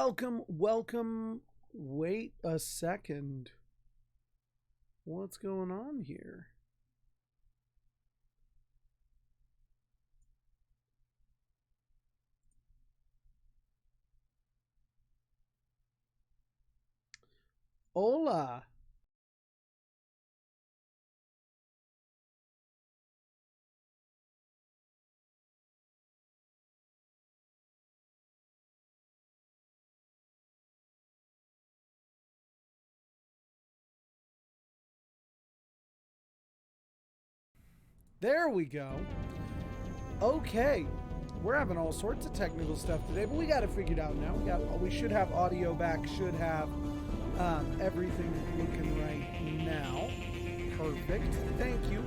Welcome. Wait a second. What's going on here? Hola. There we go. Okay. We're having all sorts of technical stuff today, but we got it figured out now. We should have audio back, should have everything looking right now. Perfect. Thank you.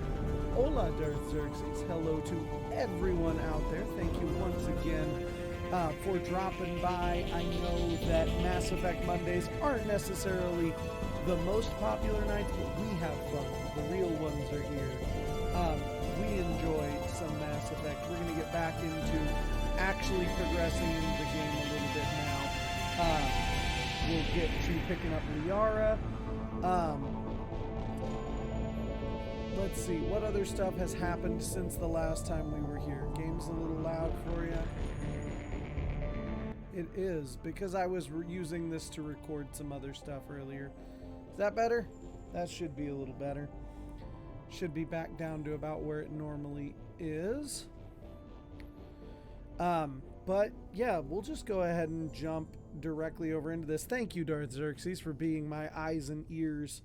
Hola, Darth Xerxes. Hello to everyone out there. Thank you once again for dropping by. I know that Mass Effect Mondays aren't necessarily the most popular nights, but we have fun. The real ones are here. We enjoy some Mass Effect. We're going to get back into actually progressing into the game a little bit now. We'll get to picking up Liara. Let's see, what other stuff has happened since the last time we were here? Game's a little loud for you. It is, because I was using this to record some other stuff earlier. Is that better? That should be a little better. Should be back down to about where it normally is. But yeah, we'll just go ahead and jump directly over into this. Thank you, Darth Xerxes, for being my eyes and ears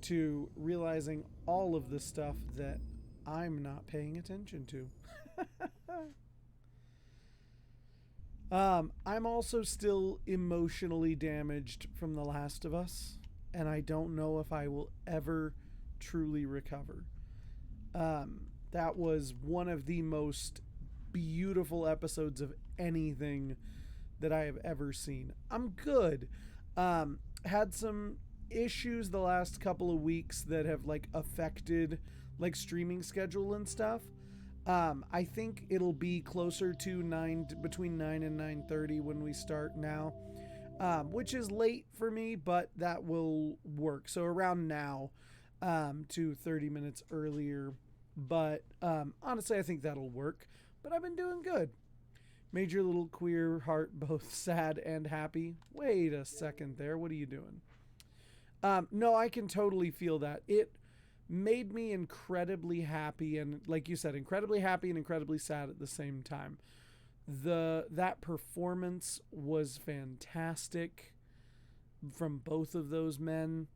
to realizing all of the stuff that I'm not paying attention to. I'm also still emotionally damaged from The Last of Us, and I don't know if I will ever truly recover. That was one of the most beautiful episodes of anything that I have ever seen. I'm good. Had some issues the last couple of weeks that have affected streaming schedule and stuff. I think it'll be closer to between 9 and 9:30 when we start now, which is late for me, but that will work. So around now, to 30 minutes earlier, but honestly I think that'll work. But I've been doing good. Made your little queer heart both sad and happy. Wait a second there, what are you doing? No, I can totally feel that. It made me incredibly happy, and like you said, incredibly happy and incredibly sad at the same time. That performance was fantastic from both of those men.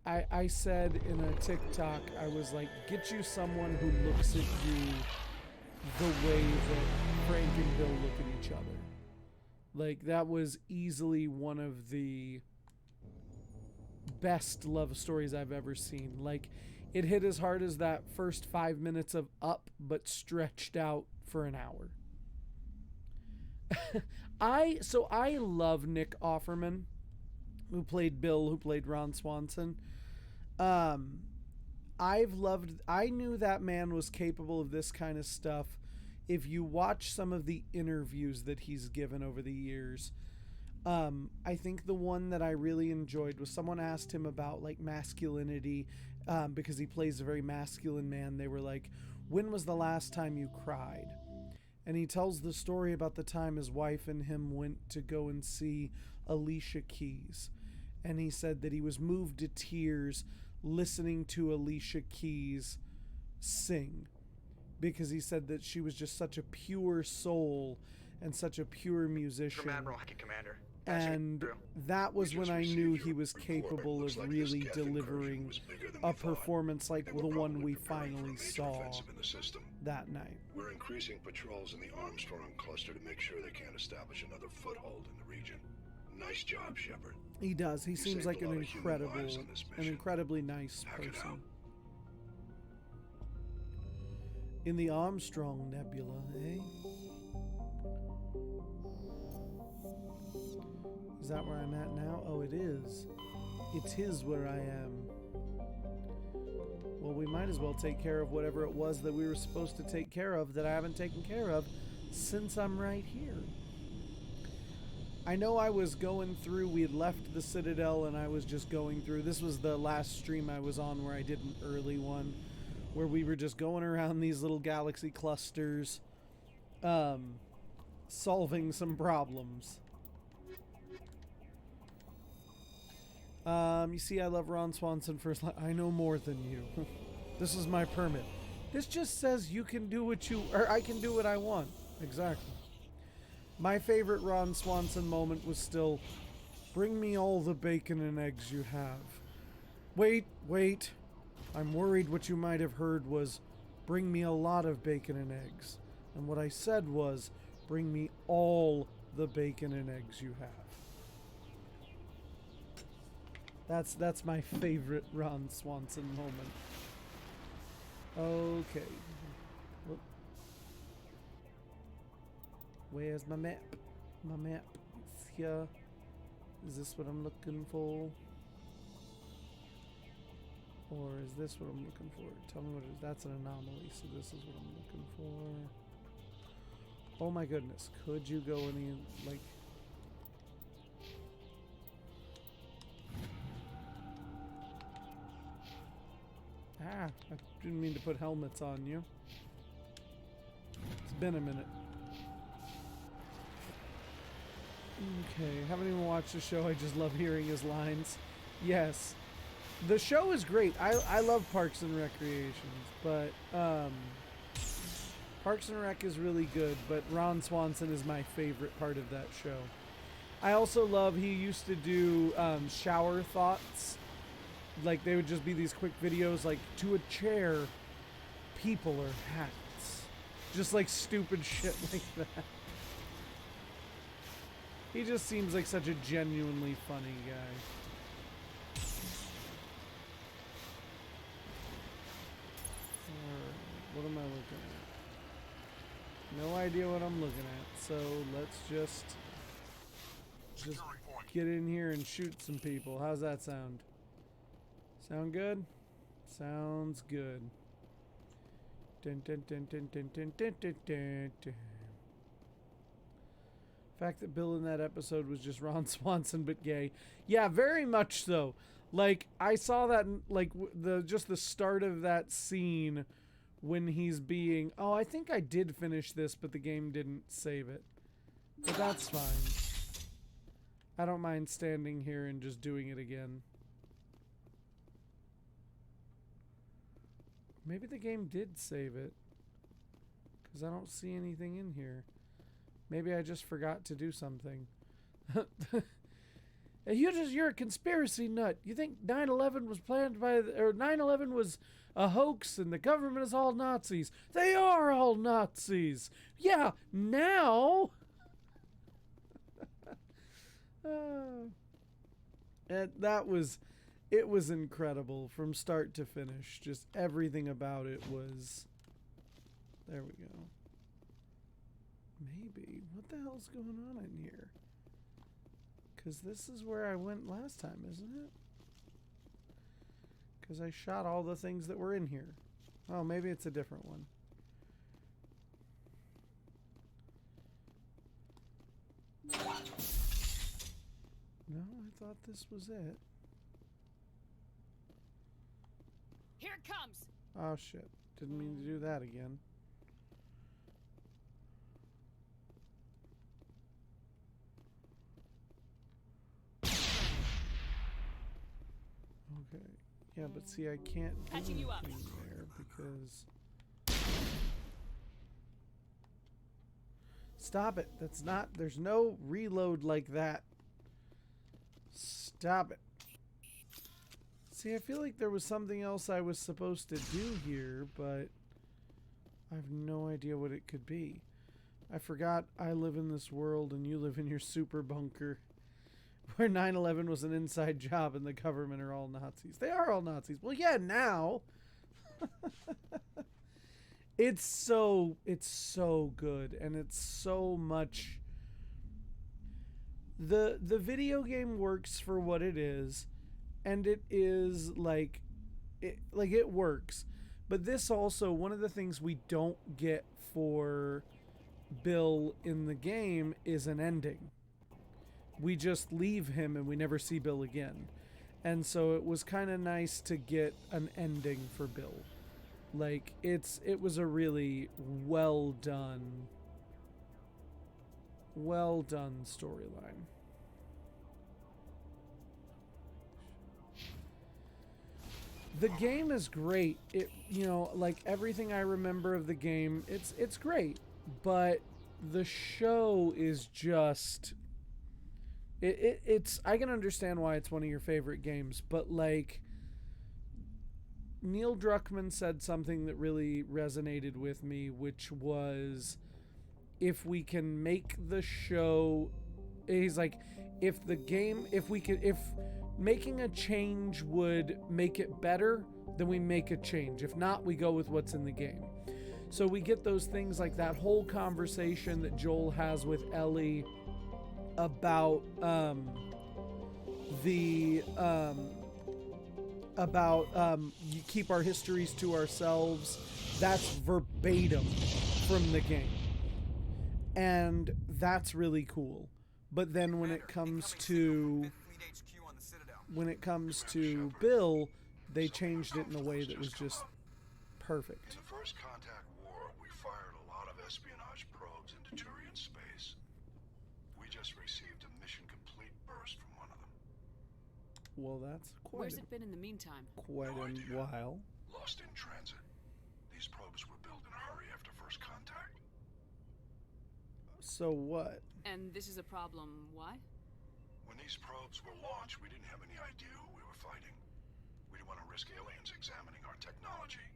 I said in a TikTok, I was like, get you someone who looks at you the way that Frank and Bill look at each other. That was easily one of the best love stories I've ever seen. It hit as hard as that first 5 minutes of Up, but stretched out for an hour. I love Nick Offerman, who played Bill, who played Ron Swanson. I knew that man was capable of this kind of stuff. If you watch some of the interviews that he's given over the years, I think the one that I really enjoyed was someone asked him about masculinity, because he plays a very masculine man. They were like, when was the last time you cried? And he tells the story about the time his wife and him went to go and see Alicia Keys. And he said that he was moved to tears listening to Alicia Keys sing, because he said that she was just such a pure soul and such a pure musician. From Admiral Hockey Commander. And that was when I knew he was capable of really delivering a performance like the one we finally saw that night. We're increasing patrols in the Armstrong cluster to make sure they can't establish another foothold in the region. Nice job, Shepard. He does. He seems like an incredibly nice person. In the Armstrong Nebula, eh? Is that where I'm at now? Oh, it is. It is where I am. Well, we might as well take care of whatever it was that we were supposed to take care of that I haven't taken care of since I'm right here. I know I was going through, we had left the Citadel and I was just going through. This was the last stream I was on where I did an early one, where we were just going around these little galaxy clusters, solving some problems. You see, I love Ron Swanson first. I know more than you. This is my permit. This just says you can do what you, or I can do what I want. Exactly. My favorite Ron Swanson moment was still, bring me all the bacon and eggs you have. Wait, wait. I'm worried what you might have heard was, bring me a lot of bacon and eggs. And what I said was, bring me all the bacon and eggs you have. That's my favorite Ron Swanson moment. Okay. Whoop. Where's my map? My map is here. Is this what I'm looking for? Or is this what I'm looking for? Tell me what it is. That's an anomaly, so this is what I'm looking for. Oh my goodness. Could you go any, like... Ah, I didn't mean to put helmets on you. It's been a minute. Okay, haven't even watched the show. I just love hearing his lines. Yes. The show is great. I love Parks and Recreations, but Parks and Rec is really good, but Ron Swanson is my favorite part of that show. I also love, he used to do shower thoughts. Like, they would just be these quick videos, like, to a chair, people or hats. Just, like, stupid shit like that. He just seems like such a genuinely funny guy. Alright, what am I looking at? No idea what I'm looking at, so let's just get in here and shoot some people. How's that sound? Sound good? Sounds good. Dun, dun, dun, dun, dun, dun, dun, dun, dun, dun. The fact that Bill in that episode was just Ron Swanson but gay. Yeah, very much so. Like, I saw that, like, just the start of that scene when he's being... Oh, I think I did finish this, but the game didn't save it. But that's fine. I don't mind standing here and just doing it again. Maybe the game did save it. Because I don't see anything in here. Maybe I just forgot to do something. You're a conspiracy nut. You think 9/11 was planned by... Or 9/11 was a hoax and the government is all Nazis. They are all Nazis. Yeah, now... And that was... It was incredible from start to finish. Just everything about it was... There we go. Maybe. What the hell's going on in here? Because this is where I went last time, isn't it? Because I shot all the things that were in here. Oh, maybe it's a different one. No, I thought this was it. Here it comes. Oh shit. Didn't mean to do that again. Okay. Yeah, but see, I can't do Patching you up. anything there because... Stop it. That's not... There's no reload like that. Stop it. See, I feel like there was something else I was supposed to do here, but I have no idea what it could be. I forgot I live in this world and you live in your super bunker where 9/11 was an inside job and the government are all Nazis. They are all Nazis. Well, yeah, now. It's so good, and it's so much... The video game works for what it is, and it is like it works. But this also, one of the things we don't get for Bill in the game is an ending. we just leave him and we never see Bill again. And so it was kind of nice to get an ending for Bill. Like, it was a really well done storyline. The game is great. It, you know, like everything I remember of the game, it's great. But the show is just it's I can understand why it's one of your favorite games, but like Neil Druckmann said something that really resonated with me, which was, if we can make the show, he's like, if making a change would make it better, then we make a change. If not, we go with what's in the game. So we get those things like that whole conversation that Joel has with Ellie about you keep our histories to ourselves. That's verbatim from the game. And that's really cool. But then when it comes to Bill, they changed it in a way that was just perfect. In the First Contact War, we fired a lot of espionage probes into Turian space. We just received a mission complete burst from one of them. Well, that's Where's it been in the meantime? quite a while. Lost in transit. These probes were built in a hurry after First Contact. So what? And this is a problem. Why? When these probes were launched, we didn't have any idea who we were fighting. We didn't want to risk aliens examining our technology.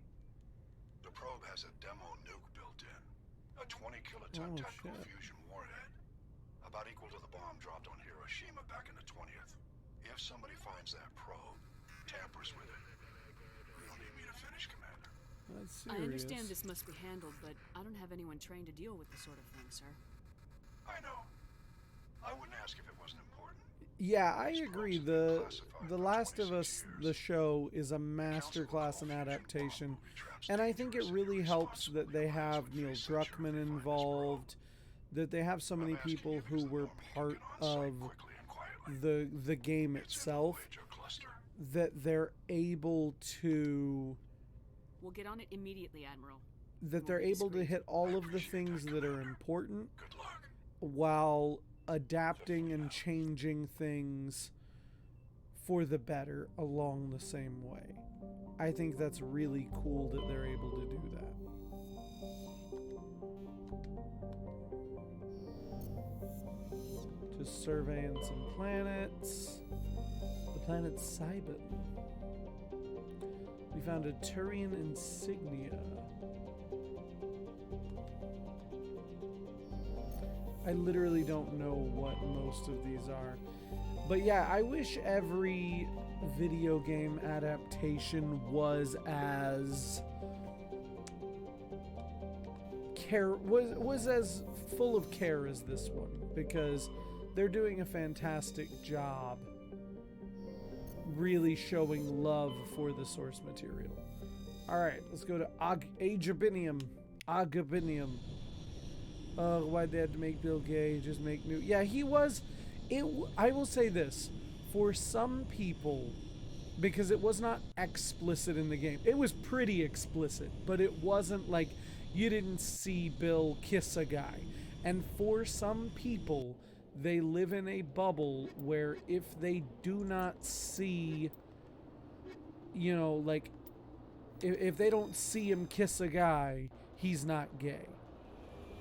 The probe has a demo nuke built in. A 20-kiloton tactical fusion warhead. About equal to the bomb dropped on Hiroshima back in the 20th. If somebody finds that probe, tampers with it, you don't need me to finish, Commander. That's serious. I understand this must be handled, but I don't have anyone trained to deal with this sort of thing, sir. I know. I wouldn't ask if it wasn't important. Yeah, I agree. The Last of Us, the show, is a masterclass in adaptation, and I think it really helps that they have Neil Druckmann involved, that they have so many people who were part of the game itself, that they're able to... We'll get on it immediately, Admiral. That they're able to hit all of the things that are important while adapting and changing things for the better along the same way. I think that's really cool that they're able to do that. Just surveying some planets. The planet Cybin. We found a Turian insignia. I literally don't know what most of these are. But yeah, I wish every video game adaptation was as was as full of care as this one, because they're doing a fantastic job really showing love for the source material. Alright, let's go to Agabinium. Oh, why'd they have to make Bill gay? Just make new... Yeah, he was... I will say this. For some people, because it was not explicit in the game. It was pretty explicit, but it wasn't like you didn't see Bill kiss a guy. And for some people, they live in a bubble where if they do not see, you know, like, if they don't see him kiss a guy, he's not gay.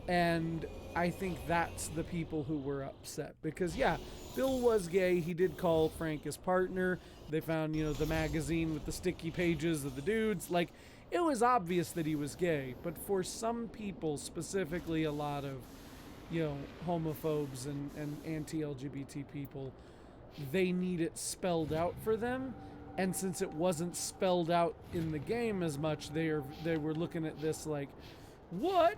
And I think that's the people who were upset. Because, yeah, Bill was gay. He did call Frank his partner. They found, you know, the magazine with the sticky pages of the dudes. Like, it was obvious that he was gay. But for some people, specifically a lot of, you know, homophobes and anti-LGBT people, they need it spelled out for them. And since it wasn't spelled out in the game as much, they were looking at this like, What?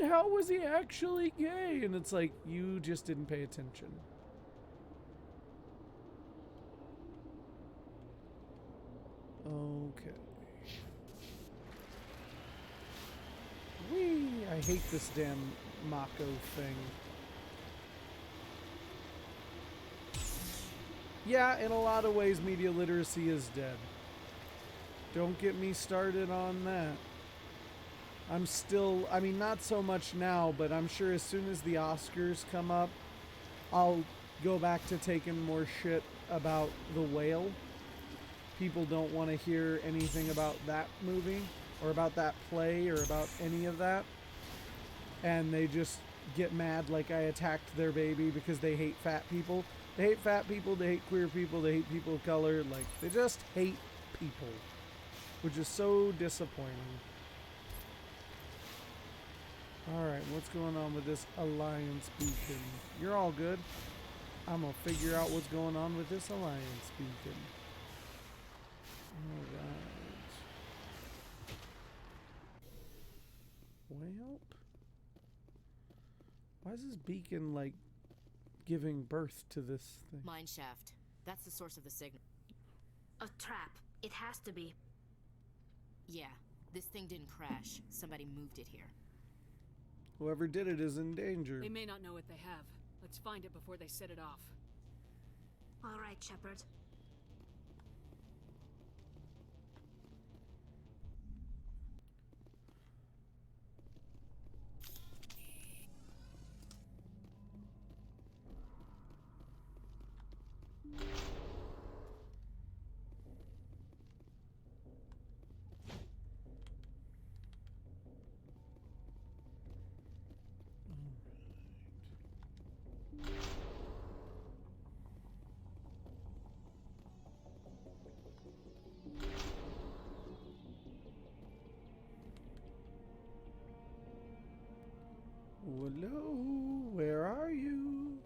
How was he actually gay? And it's like, you just didn't pay attention. Okay. Whee! I hate this damn Mako thing. Yeah, in a lot of ways, media literacy is dead. Don't get me started on that. I'm still, I mean, not so much now, but I'm sure as soon as the Oscars come up, I'll go back to taking more shit about The Whale. People don't want to hear anything about that movie or about that play or about any of that. And they just get mad like I attacked their baby because they hate fat people. They hate fat people, they hate queer people, they hate people of color. Like, they just hate people, which is so disappointing. Alright, what's going on with this Alliance beacon? You're all good. I'm gonna figure out what's going on with this Alliance beacon. Alright. Well, why is this beacon, like, giving birth to this thing? Mine shaft. That's the source of the signal. A trap. It has to be. Yeah, this thing didn't crash. Somebody moved it here. Whoever did it is in danger. They may not know what they have. Let's find it before they set it off. All right, Shepard. Hello, where are you?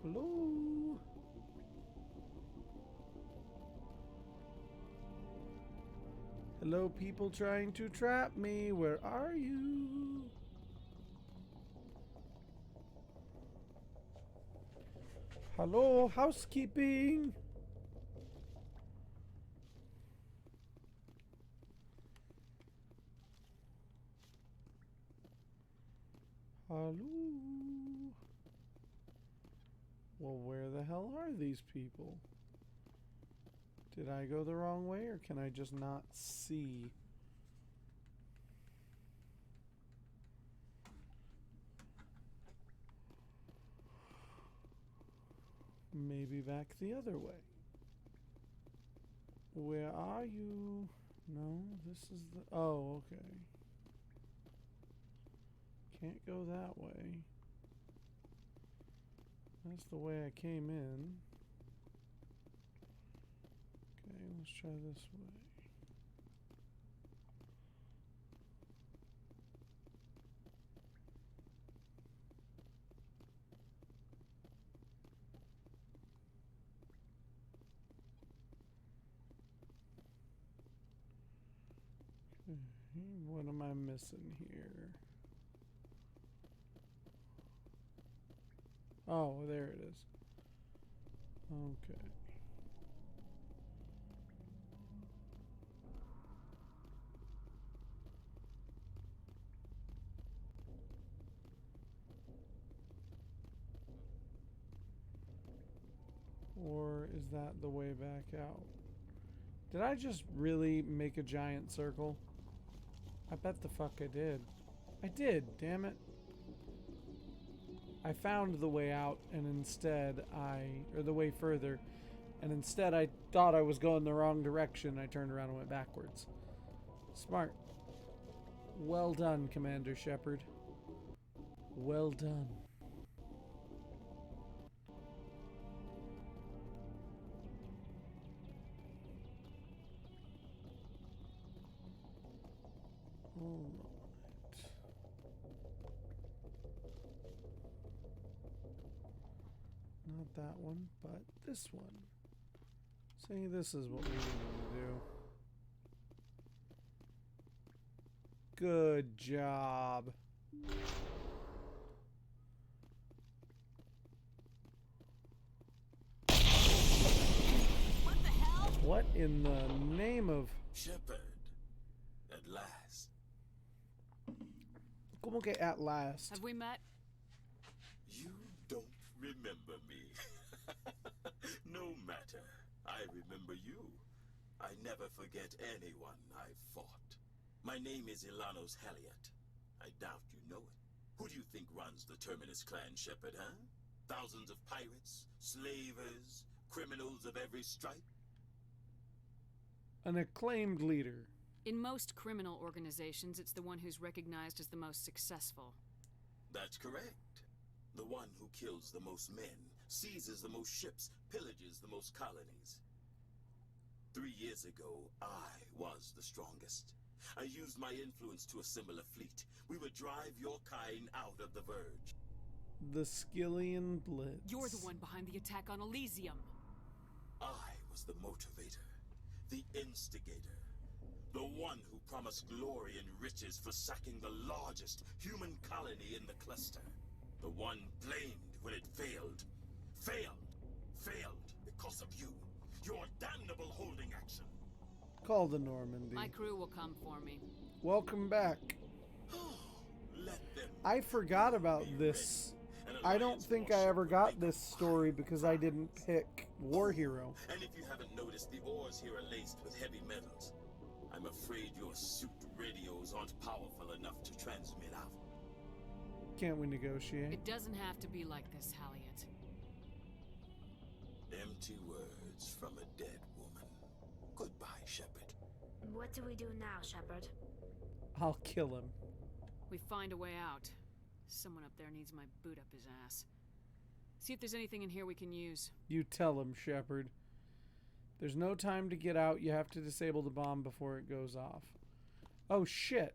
Hello? Hello, people trying to trap me. Where are you? Hello, housekeeping. Hello? Well, where the hell are these people? Did I go the wrong way, or can I just not see? Maybe back the other way. Where are you? No, this is the... Oh, okay. Can't go that way. That's the way I came in. Okay, let's try this way. What am I missing here? Oh, there it is. Okay. Or is that the way back out? Did I just really make a giant circle? I bet the fuck I did. I did, damn it. I found the way out and instead or the way further, and instead I thought I was going the wrong direction. I turned around and went backwards. Smart. Well done, Commander Shepard. Well done. Alright. Not that one, but this one. See, this is what we needed to do. Good job. What the hell? What in the name of... Shepard, at last. Como que at last? Have we met? forget anyone I've fought. My name is Ilanos Heliot. I doubt you know it. Who do you think runs the Terminus clan, Shepard, huh? Thousands of pirates, slavers, criminals of every stripe? An acclaimed leader. In most criminal organizations, it's the one who's recognized as the most successful. That's correct. The one who kills the most men, seizes the most ships, pillages the most colonies. 3 years ago, I was the strongest. I used my influence to assemble a fleet. We would drive your kind out of the Verge. The Skillian Blitz. You're the one behind the attack on Elysium. I was the motivator, the instigator, the one who promised glory and riches for sacking the largest human colony in the cluster. The one blamed when it failed. Failed because of you. Your damnable holding action. Call the Normandy. My crew will come for me. Welcome back. Let them I forgot about this. I don't think I ever got this story because I didn't pick War Hero. And if you haven't noticed, the ores here are laced with heavy metals. I'm afraid your suit radios aren't powerful enough to transmit out. Can't we negotiate? It doesn't have to be like this, Heliot. Empty words from a dead woman. Goodbye, Shepard. What do we do now, Shepard? I'll kill him. We find a way out. Someone up there needs my boot up his ass. See if there's anything in here we can use. You tell him, Shepard. There's no time to get out. You have to disable the bomb before it goes off. Oh, shit.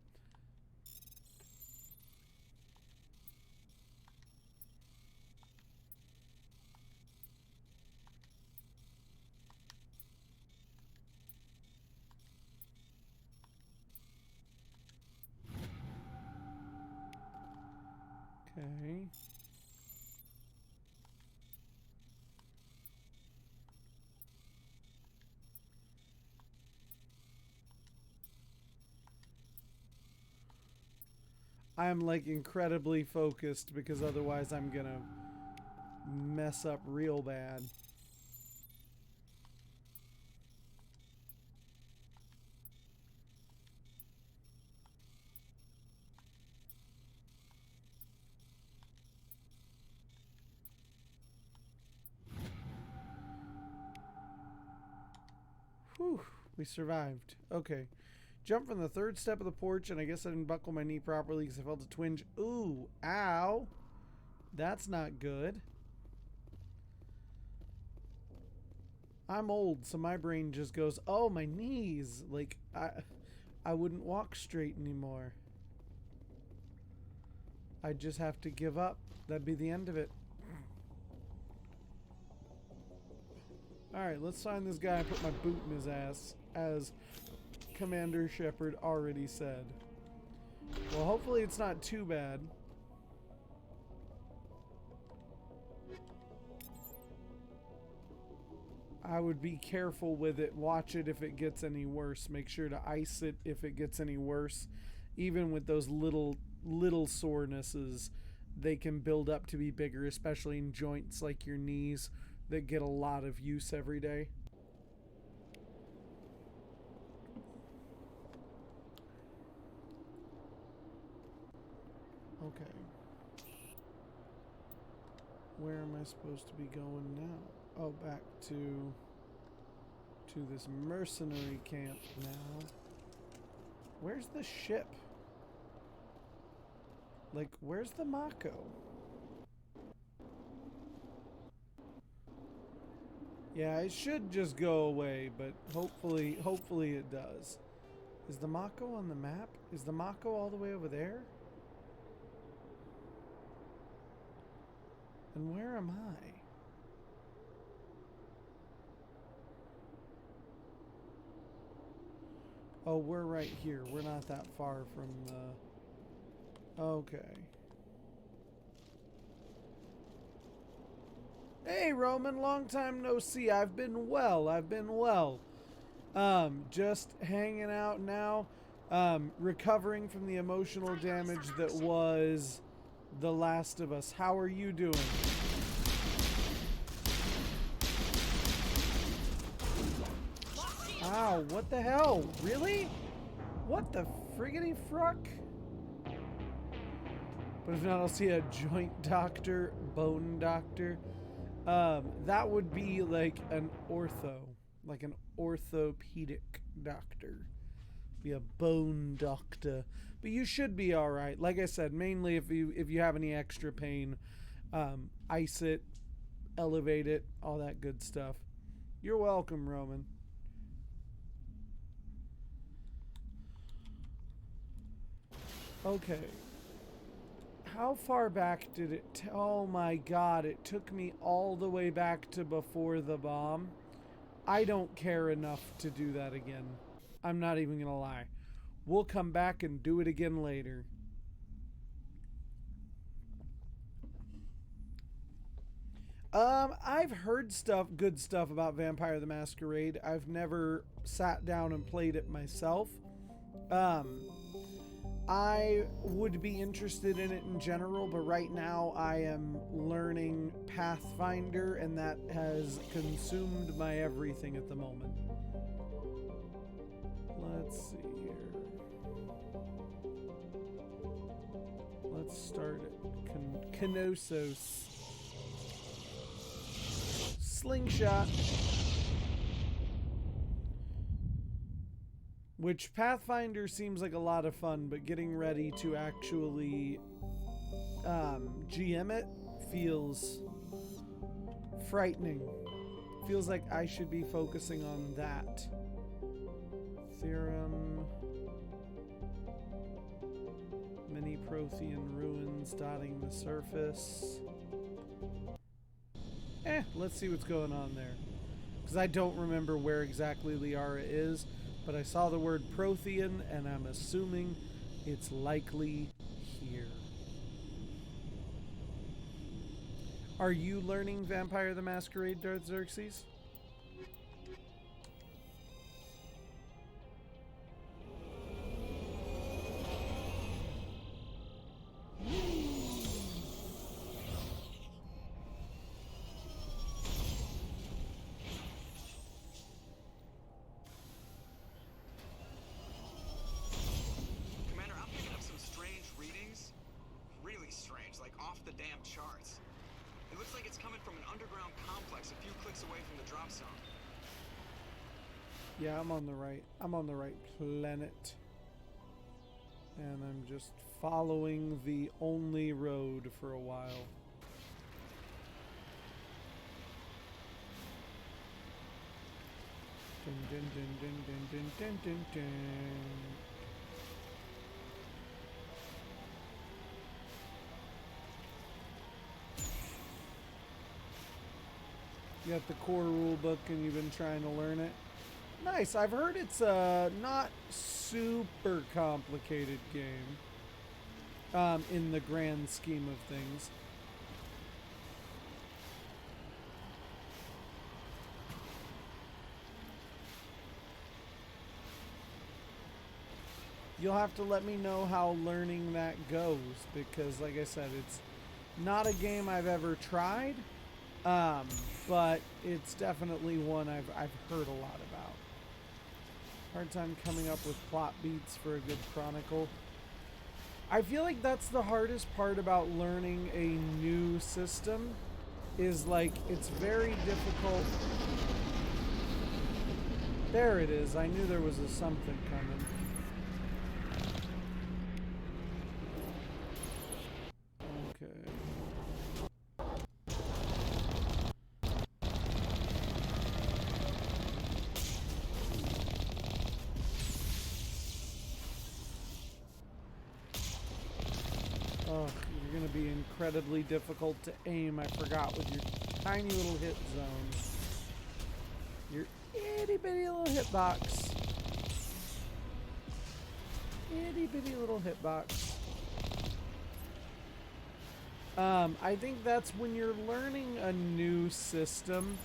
Okay. I am like incredibly focused because otherwise I'm gonna mess up real bad. Whew, we survived. Okay. Jump from the third step of the porch, and I guess I didn't buckle my knee properly because I felt a twinge. Ooh, ow. That's not good. I'm old, so my brain just goes, oh, my knees. Like, I wouldn't walk straight anymore. I'd just have to give up. That'd be the end of it. Alright, let's sign this guy and put my boot in his ass, as Commander Shepard already said. Well, hopefully it's not too bad. I would be careful with it. Watch it if it gets any worse. Make sure to ice it if it gets any worse. Even with those little sorenesses, they can build up to be bigger, especially in joints like your knees that get a lot of use every day. Okay. Where am I supposed to be going now? Oh, back to this mercenary camp now. Where's the ship? Like, where's the Mako? Yeah, it should just go away, but hopefully it does. Is the Mako on the map? Is the Mako all the way over there? And where am I? Oh, we're right here. We're not that far from the... Okay. Hey, Roman, long time no see. I've been well. Just hanging out now. Recovering from the emotional damage that was The Last of Us. How are you doing? Wow, what the hell? Really? What the friggity fruck? But if not, I'll see a joint doctor, bone doctor. That would be like an orthopedic doctor. Be a bone doctor. But you should be all right. Like I said, mainly if you have any extra pain, ice it, elevate it, all that good stuff. You're welcome, Roman. Okay. How far back did it... oh my god, it took me all the way back to before the bomb. I don't care enough to do that again. I'm not even gonna lie. We'll come back and do it again later. I've heard good stuff about Vampire the Masquerade. I've never sat down and played it myself. I would be interested in it in general, but right now I am learning Pathfinder, and that has consumed my everything at the moment. Let's see here. Let's start at Kenosos. Slingshot. Which Pathfinder seems like a lot of fun, but getting ready to actually GM it feels frightening. Feels like I should be focusing on that. Theorem. Many Prothean ruins dotting the surface. Let's see what's going on there. Because I don't remember where exactly Liara is, but I saw the word Prothean, and I'm assuming it's likely here. Are you learning Vampire the Masquerade, Darth Xerxes? Yeah, I'm on the right planet. And I'm just following the only road for a while. Dun, dun, dun, dun, dun, dun, dun, dun, dun. You got the core rule book and you've been trying to learn it. Nice. I've heard it's a not super complicated game in the grand scheme of things. You'll have to let me know how learning that goes, because like I said, it's not a game I've ever tried, but it's definitely one I've heard a lot about. Hard time coming up with plot beats for a good chronicle. I feel like that's the hardest part about learning a new system, is like it's very difficult. There it is. I knew there was a something coming. Okay. Oh, you're going to be incredibly difficult to aim, I forgot, with your tiny little hit zone. Your itty bitty little hitbox. Itty bitty little hitbox. I think that's when you're learning a new system,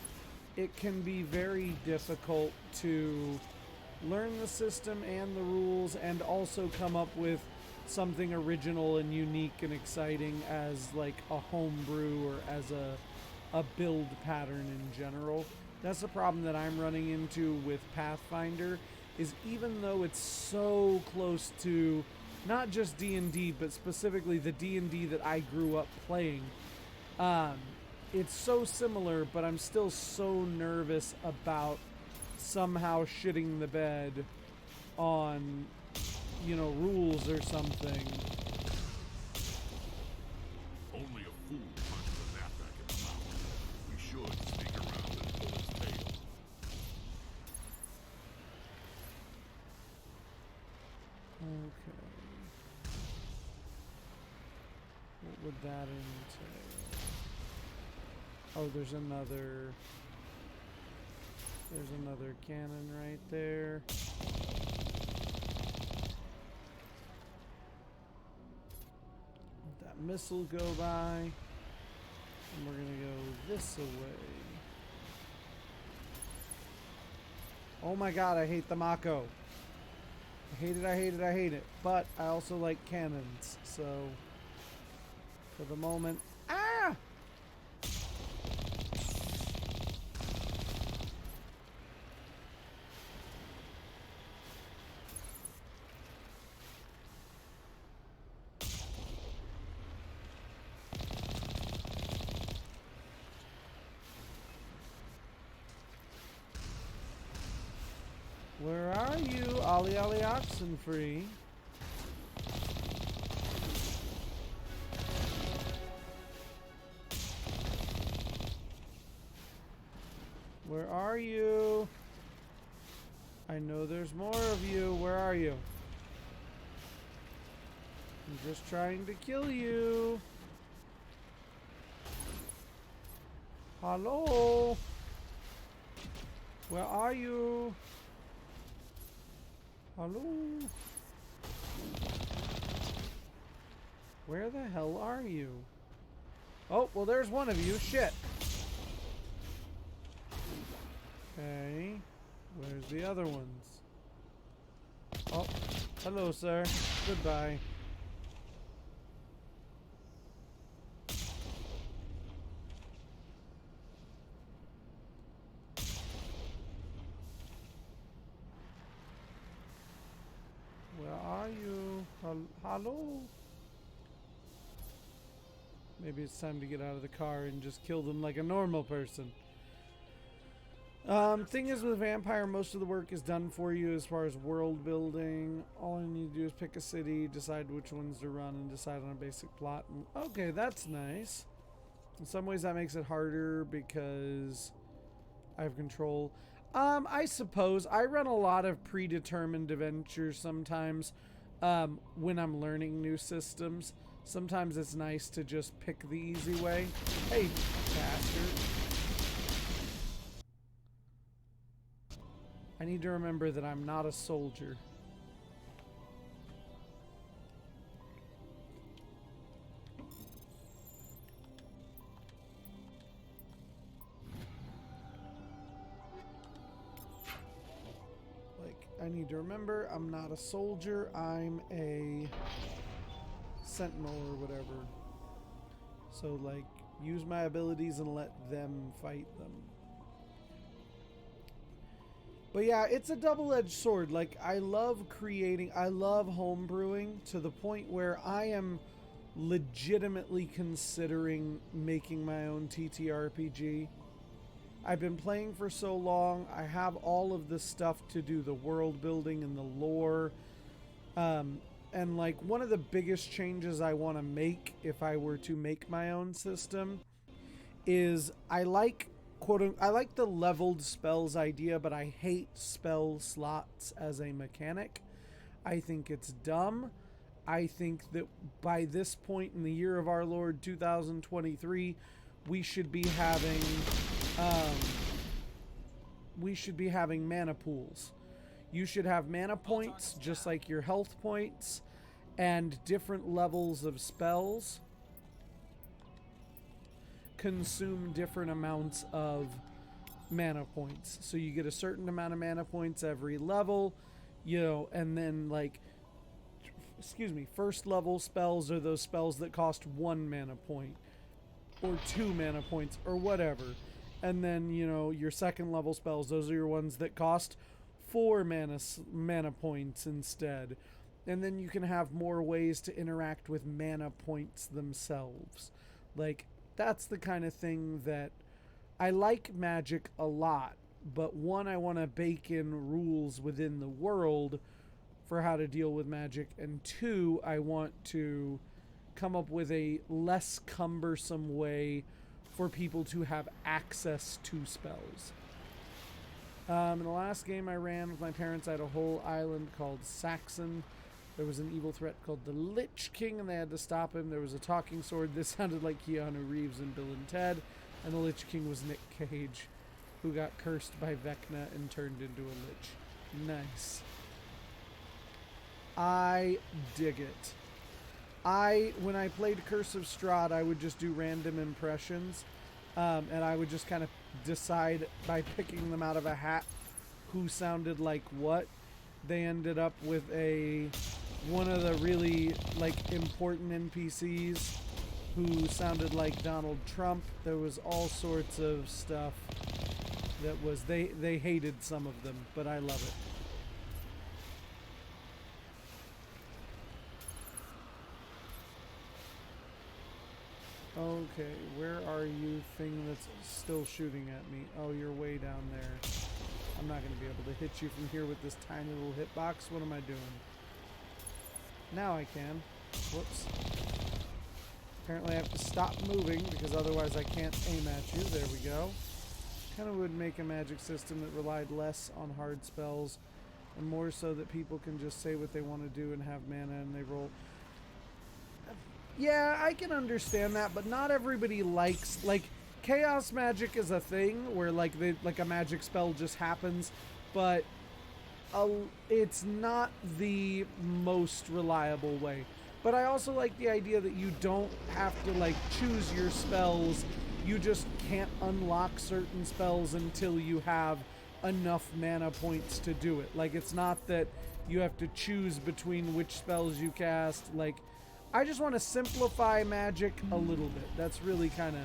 it can be very difficult to learn the system and the rules and also come up with something original and unique and exciting as like a homebrew or as a build pattern in general. That's the problem that I'm running into with Pathfinder, is even though it's so close to not just D&D, but specifically the D&D that I grew up playing, it's so similar, but I'm still so nervous about somehow shitting the bed on, you know, rules or something. Only a fool punches a knapsack in the mouth. We should sneak around and pull its tail. Okay. What would that entail? Oh, there's another cannon right there. Let that missile go by. And we're gonna go this away. Oh my god, I hate the Mako. I hate it, I hate it, I hate it. But I also like cannons, so for the moment. Ah! Where are you, Ollie Ollie Oxenfree? Where are you? I know there's more of you. Where are you? I'm just trying to kill you. Hello? Where are you? Hello? Where the hell are you? Oh, well, there's one of you. Shit. Okay. Where's the other ones? Oh, hello, sir. Goodbye. Where are you? Hello? Maybe it's time to get out of the car and just kill them like a normal person. Thing is, with Vampire, most of the work is done for you as far as world building. All you need to do is pick a city, decide which ones to run, and decide on a basic plot. And, okay, that's nice. In some ways, that makes it harder because I have control. I suppose I run a lot of predetermined adventures sometimes when I'm learning new systems. Sometimes it's nice to just pick the easy way. Hey, bastard. I need to remember that I'm not a soldier. Like, I need to remember I'm not a soldier, I'm a sentinel or whatever. So, like, use my abilities and let them fight them. But yeah, it's a double-edged sword. Like, I love creating, I love homebrewing to the point where I am legitimately considering making my own TTRPG. I've been playing for so long, I have all of the stuff to do the world building and the lore. And like, one of the biggest changes I want to make if I were to make my own system is I like the leveled spells idea, but I hate spell slots as a mechanic. I think it's dumb. I think that by this point in the year of our Lord 2023, we should be having mana pools. You should have mana points just like your health points, and different levels of spells consume different amounts of mana points. So you get a certain amount of mana points every level, you know, and then like, first level spells are those spells that cost 1 mana point or 2 mana points or whatever. And then, you know, your second level spells, those are your ones that cost 4 mana points instead. And then you can have more ways to interact with mana points themselves. Like, that's the kind of thing that I like Magic a lot, but one, I want to bake in rules within the world for how to deal with Magic, and two, I want to come up with a less cumbersome way for people to have access to spells. In the last game I ran with my parents, I had a whole island called Saxon. There was an evil threat called the Lich King, and they had to stop him. There was a talking sword. This sounded like Keanu Reeves and Bill and Ted. And the Lich King was Nick Cage, who got cursed by Vecna and turned into a lich. Nice. I dig it. When I played Curse of Strahd, I would just do random impressions. And I would just kind of decide by picking them out of a hat who sounded like what. They ended up with one of the really important NPCs who sounded like Donald Trump. There was all sorts of stuff that was they hated some of them, but I love it. Okay, where are you, thing that's still shooting at me? Oh, you're way down there. I'm not going to be able to hit you from here with this tiny little hitbox. What am I doing? Now I can. Whoops. Apparently I have to stop moving because otherwise I can't aim at you. There we go. Kind of would make a magic system that relied less on hard spells and more so that people can just say what they want to do and have mana and they roll. Yeah, I can understand that, but not everybody likes, chaos magic is a thing where a magic spell just happens, but it's not the most reliable way. But I also like the idea that you don't have to choose your spells. You just can't unlock certain spells until you have enough mana points to do it. It's not that you have to choose between which spells you cast. I just want to simplify Magic a little bit. That's really kind of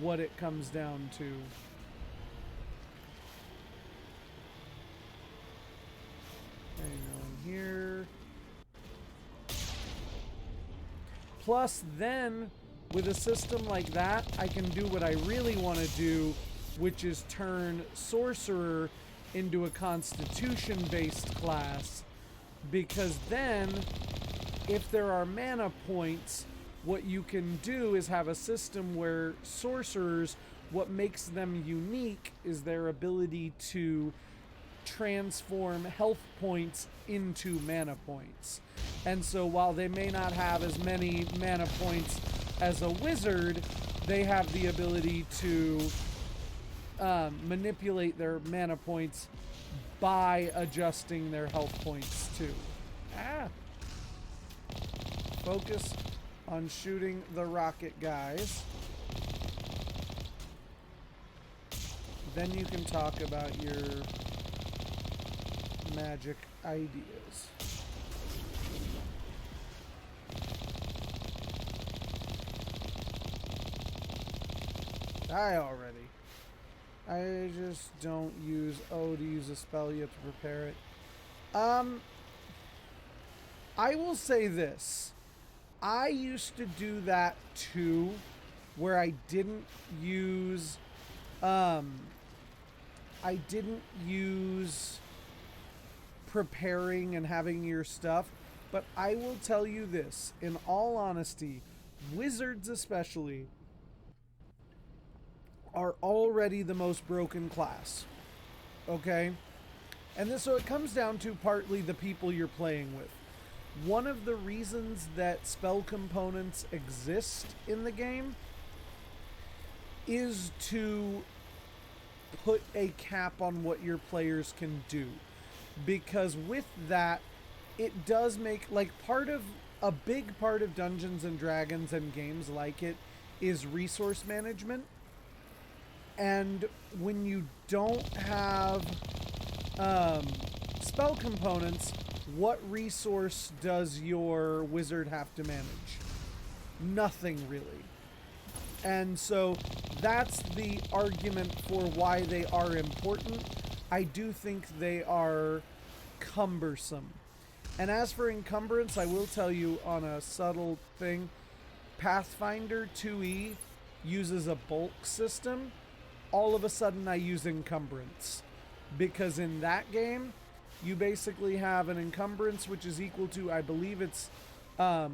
what it comes down to. Hang on here. Plus, then, with a system like that, I can do what I really want to do, which is turn Sorcerer into a Constitution-based class. Because then, if there are mana points, what you can do is have a system where Sorcerers, what makes them unique is their ability to transform health points into mana points. And so while they may not have as many mana points as a wizard, they have the ability to manipulate their mana points by adjusting their health points too. Focus on shooting the rocket guys. Then you can talk about your magic ideas. Die already. I just don't use to use a spell, you have to prepare it. I will say this. I used to do that too, where I didn't use preparing and having your stuff, but I will tell you this, in all honesty, wizards especially are already the most broken class. Okay? And so it comes down to partly the people you're playing with. One of the reasons that spell components exist in the game is to put a cap on what your players can do. Because with that, it does make, a big part of Dungeons and Dragons and games like it is resource management. And when you don't have spell components, what resource does your wizard have to manage? Nothing really. And so that's the argument for why they are important. I do think they are cumbersome. And as for encumbrance, I will tell you on a subtle thing, Pathfinder 2e uses a bulk system. All of a sudden I use encumbrance. Because in that game, you basically have an encumbrance which is equal to, I believe it's 4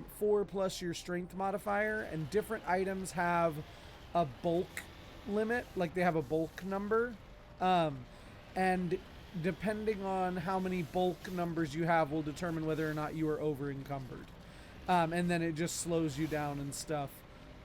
plus your strength modifier, and different items have a bulk limit, like they have a bulk number. And depending on how many bulk numbers you have will determine whether or not you are over encumbered. And then it just slows you down and stuff,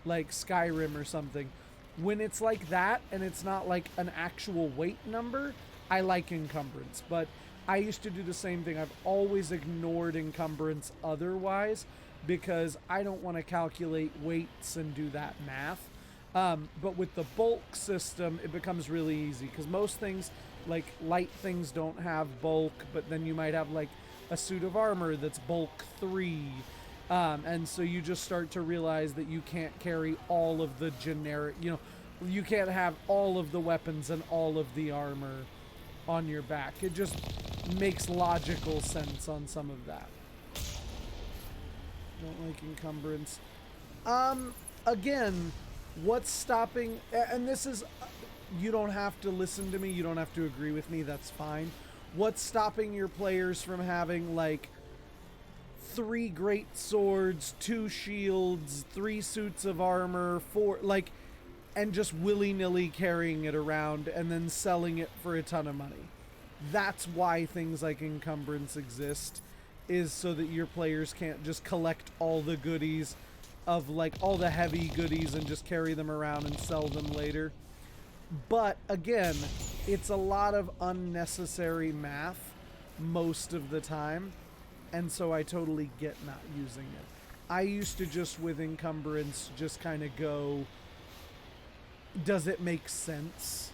like Skyrim or something. When it's like that and it's not like an actual weight number, I like encumbrance. But I used to do the same thing. I've always ignored encumbrance otherwise because I don't want to calculate weights and do that math. But with the bulk system, it becomes really easy because most things, like light things, don't have bulk, but then you might have like a suit of armor that's bulk 3. And so you just start to realize that you can't carry all of the generic, you can't have all of the weapons and all of the armor on your back. It just makes logical sense on some of that. Don't like encumbrance. Again, what's stopping, and this is, you don't have to listen to me, you don't have to agree with me, that's fine. What's stopping your players from having like 3 great swords, 2 shields, 3 suits of armor, 4, like, and just willy-nilly carrying it around and then selling it for a ton of money? That's why things like encumbrance exist, is so that your players can't just collect all the goodies of like all the heavy goodies and just carry them around and sell them later. But again, it's a lot of unnecessary math most of the time, and so I totally get not using it. I used to just, with encumbrance, just kind of go, does it make sense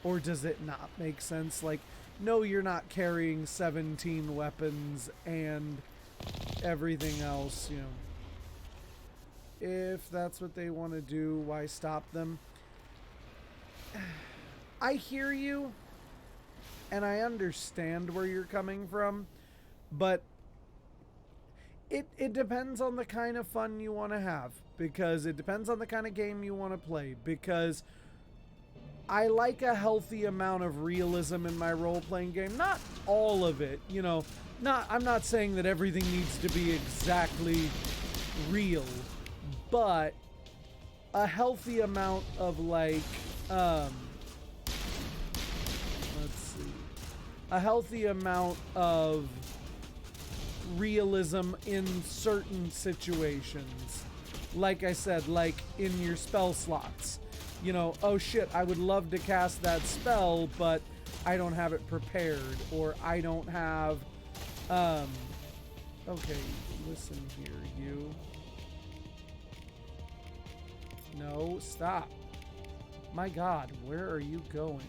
or does it not make sense? Like, no, you're not carrying 17 weapons and everything else, If that's what they want to do, why stop them? I hear you, and I understand where you're coming from, but it depends on the kind of fun you want to have, because it depends on the kind of game you want to play, because I like a healthy amount of realism in my role-playing game. Not all of it, I'm not saying that everything needs to be exactly real, but a healthy amount of like, let's see, a healthy amount of realism in certain situations. Like I said, like in your spell slots. Oh shit, I would love to cast that spell, but I don't have it prepared, or I don't have, okay, listen here, you. No, stop. My God, where are you going?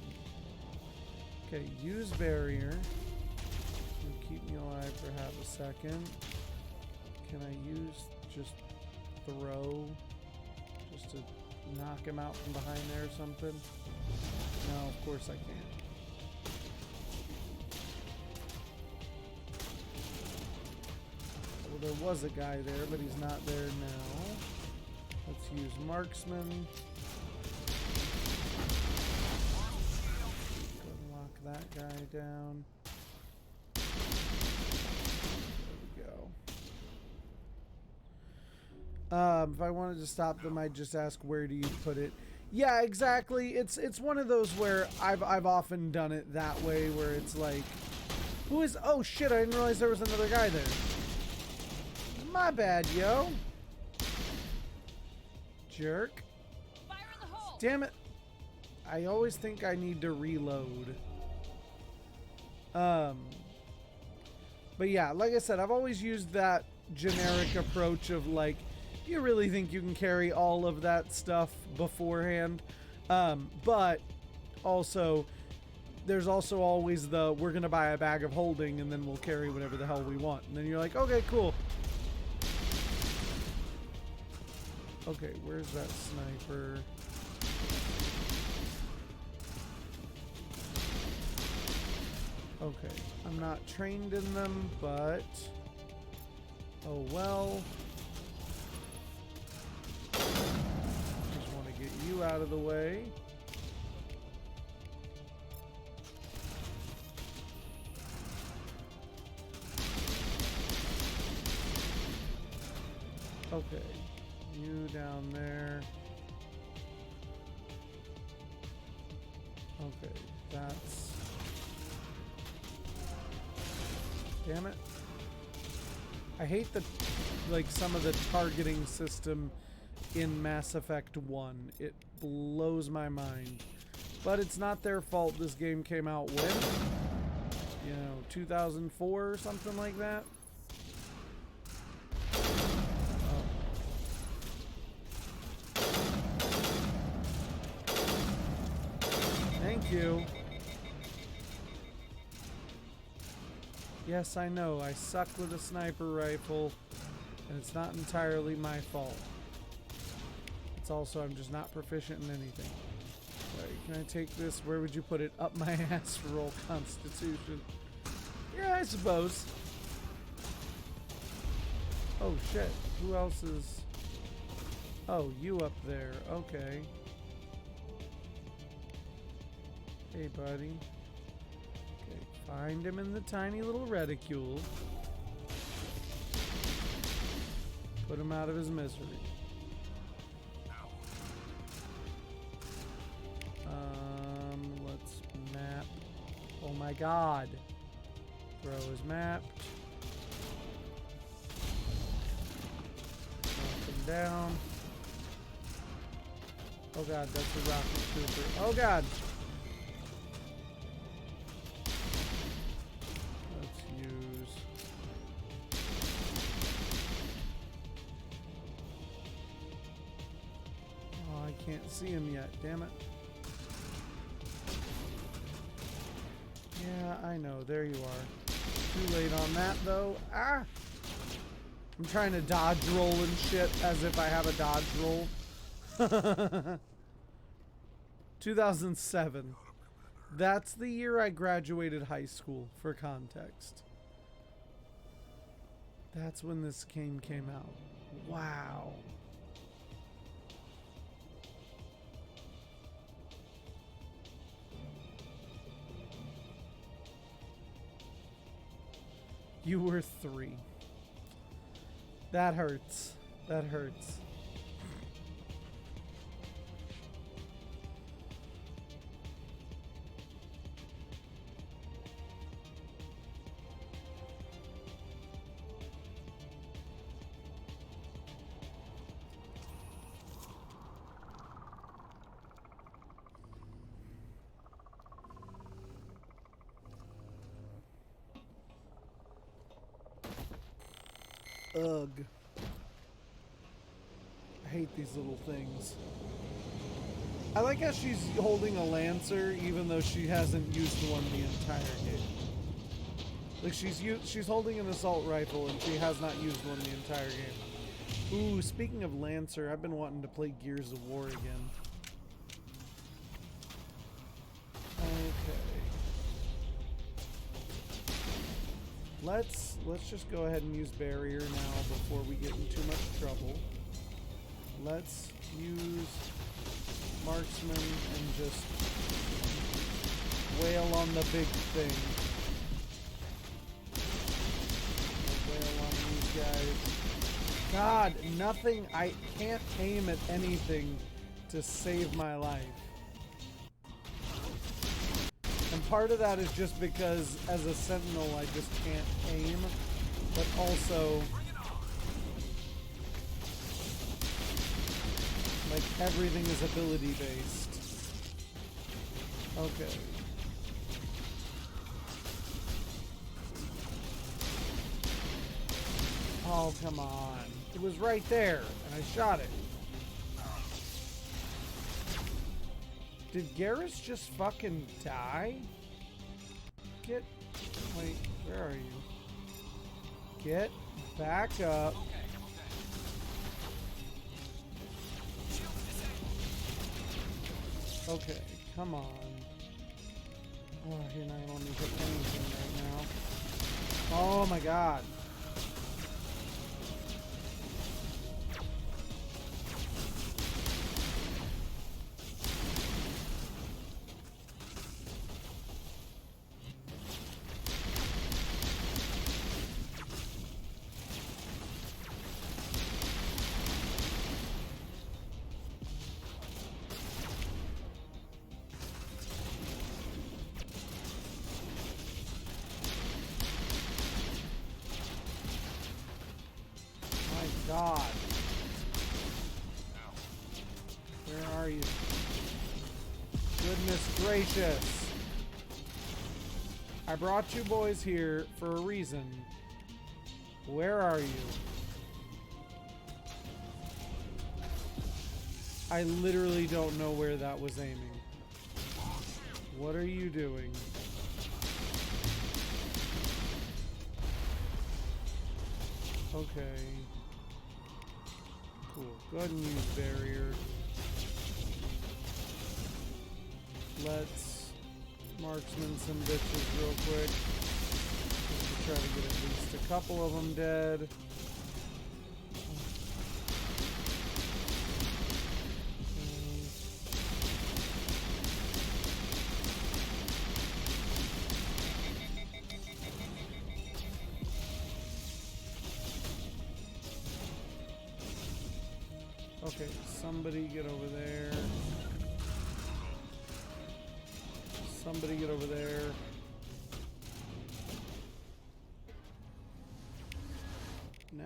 Okay, use barrier. Keep me alive for half a second. Can I use just throw? Just to knock him out from behind there or something? No, of course I can't. Well, there was a guy there, but he's not there now. Let's use marksman. Lock that guy down. There we go. If I wanted to stop them, I'd just ask, where do you put it? Yeah, exactly. It's one of those where I've often done it that way, where it's like, who is? Oh shit! I didn't realize there was another guy there. My bad, yo. Jerk. Fire in the hole. Damn it. I always think I need to reload. But yeah, like I said, I've always used that generic approach of like, do you really think you can carry all of that stuff beforehand? But also, there's also always the, we're going to buy a bag of holding and then we'll carry whatever the hell we want. And then you're like, okay, cool. Okay, where's that sniper? Okay, I'm not trained in them, but oh well. Just want to get you out of the way. Okay, you down there. Okay, that's... Damn it. I hate the, like, some of the targeting system in Mass Effect 1. It blows my mind. But it's not their fault this game came out when? You know, 2004 or something like that? Thank you. Yes, I know. I suck with a sniper rifle, and it's not entirely my fault. It's also I'm just not proficient in anything. Alright, can I take this? Where would you put it? Up my ass for roll Constitution. Yeah, I suppose. Oh shit. Who else is... Oh, you up there. Okay. Hey, buddy. Okay, find him in the tiny little reticule. Put him out of his misery. Let's map. Oh my god. Throw is mapped. Knock him down. Oh god, that's a rocket trooper. Oh god! Let's use... Oh, I can't see him yet, damn it. Yeah, I know, there you are. Too late on that though. Ah! I'm trying to dodge roll and shit as if I have a dodge roll. 2007. That's the year I graduated high school, for context. That's when this game came out. Wow. You were 3. That hurts. That hurts. Ugh. I hate these little things. I like how she's holding a Lancer even though she hasn't used one the entire game. Like she's holding an assault rifle and she has not used one the entire game. Ooh, speaking of Lancer, I've been wanting to play Gears of War again. Okay. Let's just go ahead and use barrier now before we get in too much trouble. Let's use marksman and just wail on the big thing. Wail on these guys. God, nothing. I can't aim at anything to save my life. And part of that is just because as a sentinel I just can't aim, but also like everything is ability based. Okay. Oh, come on. It was right there and I shot it. Did Garrus just fucking die? Wait, where are you? Get back up. Okay, come on. Oh, you're not gonna let me hit anything right now. Oh my god. God. Where are you? Goodness gracious. I brought you boys here for a reason. Where are you? I literally don't know where that was aiming. What are you doing? Okay. Cool. Go ahead and use barrier. Let's marksman some bitches real quick. Just to try to get at least a couple of them dead. Okay, somebody get over there. Somebody get over there. Now.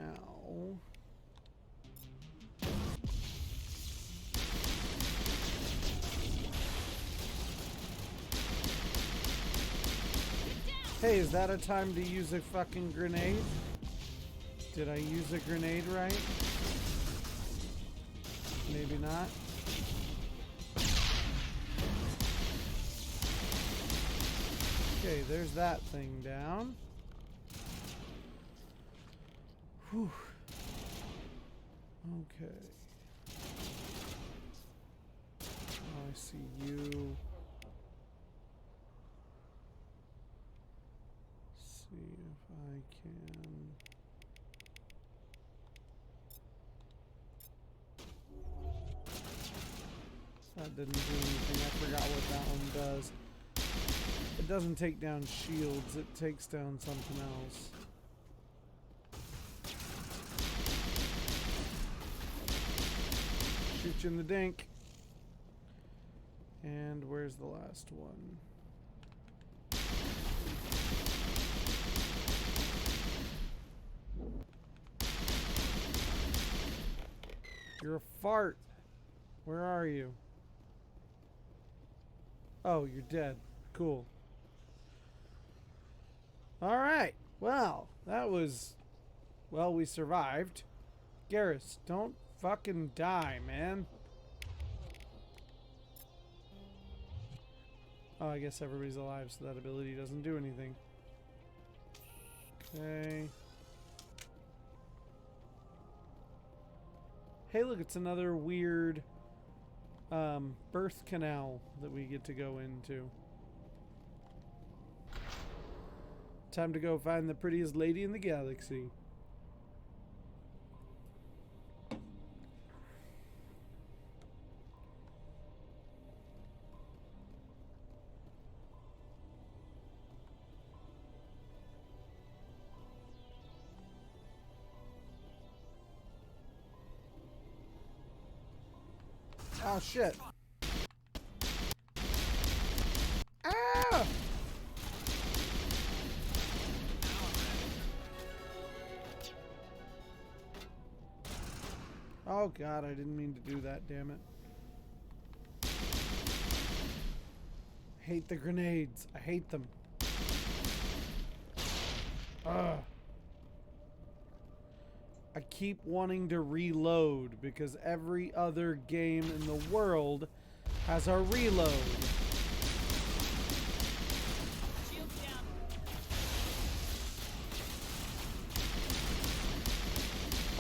Hey, is that a time to use a fucking grenade? Did I use a grenade right? Maybe not. Okay, there's that thing down. Whew. Okay. Oh, I see you. See if I can. That didn't do anything. I forgot what that one does. It doesn't take down shields, it takes down something else. Shoot you in the dink. And where's the last one? You're a fart. Where are you? Oh, you're dead. Cool. Alright. Well, that was... Well, we survived. Garrus, don't fucking die, man. Oh, I guess everybody's alive, so that ability doesn't do anything. Okay. Hey, look, it's another weird... birth canal that we get to go into. Time to go find the prettiest lady in the galaxy. Oh shit. Ah! Oh god, I didn't mean to do that, damn it. I hate the grenades. I hate them. Ugh. I keep wanting to reload because every other game in the world has a reload. Shields down.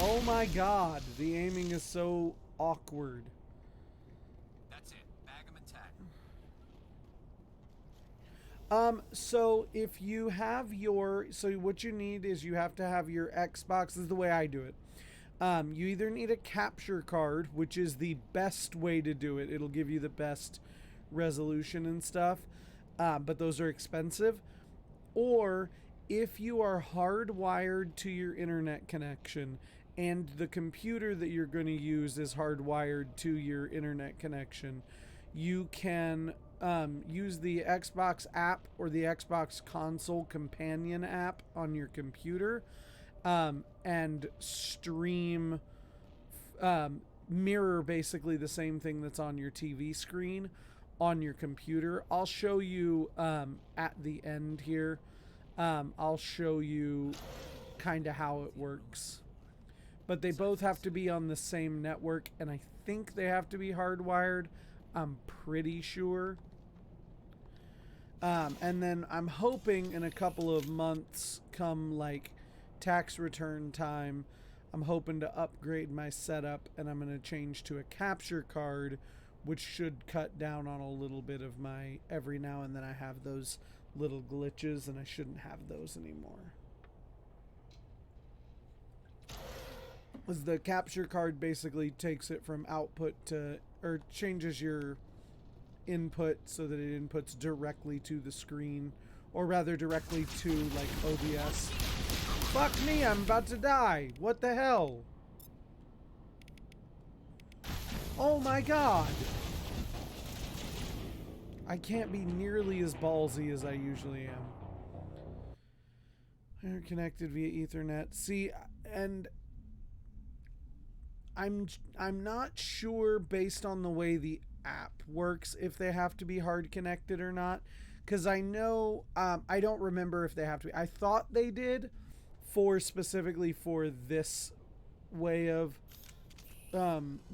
Oh my god, the aiming is so awkward. That's it. Bag 'em and tag 'em. So if you have so what you need is you have to have your Xbox. This is the way I do it. You either need a capture card, which is the best way to do it. It'll give you the best resolution and stuff, but those are expensive. Or if you are hardwired to your internet connection and the computer that you're going to use is hardwired to your internet connection, you can use the Xbox app or the Xbox console companion app on your computer and stream, mirror basically the same thing that's on your TV screen on your computer. I'll show you at the end here. I'll show you kind of how it works. But they both have to be on the same network, and I think they have to be hardwired. I'm pretty sure. And then I'm hoping in a couple of months, come like tax return time, I'm hoping to upgrade my setup, and I'm going to change to a capture card, which should cut down on a little bit of my every now and then I have those little glitches, and I shouldn't have those anymore. Was the capture card basically takes it from output to, or changes your input so that it inputs directly to the screen, or rather directly to like OBS. Fuck me, I'm about to die. What the hell? Oh my god. I can't be nearly as ballsy as I usually am. They're connected via Ethernet. See, and I'm not sure based on the way the app works if they have to be hard connected or not, because I know I don't remember if they have to be. I thought they did specifically for this way of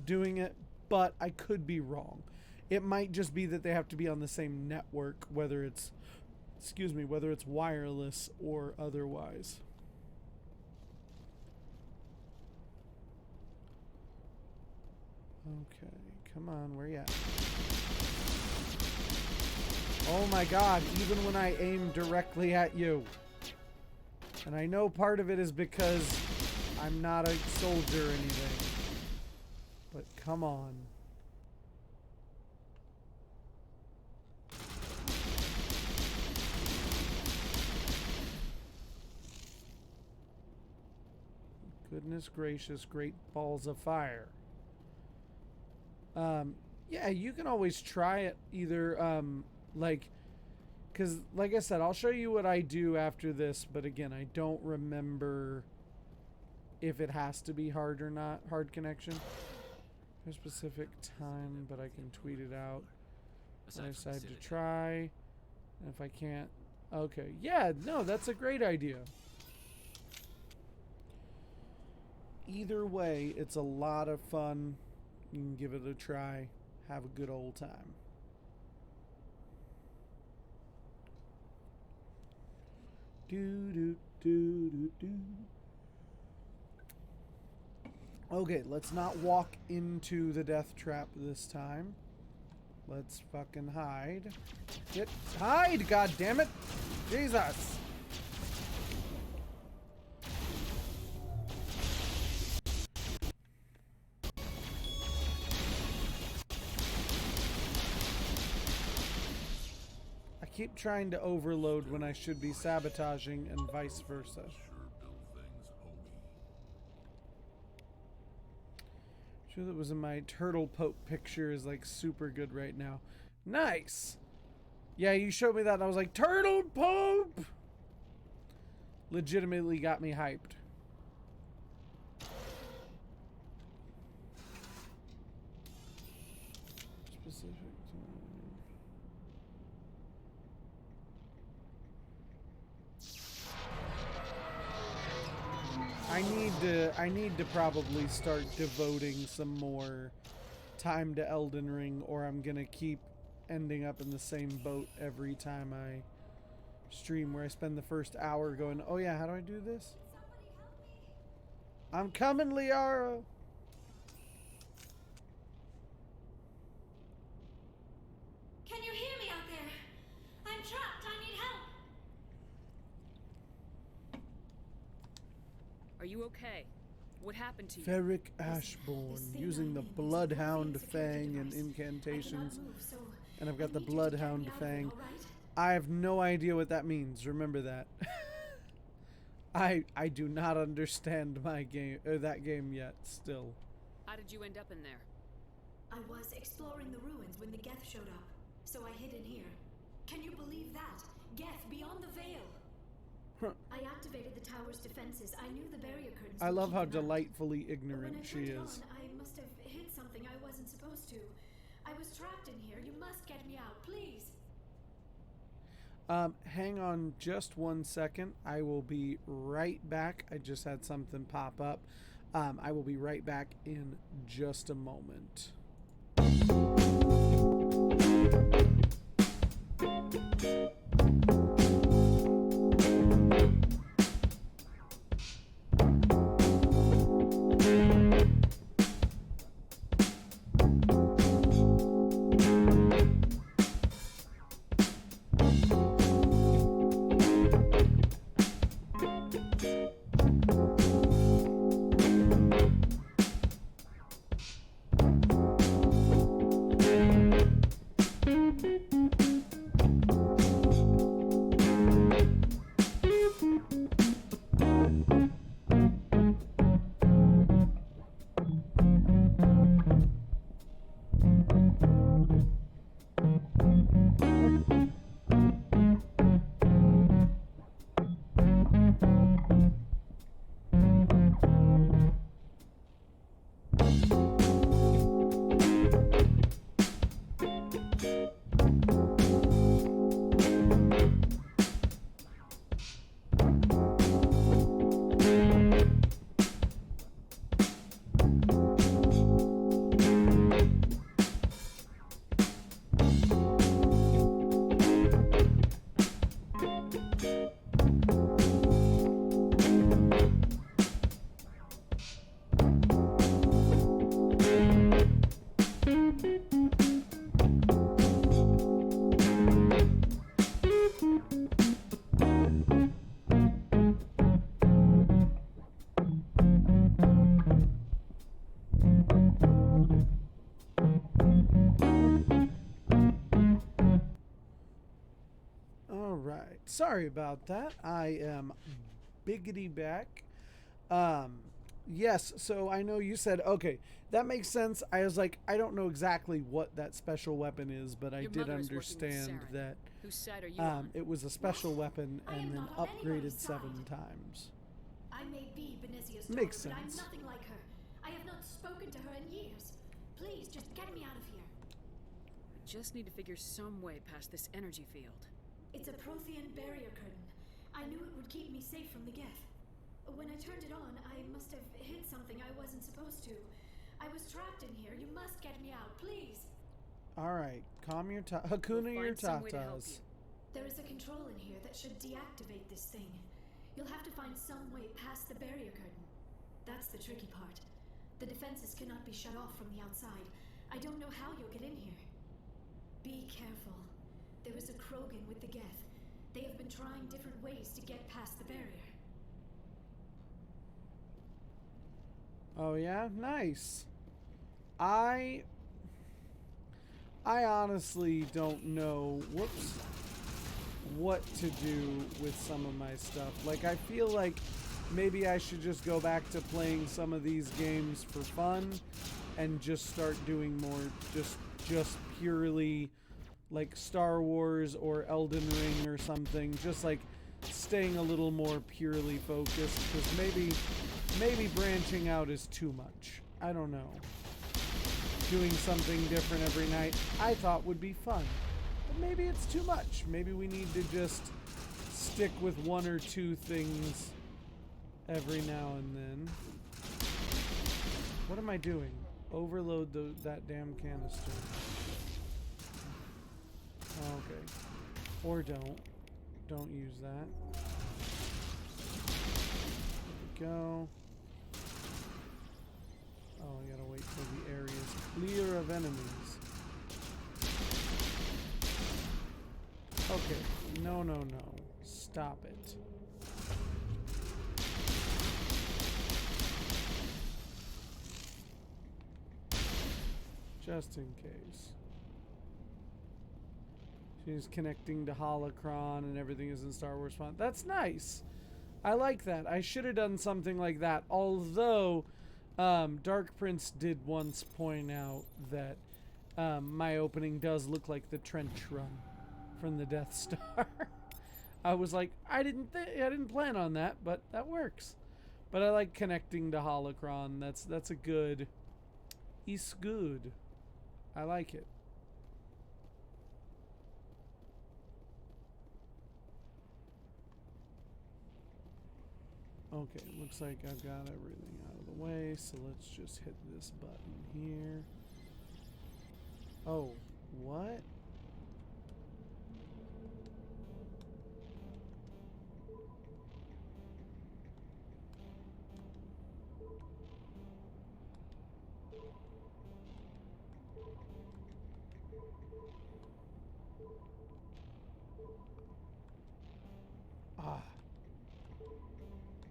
doing it, but I could be wrong. It might just be that they have to be on the same network, whether it's wireless or otherwise. Okay, come on, where you at? Oh my god, even when I aim directly at you. And I know part of it is because I'm not a soldier or anything. But come on. Goodness gracious, great balls of fire. Yeah, you can always try it either, because like I said, I'll show you what I do after this, but again, I don't remember if it has to be hard or not, hard connection. For a specific time, but I can tweet it out. I decide to try, and if I can't, okay. Yeah, no, that's a great idea. Either way, it's a lot of fun. You can give it a try. Have a good old time. Okay, let's not walk into the death trap this time. Let's fucking hide. Hide, god damn it! Jesus! I keep trying to overload when I should be sabotaging, and vice versa. Sure, that was in my Turtle Pope picture is like super good right now. Nice! Yeah, you showed me that and I was like, Turtle Pope! Legitimately got me hyped. Specific I need to probably start devoting some more time to Elden Ring, or I'm gonna keep ending up in the same boat every time I stream, where I spend the first hour going, oh yeah, how do I do this? I'm coming, Liara! Can you hear me out there? I'm trapped. I need you okay? What happened to you? Ferric Ashborn, thing using the I'm in is Bloodhound a security Fang and device. I cannot incantations. move, so And I've I got the need you to get me Bloodhound out of it, Fang. all right? I have no idea what that means. Remember that. I do not understand my game that game yet still. How did you end up in there? I was exploring the ruins when the Geth showed up, so I hid in here. Can you believe that? Geth beyond the veil. Huh. I activated the tower's defenses. I knew the barrier curtains. I would love keep how them out. delightfully But ignorant when I she turned it is. on, I must have hit something I wasn't supposed to. I was trapped in here. You must get me out, please. Hang on just 1 second. I will be right back. I just had something pop up. I will be right back in just a moment. Sorry about that. I am biggity back. Yes, so I know you said, okay, that makes sense. I was like, I don't know exactly what that special weapon is, but I Your did mother is working with understand Saren. that Whose side are you on? it was a special weapon I am and then not on anybody's upgraded side. 7 times. I may be Benezia's Makes daughter, but I'm sense. nothing like her. I have not spoken to her in years. Please, just get me out of here. I just need to figure some way past this energy field. It's a Prothean barrier curtain. I knew it would keep me safe from the Geth. When I turned it on, I must have hit something I wasn't supposed to. I was trapped in here. You must get me out, please. All right, calm your Hakuna We'll your find some way to help tatas. you. There is a control in here that should deactivate this thing. You'll have to find some way past the barrier curtain. That's the tricky part. The defenses cannot be shut off from the outside. I don't know how you'll get in here. Be careful. There is a Krogan with the Geth. They have been trying different ways to get past the barrier. Oh yeah, nice. I honestly don't know what to do with some of my stuff. Like, I feel like maybe I should just go back to playing some of these games for fun and just start doing more just purely like Star Wars or Elden Ring or something, just like staying a little more purely focused, because maybe branching out is too much. I don't know. Doing something different every night I thought would be fun, but maybe it's too much. Maybe we need to just stick with 1 or 2 things every now and then. What am I doing? Overload that damn canister. Okay. Or don't use that. There we go. Oh, I gotta wait till the area is clear of enemies. Okay. No. Stop it. Just in case. She's connecting to holocron and everything is in Star Wars font. That's nice. I like that. I should have done something like that. Although, Dark Prince did once point out that my opening does look like the trench run from the Death Star. I was like, I didn't plan on that, but that works. But I like connecting to holocron. That's a good. It's good. I like it. Okay, looks like I've got everything out of the way, so let's just hit this button here. Oh, what? Ah.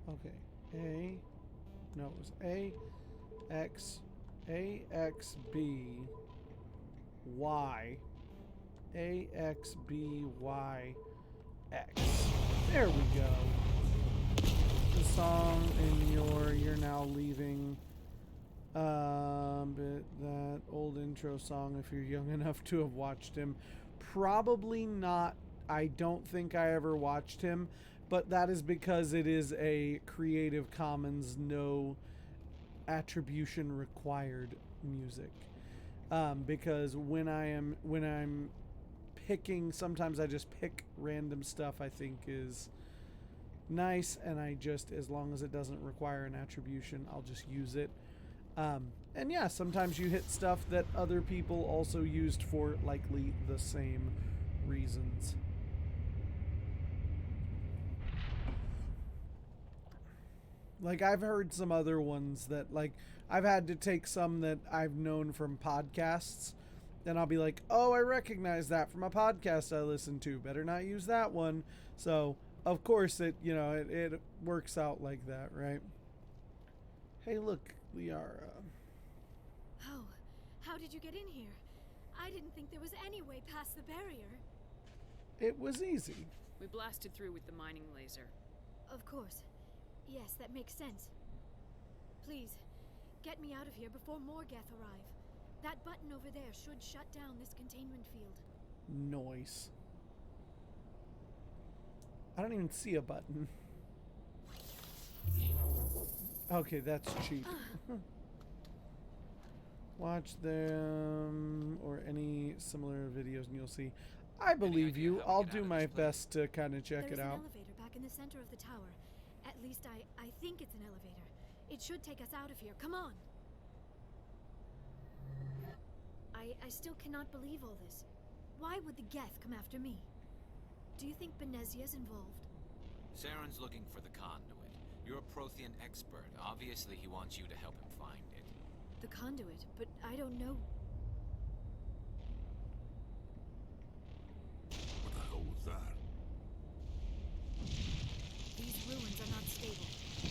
Okay. No, it was X, B, Y, X, B, Y, X. There we go. The song in you're now leaving. But that old intro song, if you're young enough to have watched him, probably not. I don't think I ever watched him. But that is because it is a Creative Commons no attribution required music. Because when I'm picking, sometimes I just pick random stuff I think is nice, and I just, as long as it doesn't require an attribution, I'll just use it. And yeah, sometimes you hit stuff that other people also used for likely the same reasons. Like, I've heard some other ones that, like, I've had to take some that I've known from podcasts, and I'll be like, oh, I recognize that from a podcast I listened to. Better not use that one. So, of course, it works out like that, right? Hey, look, Liara. Oh, how did you get in here? I didn't think there was any way past the barrier. It was easy. We blasted through with the mining laser. Of course. Yes, that makes sense. Please, get me out of here before more Geth arrive. That button over there should shut down this containment field. Noise. I don't even see a button. Okay, that's cheap. Watch them or any similar videos and you'll see. I believe you. I'll do my best to kind of check it out. There's an elevator back in the center of the tower. At least I think it's an elevator. It should take us out of here. Come on. I still cannot believe all this. Why would the Geth come after me? Do you think Benezia's involved? Saren's looking for the conduit. You're a Prothean expert. Obviously, he wants you to help him find it. The conduit, but I don't know. What the hell was that? These ruins are not stable.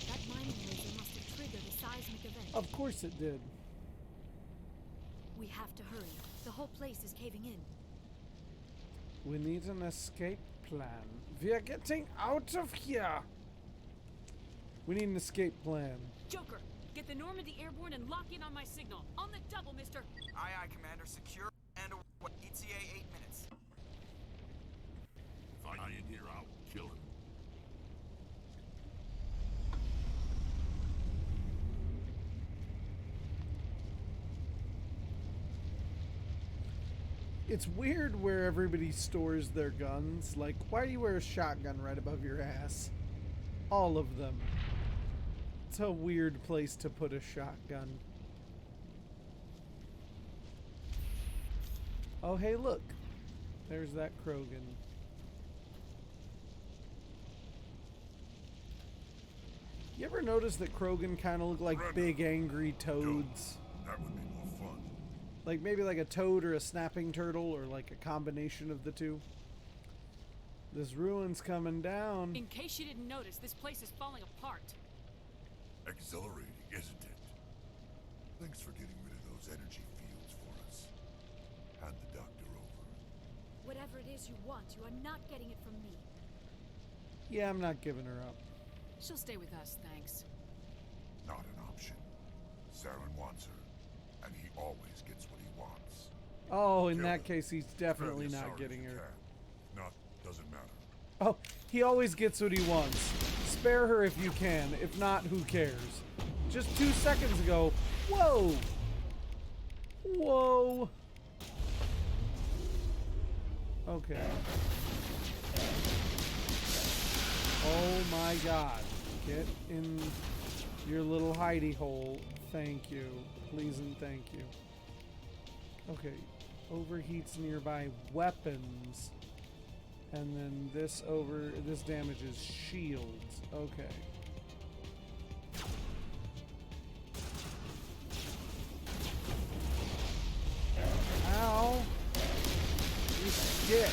That mining laser must have triggered a seismic event. Of course it did. We have to hurry. The whole place is caving in. We need an escape plan. We're getting out of here. We need an escape plan. Joker, get the Normandy airborne and lock in on my signal. On the double, mister. Aye, aye, Commander. Secure and ETA 8 minutes. If I in here, I'll kill him. It's weird where everybody stores their guns. Like, why do you wear a shotgun right above your ass? All of them. It's a weird place to put a shotgun. Oh, hey, look. There's that Krogan. You ever notice that Krogan kind of look like big, angry toads? That would be more fun. Like maybe like a toad or a snapping turtle or like a combination of the two. This ruin's coming down. In case you didn't notice, this place is falling apart. Exhilarating, isn't it? Thanks for getting rid of those energy fields for us. Whatever it is you want, you are not getting it from me. Yeah, I'm not giving her up. She'll stay with us, thanks. Not an option. Saren wants her, and he always gets what he wants. Oh, in Kill that her. case, he's definitely Spare the not Asari getting if you her. can. Not, doesn't matter. Oh, he always gets what he wants. Spare her if you can. If not, who cares? Just 2 seconds ago. Whoa! Whoa! Okay. Oh my god. Get in your little hidey hole. Thank you. Please and thank you. Okay. Overheats nearby weapons. And then this damages shields. Okay. Ow! You stick.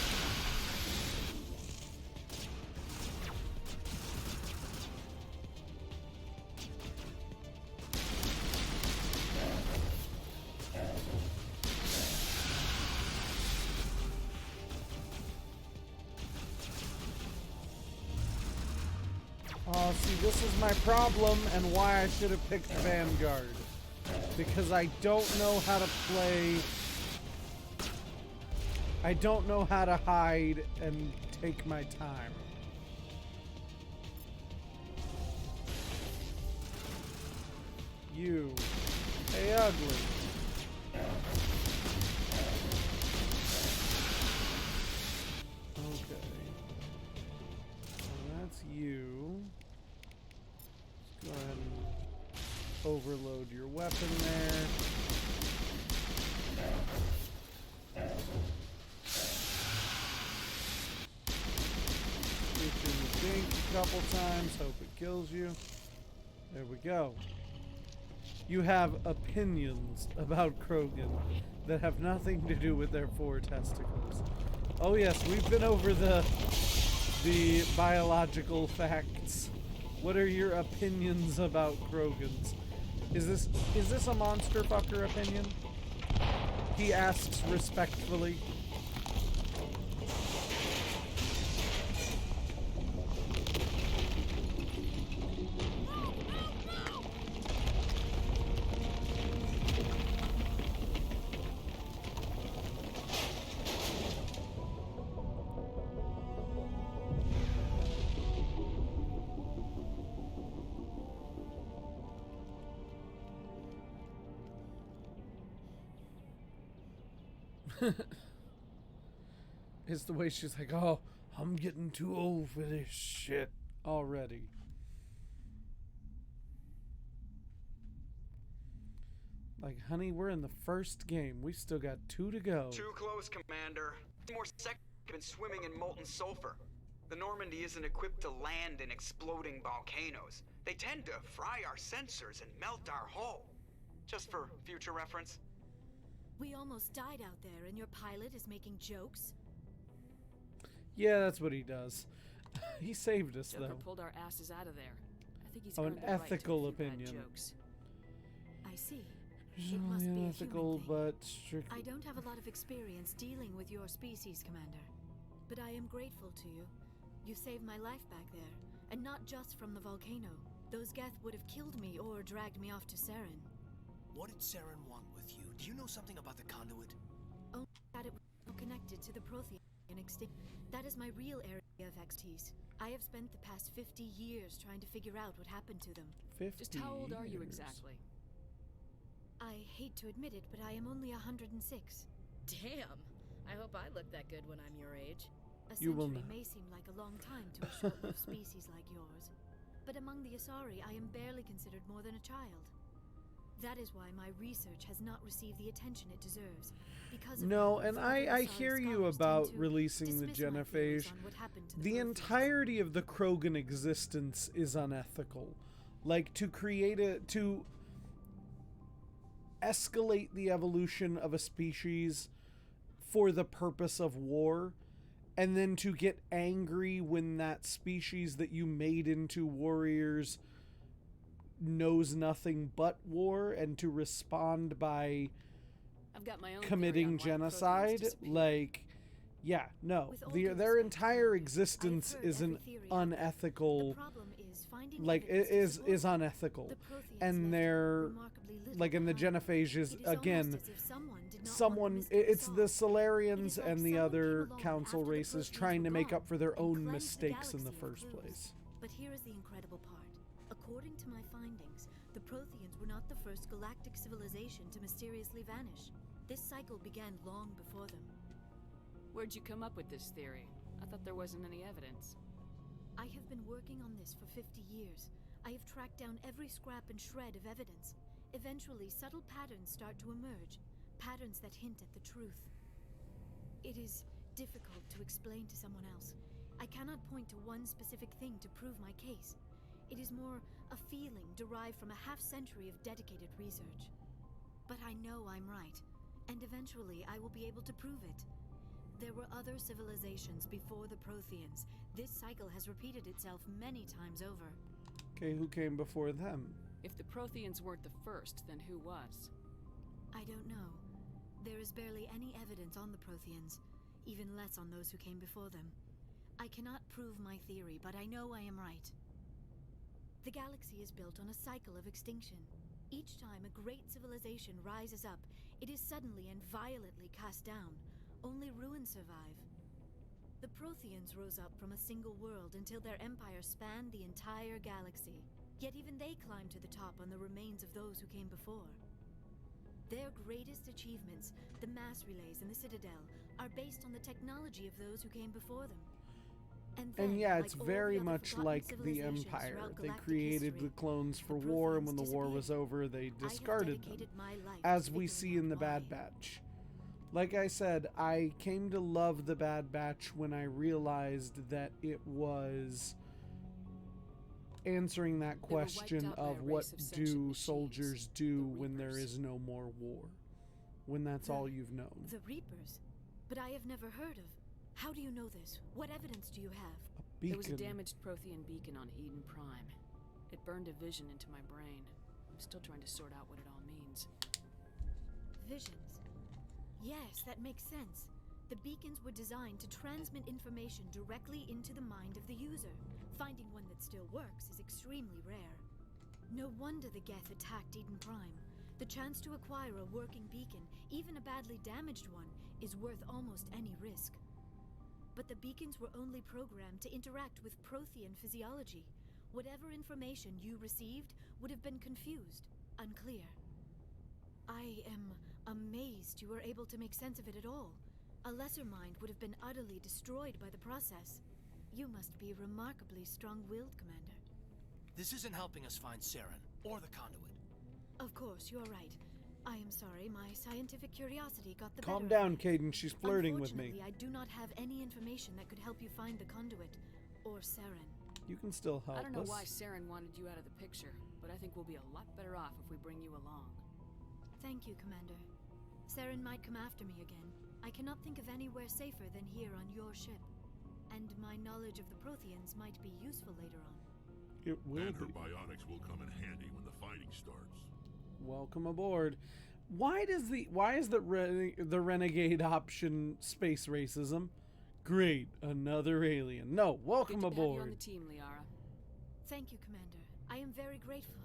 Oh, see, this is my problem and why I should have picked Vanguard. Because I don't know how to play... I don't know how to hide and take my time. You. Hey, ugly. Okay. So that's you. Let's go ahead and overload your weapon there. Shoot you in the dink a couple times. Hope it kills you. There we go. You have opinions about Krogan that have nothing to do with their 4 testicles. Oh yes, we've been over the biological facts. What are your opinions about Krogans? Is this a monster fucker opinion? He asks respectfully. It's the way she's like, oh, I'm getting too old for this shit already. Like, honey, we're in the first game. We still got 2 to go. Too close, Commander. 2 more seconds been swimming in molten sulfur. The Normandy isn't equipped to land in exploding volcanoes. They tend to fry our sensors and melt our hull. Just for future reference. We almost died out there, and your pilot is making jokes? Yeah, that's what he does. He saved us, Joker though. pulled our asses out of there. I think he's Oh, earned an the right to a ethical few bad opinion. jokes. I see. It's It must only be a unethical, human thing. but strict. I don't have a lot of experience dealing with your species, Commander. But I am grateful to you. You saved my life back there. And not just from the volcano. Those Geth would have killed me or dragged me off to Saren. What did Saren want with you? Do you know something about the conduit? Only that it was connected to the Prothean extinct. That is my real area of expertise. I have spent the past 50 years trying to figure out what happened to them. 50 Just how old are you years. exactly? I hate to admit it, but I am only 106. Damn. I hope I look that good when I'm your age. A You will century not. may seem like a long time to a short-lived species like yours, but among the Asari, I am barely considered more than a child. That is why my research has not received the attention it deserves. Because of No, that, and fellow I Asari hear you scholars about tend to releasing the dismiss my theories genophage. on what happened to The Protheans. entirety of the Krogan existence is unethical. Like, to escalate the evolution of a species for the purpose of war, and then to get angry when that species that you made into warriors knows nothing but war, and to respond by I've got my own theory on committing why Protheans genocide. disappeared. Like, Yeah, no. With all Their due respect, entire Commander, existence I've heard is an every theory out there. unethical, The problem is finding like, it evidence to is support them. unethical. The Protheans And left they're, remarkably little like in the behind. Genophages, It is again, almost as if someone did not want the someone, mystery it's the solved. Solarians It is like and the someone other came along council after the races Protheans trying were to make gone up for their and own cleansed the mistakes in the galaxy of first clues. place. But here is the incredible part. According to my findings, the Protheans were not the first galactic civilization to mysteriously vanish. This cycle began long before them. Where'd you come up with this theory? I thought there wasn't any evidence. I have been working on this for 50 years. I have tracked down every scrap and shred of evidence. Eventually, subtle patterns start to emerge, patterns that hint at the truth. It is difficult to explain to someone else. I cannot point to one specific thing to prove my case. It is more a feeling derived from a half-century of dedicated research. But I know I'm right, and eventually I will be able to prove it. There were other civilizations before the Protheans. This cycle has repeated itself many times over. Okay, who came before them? If the Protheans weren't the first, then who was? I don't know. There is barely any evidence on the Protheans, even less on those who came before them. I cannot prove my theory, but I know I am right. The galaxy is built on a cycle of extinction. Each time a great civilization rises up, it is suddenly and violently cast down. Only ruins survive. The Protheans rose up from a single world until their empire spanned the entire galaxy. Yet even they climbed to the top on the remains of those who came before. Their greatest achievements, the mass relays and the Citadel, are based on the technology of those who came before them. And yeah, it's like all very the other much forgotten like the civilizations Empire. throughout They galactic created history, the clones for the war, and when Protheans the war was disappeared. over, they I have discarded them. dedicated my life As to we figuring see in out the Bad why. Batch. Like I said, I came to love the Bad Batch when I realized that it was answering that They were wiped question out by a of what race of sentient do machines, soldiers do the when there Reapers. is no more war, when that's all you've known. The Reapers? But I have never heard of. How do you know this? What evidence do you have? A There was a beacon. damaged Prothean beacon on Eden Prime. It burned a vision into my brain. I'm still trying to sort out what it all means. Visions. Yes, that makes sense. The beacons were designed to transmit information directly into the mind of the user. Finding one that still works is extremely rare. No wonder the Geth attacked Eden Prime. The chance to acquire a working beacon, even a badly damaged one, is worth almost any risk. But the beacons were only programmed to interact with Prothean physiology. Whatever information you received would have been confused, unclear. I am amazed you were able to make sense of it at all. A lesser mind would have been utterly destroyed by the process. You must be remarkably strong-willed, Commander. This isn't helping us find Saren or the conduit. Of course, you're right. I am sorry, my scientific curiosity got the Calm better down, of me. Caden. She's flirting with me. Unfortunately, I do not have any information that could help you find the conduit, or Saren. You can still help I don't know us. why Saren wanted you out of the picture, but I think we'll be a lot better off if we bring you along. Thank you, Commander. Saren might come after me again. I cannot think of anywhere safer than here on your ship. And my knowledge of the Protheans might be useful later on. It will And her be. bionics will come in handy when the fighting starts. Welcome aboard. Why is the renegade option space racism? Great, another alien. No, welcome Good to have you on aboard. the team, Liara. Thank you, Commander. I am very grateful.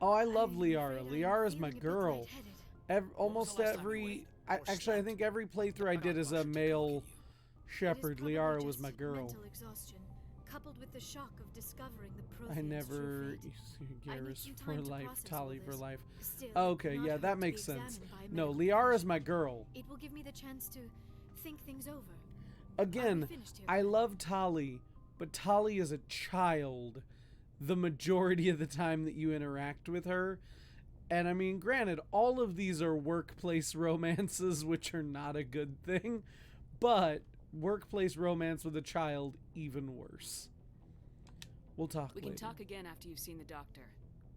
Oh, I love I'm Liara. afraid I'm Liara's my feeling a bit girl. lightheaded. Almost the last time you every. ate I or actually, I slept? think every playthrough I got did as a Buster to look male at you. It is shepherd, probably Liara was just my girl. mental exhaustion, coupled with the shock of discovering the I Protheans' never. true fate. I need Garrus some for time to life, process Tali all for this. life. Still, Okay, not yeah, hurt that to be makes sense. examined by a No, medical Liara's professional. my girl. It will give me the chance to think things over. Again, finished here, I Commander? love Tali, but Tali is a child the majority of the time that you interact with her. And I mean, granted, all of these are workplace romances, which are not a good thing, but workplace romance with a child, even worse. We'll talk We later. can talk again after you've seen the doctor.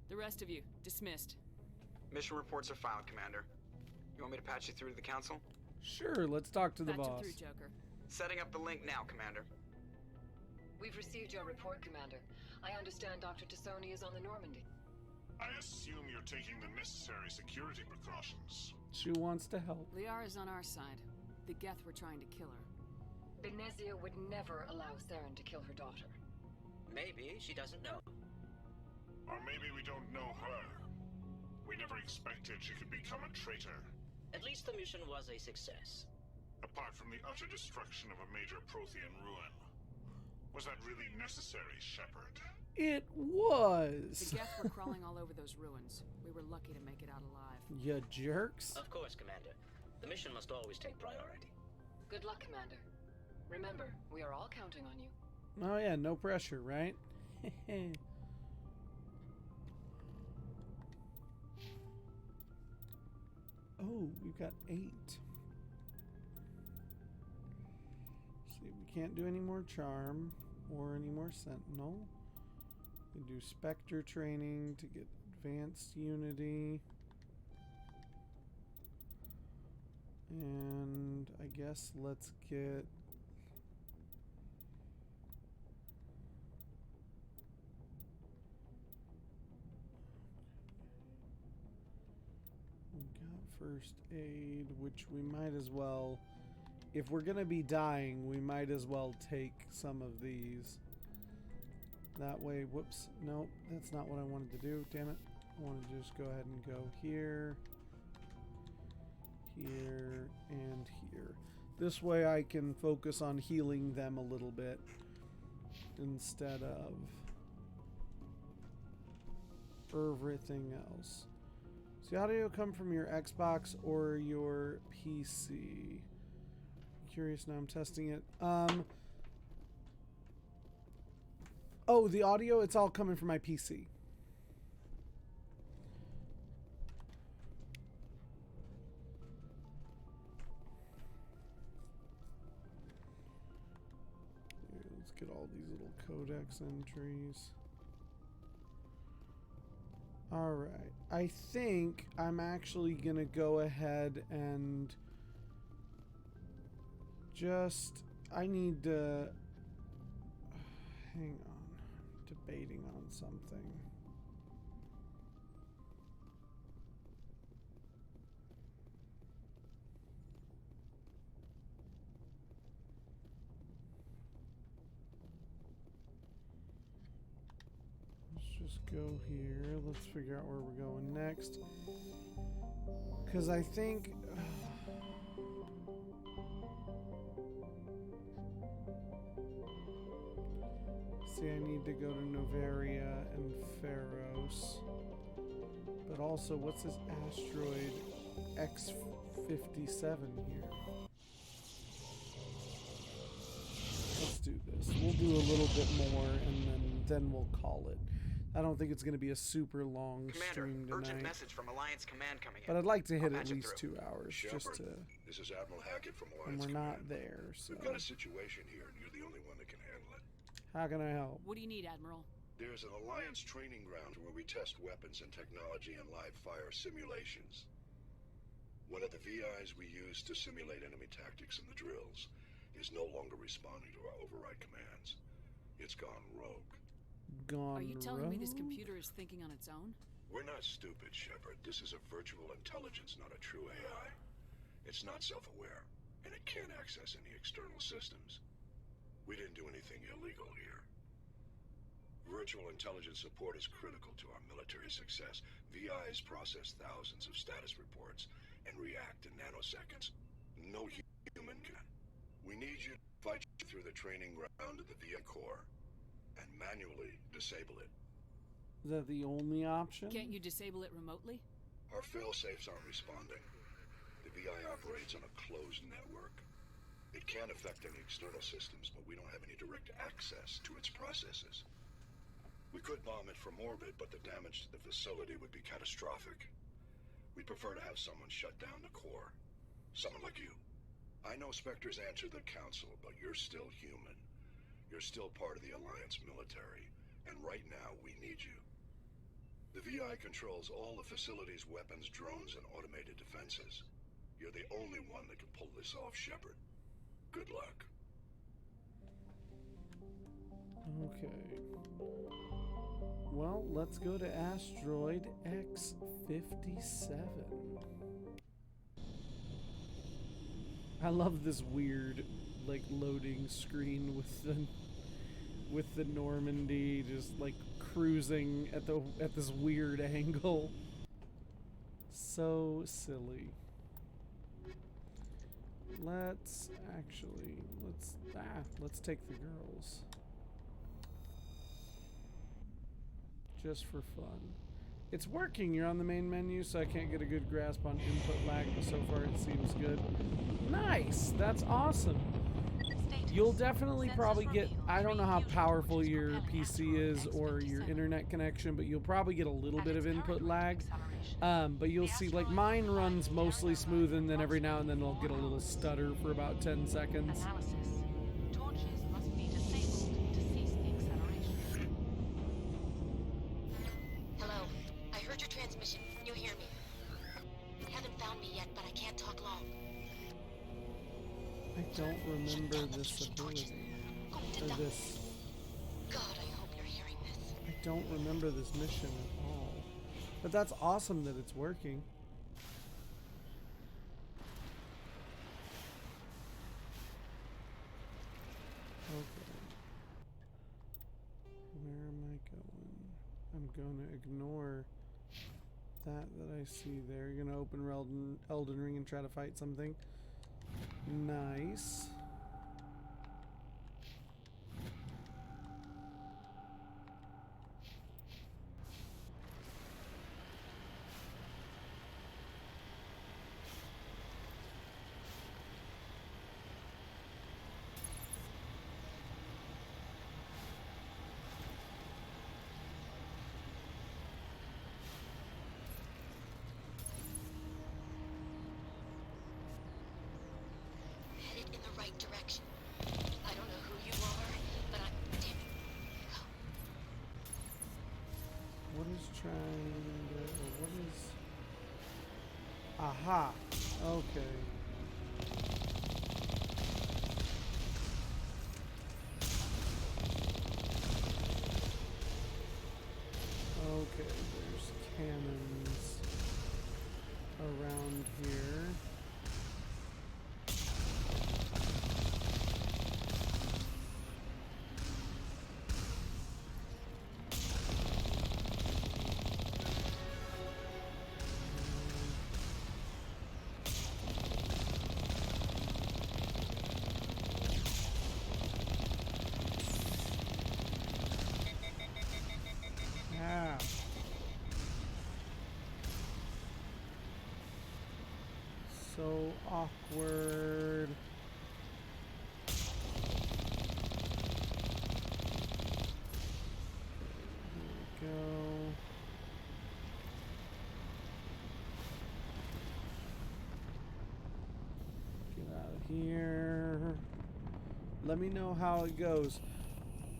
The rest of you, dismissed. Mission reports are filed, Commander. You want me to patch you through to the Council? Sure, let's talk to the Patch him boss. through, Joker. Setting up the link now, Commander. We've received your report, Commander. I understand Dr. Tassoni is on the Normandy. I assume you're taking the necessary security precautions. She wants to help. Liara's on our side. the Geth were trying to kill her. Benezia would never allow Saren to kill her daughter. Maybe she doesn't know. Or maybe we don't know her. We never expected she could become a traitor. At least the mission was a success. Apart from the utter destruction of a major Prothean ruin. Was that really necessary, Shepard? It was. The Geth were crawling all over those ruins. We were lucky to make it out alive. You jerks. Of course, Commander. The mission must always take priority. Good luck, Commander. Remember, we are all counting on you. Oh yeah, no pressure, right? Oh, we've got 8. See, we can't do any more charm or any more sentinel. We do specter training to get advanced unity. And I guess let's get first aid, which we might as well, if we're gonna be dying, we might as well take some of these. That way, whoops, nope, that's not what I wanted to do, damn it. I wanted to just go ahead and go here, here, and here. This way I can focus on healing them a little bit instead of everything else. The audio come from your Xbox or your PC? Curious now, I'm testing it. Oh, the audio, it's all coming from my PC. Here, let's get all these little codex entries. Alright, I think I'm actually gonna go ahead and just, I need to, hang on, debating on something. Just go here. Let's figure out where we're going next. Because I think... see, I need to go to Novaria and Pharos. But also, what's this asteroid X57 here? Let's do this. We'll do a little bit more, and then we'll call it. I don't think it's going to be a super long stream tonight. Urgent message from Alliance Command coming in. But I'd like to hit at least 2 hours, Shepard, just to. This is Admiral Hackett from And Alliance we're not Command. there, so. We've got a situation here, and you're the only one that can handle it. How can I help? What do you need, Admiral? There's an Alliance training ground where we test weapons and technology in live fire simulations. One of the VIs we use to simulate enemy tactics in the drills is no longer responding to our override commands. It's gone rogue. Are you telling me this computer is thinking on its own? We're not stupid, Shepard. This is a virtual intelligence, not a true AI. It's not self-aware, and it can't access any external systems. We didn't do anything illegal here. Virtual intelligence support is critical to our military success. VIs process thousands of status reports and react in nanoseconds. No human can. We need you to fight through the training ground of the VI core and manually disable it. Is that the only option? Can't you disable it remotely? Our fail-safes aren't responding. The VI operates on a closed network. It can't affect any external systems, but we don't have any direct access to its processes. We could bomb it from orbit, but the damage to the facility would be catastrophic. We'd prefer to have someone shut down the core. Someone like you. I know Spectres answer the Council, but you're still human. You're still part of the Alliance military, and right now we need you. The VI controls all the facility's weapons, drones, and automated defenses. You're the only one that can pull this off, Shepard. Good luck. Okay. Well, let's go to asteroid X57. I love this weird, like, loading screen with the Normandy just like cruising at this weird angle. So silly. Let's take the girls. Just for fun. It's working. You're on the main menu, so I can't get a good grasp on input lag, but so far it seems good. Nice! That's awesome. You'll definitely probably get, I don't know how powerful your PC is or your internet connection, but you'll probably get a little bit of input lag. But you'll see, like, mine runs mostly smooth, and then every now and then it'll get a little stutter for about 10 seconds. Hello. I heard your transmission. Can you hear me? You haven't found me yet, but I can't talk long. I don't remember this ability. Or this. God, I hope you're hearing this. I don't remember this mission at all. But that's awesome that it's working. Okay. Where am I going? I'm going to ignore that I see there. You're going to open Elden Ring and try to fight something. Nice. Headed in the right direction. I don't know who you are, but I'm damn it. What is trying to... What is... Aha! Okay. Okay, there's cannons around here. Ah. So awkward. Here we go. Get out of here. Let me know how it goes.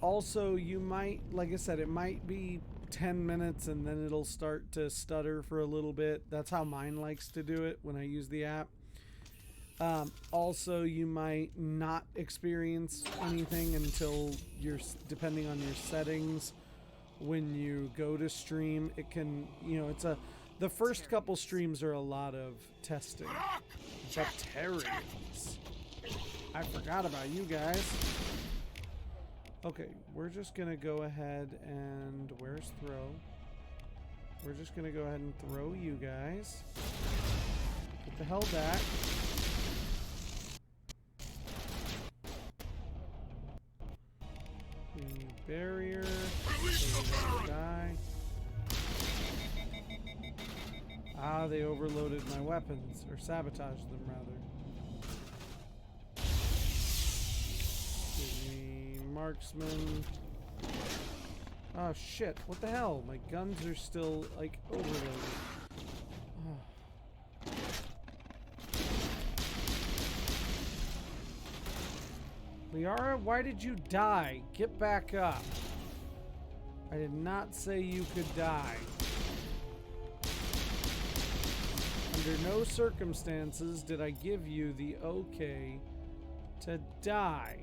Also, you might, like I said, it might be 10 minutes and then it'll start to stutter for a little bit. That's how mine likes to do it when I use the app. Also, you might not experience anything until you're, depending on your settings, when you go to stream. It can, you know, the first couple streams are a lot of testing. Bacterians. I forgot about you guys. Okay, we're just gonna go ahead and... Where's throw? We're just gonna go ahead and throw you guys. Get the hell back. Barrier. So they die. Ah, they overloaded my weapons. Or sabotaged them, rather. Marksman. Oh shit, what the hell? My guns are still, like, overloaded. Oh. Liara, why did you die? Get back up. I did not say you could die. Under no circumstances did I give you the okay to die.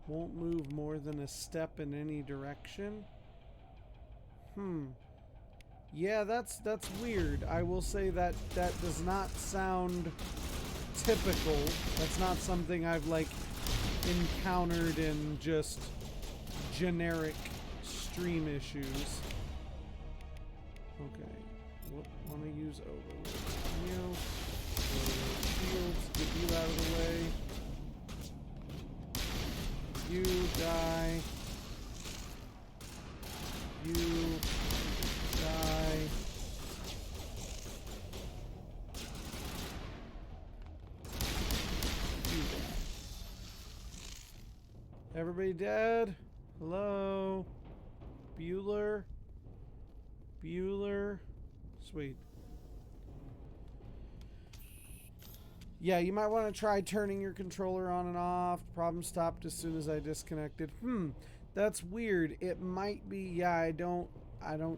Won't move more than a step in any direction. Yeah, that's weird. I will say that that does not sound typical. That's not something I've like encountered in just generic stream issues. Okay. Want to use overload. You. Shields. Get you out of the way. You die. You die. You die. Everybody dead? Hello? Bueller? Bueller? Sweet. Yeah, you might want to try turning your controller on and off. Problem stopped as soon as I disconnected. That's weird. It might be, yeah, I don't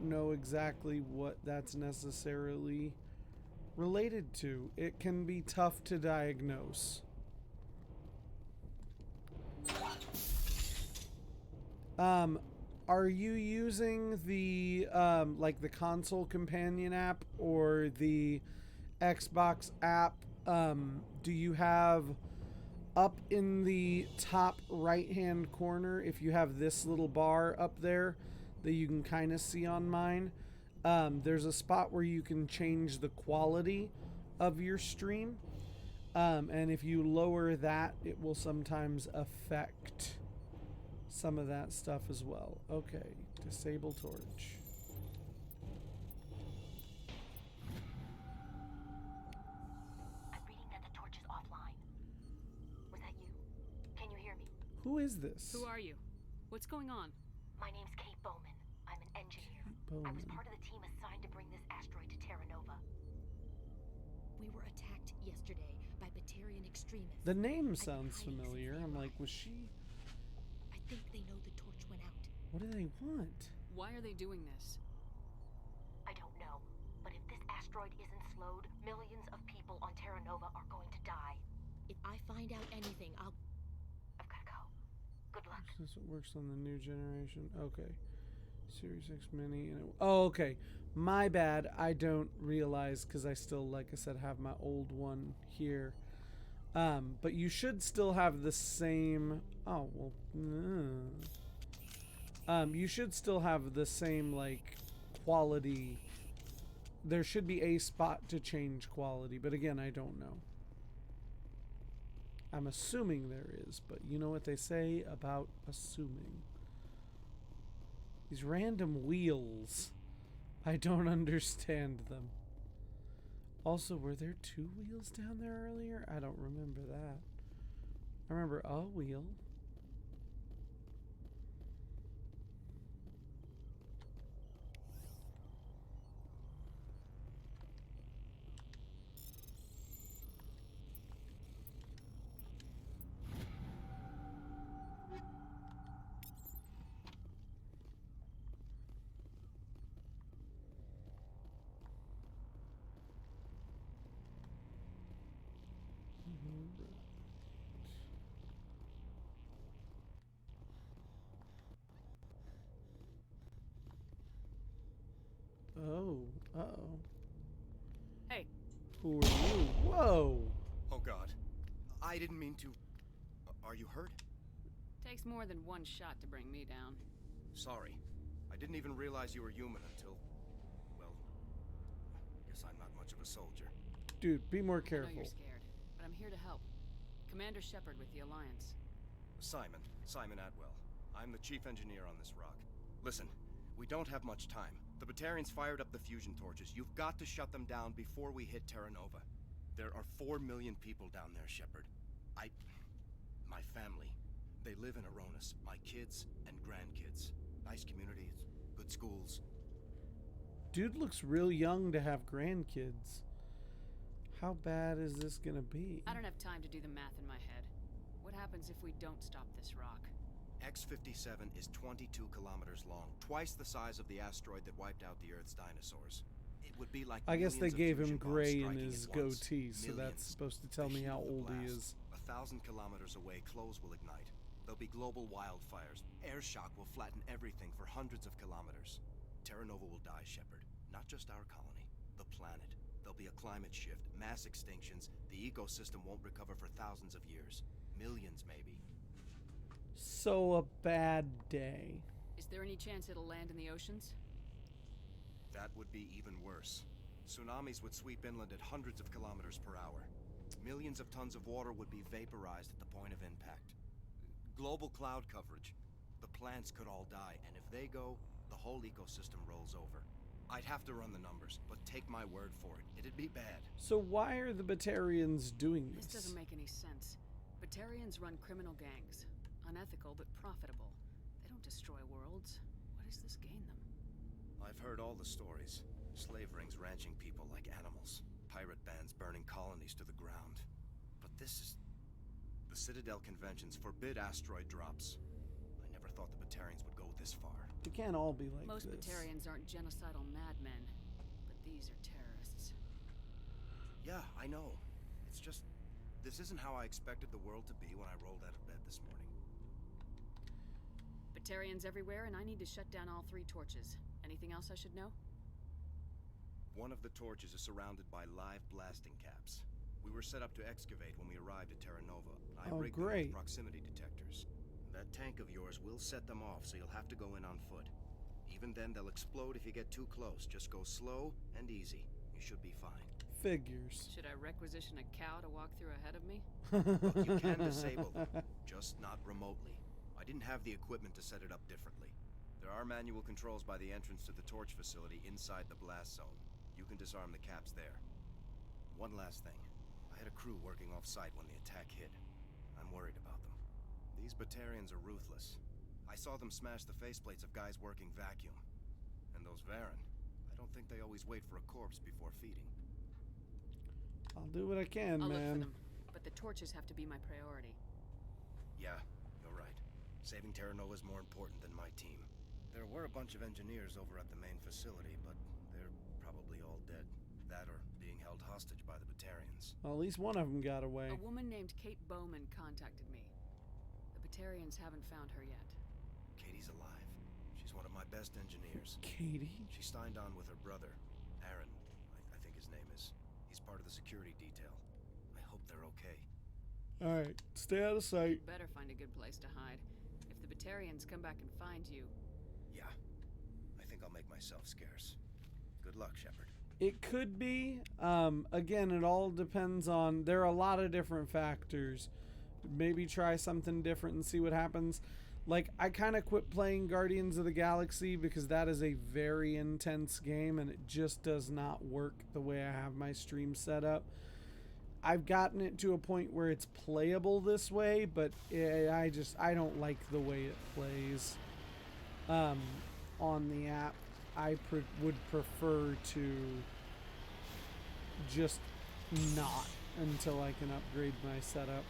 know exactly what that's necessarily related to. It can be tough to diagnose. Are you using the like the console companion app or the Xbox app? Do you have up in the top right hand corner, if you have this little bar up there that you can kind of see on mine, there's a spot where you can change the quality of your stream, and if you lower that, it will sometimes affect some of that stuff as well. Okay, disable torch. Who is this? Who are you? What's going on? My name's Kate Bowman. I'm an engineer. Bowman. I was part of the team assigned to bring this asteroid to Terra Nova. We were attacked yesterday by Batarian extremists. The name sounds familiar. I'm like, was she? I think they know the torch went out. What do they want? Why are they doing this? I don't know. But if this asteroid isn't slowed, millions of people on Terra Nova are going to die. If I find out anything, I've gotta go. Good luck. This works on the new generation. Okay. Series 6 Mini. Oh, okay. My bad. I don't realize because I still, like I said, have my old one here. But you should still have the same. Oh, well. You should still have the same, like, quality. There should be a spot to change quality. But again, I don't know. I'm assuming there is, but you know what they say about assuming. These random wheels. I don't understand them. Also, were there 2 wheels down there earlier? I don't remember that. I remember a wheel. Oh, uh-oh. Hey. Who are you? Whoa! Oh god. I didn't mean to... Are you hurt? Takes more than one shot to bring me down. Sorry. I didn't even realize you were human until... Well, I guess I'm not much of a soldier. Dude, be more I careful. know you're scared, but I'm here to help. Commander Shepard with the Alliance. Simon Atwell. I'm the chief engineer on this rock. Listen, we don't have much time. The Batarians fired up the fusion torches. You've got to shut them down before we hit Terra Nova. There are 4 million people down there, Shepard. My family, they live in Aronis. My kids and grandkids. Nice communities, good schools. Dude looks real young to have grandkids. How bad is this gonna be? I don't have time to do the math in my head. What happens if we don't stop this rock? X-57 is 22 kilometers long, twice the size of the asteroid that wiped out the Earth's dinosaurs. It would be like I guess they millions of gave him fusion bombs gray in striking his at once. goatee, so that's Millions. supposed to tell The me heat how of the old he blast, is. 1,000 kilometers away, clothes will ignite. There'll be global wildfires. Air shock will flatten everything for hundreds of kilometers. Terra Nova will die, Shepard. Not just our colony, the planet. There'll be a climate shift, mass extinctions. The ecosystem won't recover for thousands of years. Millions, maybe. So a bad day. Is there any chance it'll land in the oceans? That would be even worse. Tsunamis would sweep inland at hundreds of kilometers per hour. Millions of tons of water would be vaporized at the point of impact. Global cloud coverage. The plants could all die, and if they go, the whole ecosystem rolls over. I'd have to run the numbers, but take my word for it, it'd be bad. So why are the Batarians doing this? This doesn't make any sense. Batarians run criminal gangs. Unethical, but profitable. They don't destroy worlds. What does this gain them? I've heard all the stories. Slave rings ranching people like animals. Pirate bands burning colonies to the ground. But this is... The Citadel conventions forbid asteroid drops. I never thought the Batarians would go this far. It can't all be like Most this. Batarians aren't genocidal madmen, but these are terrorists. Yeah, I know. It's just... This isn't how I expected the world to be when I rolled out of bed this morning. Batarians everywhere, and I need to shut down all 3 torches. Anything else I should know? One of the torches is surrounded by live blasting caps. We were set up to excavate when we arrived at Terra Nova. I rigged them with proximity detectors. That tank of yours will set them off, so you'll have to go in on foot. Even then, they'll explode if you get too close. Just go slow and easy. You should be fine. Figures. Should I requisition a cow to walk through ahead of me? Look, you can disable them, just not remotely. I didn't have the equipment to set it up differently. There are manual controls by the entrance to the torch facility inside the blast zone. You can disarm the caps there. One last thing. I had a crew working off-site when the attack hit. I'm worried about them. These Batarians are ruthless. I saw them smash the faceplates of guys working vacuum. And those Varen, I don't think they always wait for a corpse before feeding. I'll do what I can, I'll man. look for them, but the torches have to be my priority. Yeah, you're right. Saving Terra Nova is more important than my team. There were a bunch of engineers over at the main facility, but they're probably all dead. That or being held hostage by the Batarians. Well, at least one of them got away. A woman named Kate Bowman contacted me. The Batarians haven't found her yet. Katie's alive. She's one of my best engineers. Katie? She signed on with her brother, Aaron, I think his name is. He's part of the security detail. I hope they're okay. Alright, stay out of sight. You better find a good place to hide. If the Batarians come back and find you... Yeah, I think I'll make myself scarce. Good luck, Shepard. It could be. Again, it all depends on... There are a lot of different factors. Maybe try something different and see what happens. Like, I kind of quit playing Guardians of the Galaxy because that is a very intense game and it just does not work the way I have my stream set up. I've gotten it to a point where it's playable this way, but I don't like the way it plays on the app. I would prefer to just not until I can upgrade my setup.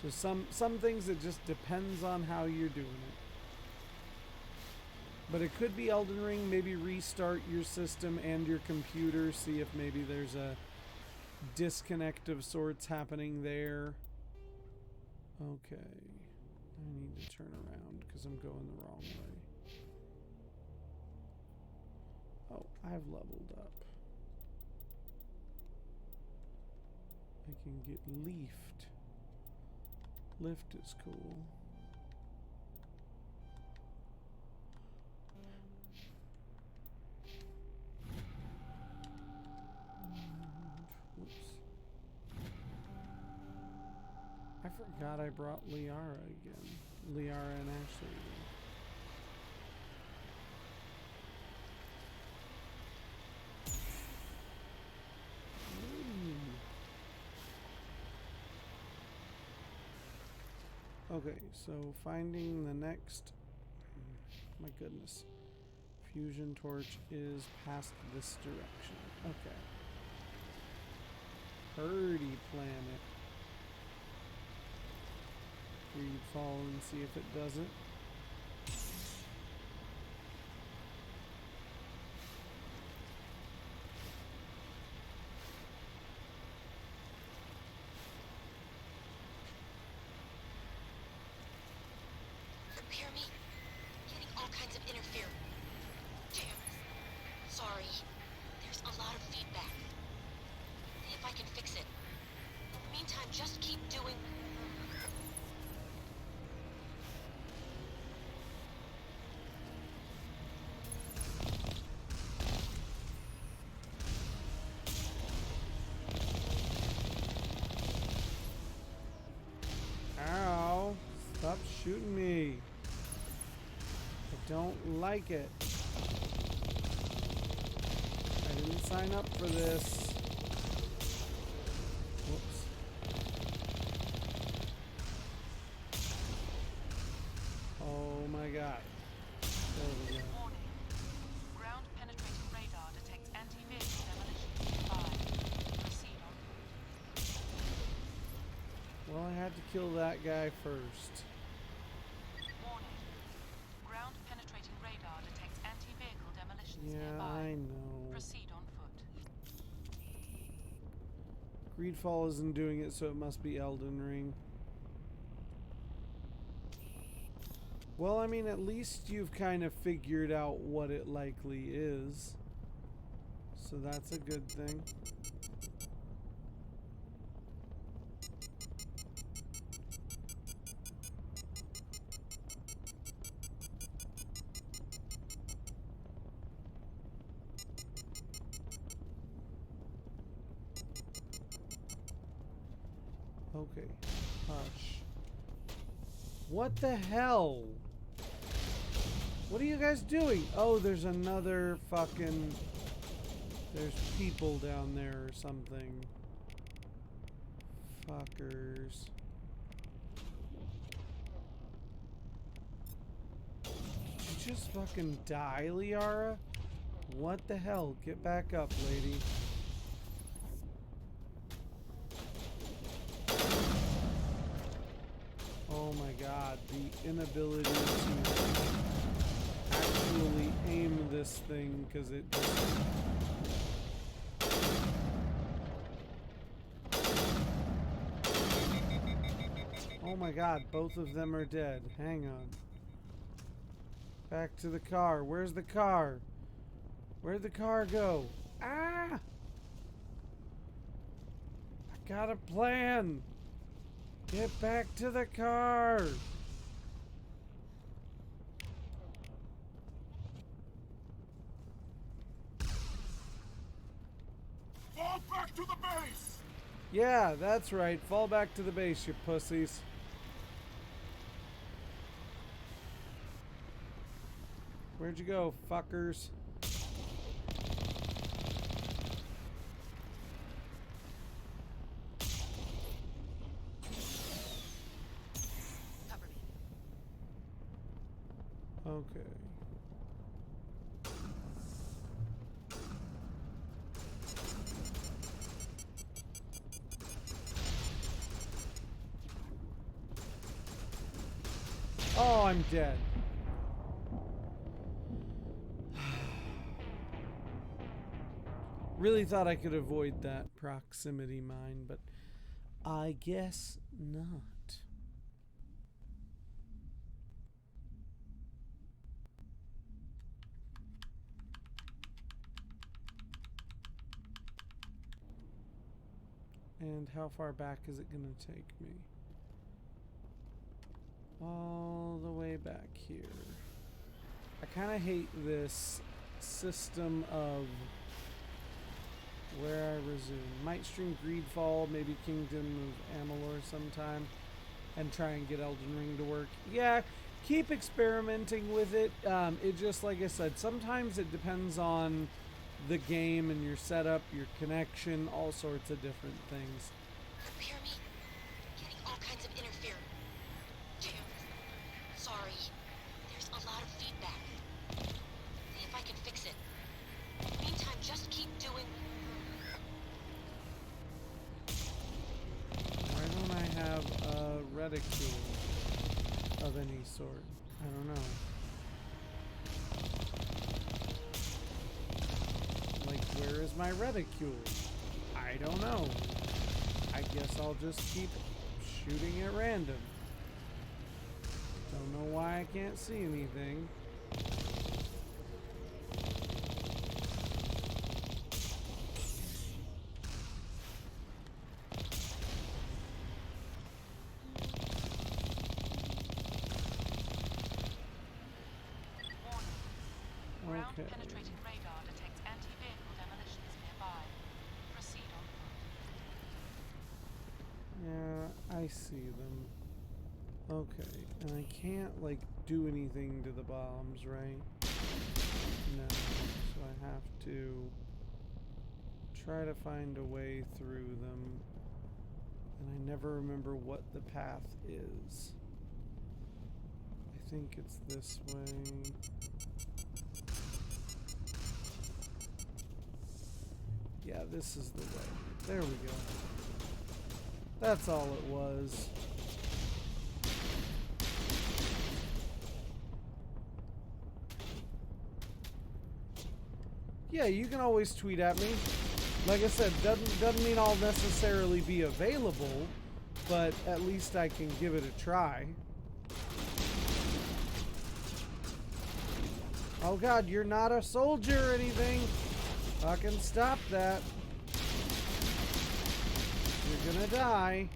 So some things, it just depends on how you're doing it. But it could be Elden Ring. Maybe restart your system and your computer. See if maybe there's a disconnect of sorts happening there. Okay. I need to turn around because I'm going the wrong way. Oh, I've leveled up. I can get leafed. Lift is cool. Whoops. I forgot I brought Liara again. Liara and Ashley again. Okay, so finding the next, my goodness, fusion torch is past this direction. Okay. Purdy planet. Read fall and see if it does it. shooting me. I don't like it. I didn't sign up for this. Whoops. Oh my god. There we go. Warning. Ground penetrating radar detects anti-vehicle demolition nearby. Proceed on. Well, I had to kill that guy first. Warning. Ground penetrating radar detects anti-vehicle demolitions Yeah, nearby. I know. Proceed on foot. Greedfall isn't doing it, so it must be Elden Ring. Well, I mean, at least you've kind of figured out what it likely is. So that's a good thing. Okay, hush. What the hell? What are you guys doing? Oh, there's another fucking... There's people down there or something. Fuckers. Did you just fucking die, Liara? What the hell? Get back up, lady. Oh my god, the inability to actually aim this thing because it just... Oh my god, both of them are dead. Hang on. Back to the car. Where's the car? Where'd the car go? Ah! I got a plan! Get back to the car! Fall back to the base! Yeah, that's right. Fall back to the base, you pussies. Where'd you go, fuckers? Cover me. Okay. Oh, I'm dead. Really thought I could avoid that proximity mine, but I guess not. And how far back is it going to take me? All the way back here. I kind of hate this system of where I resume. Might stream Greedfall, maybe Kingdom of Amalur sometime, and try and get Elden Ring to work. Yeah, keep experimenting with it. It just, like I said, sometimes it depends on the game and your setup, your connection, all sorts of different things. Repair me? Getting all kinds of interference. Damn. Sorry. There's a lot of feedback. See if I can fix it. Meantime, just keep doing... Why don't I have a reticule of any sort? I don't know. Like, where is my reticule? I don't know. I guess I'll just keep shooting at random. Don't know why I can't see anything. Ground Okay. penetrating radar detects anti-vehicle demolitions nearby. Proceed on. Yeah, I see them. Okay, and I can't, like, do anything to the bombs, right? No, so I have to try to find a way through them. And I never remember what the path is. I think it's this way. Yeah, this is the way. There we go. That's all it was. Yeah, you can always tweet at me. Like I said, doesn't mean I'll necessarily be available, but at least I can give it a try. Oh god, you're not a soldier or anything. Fucking stop that. You're gonna die.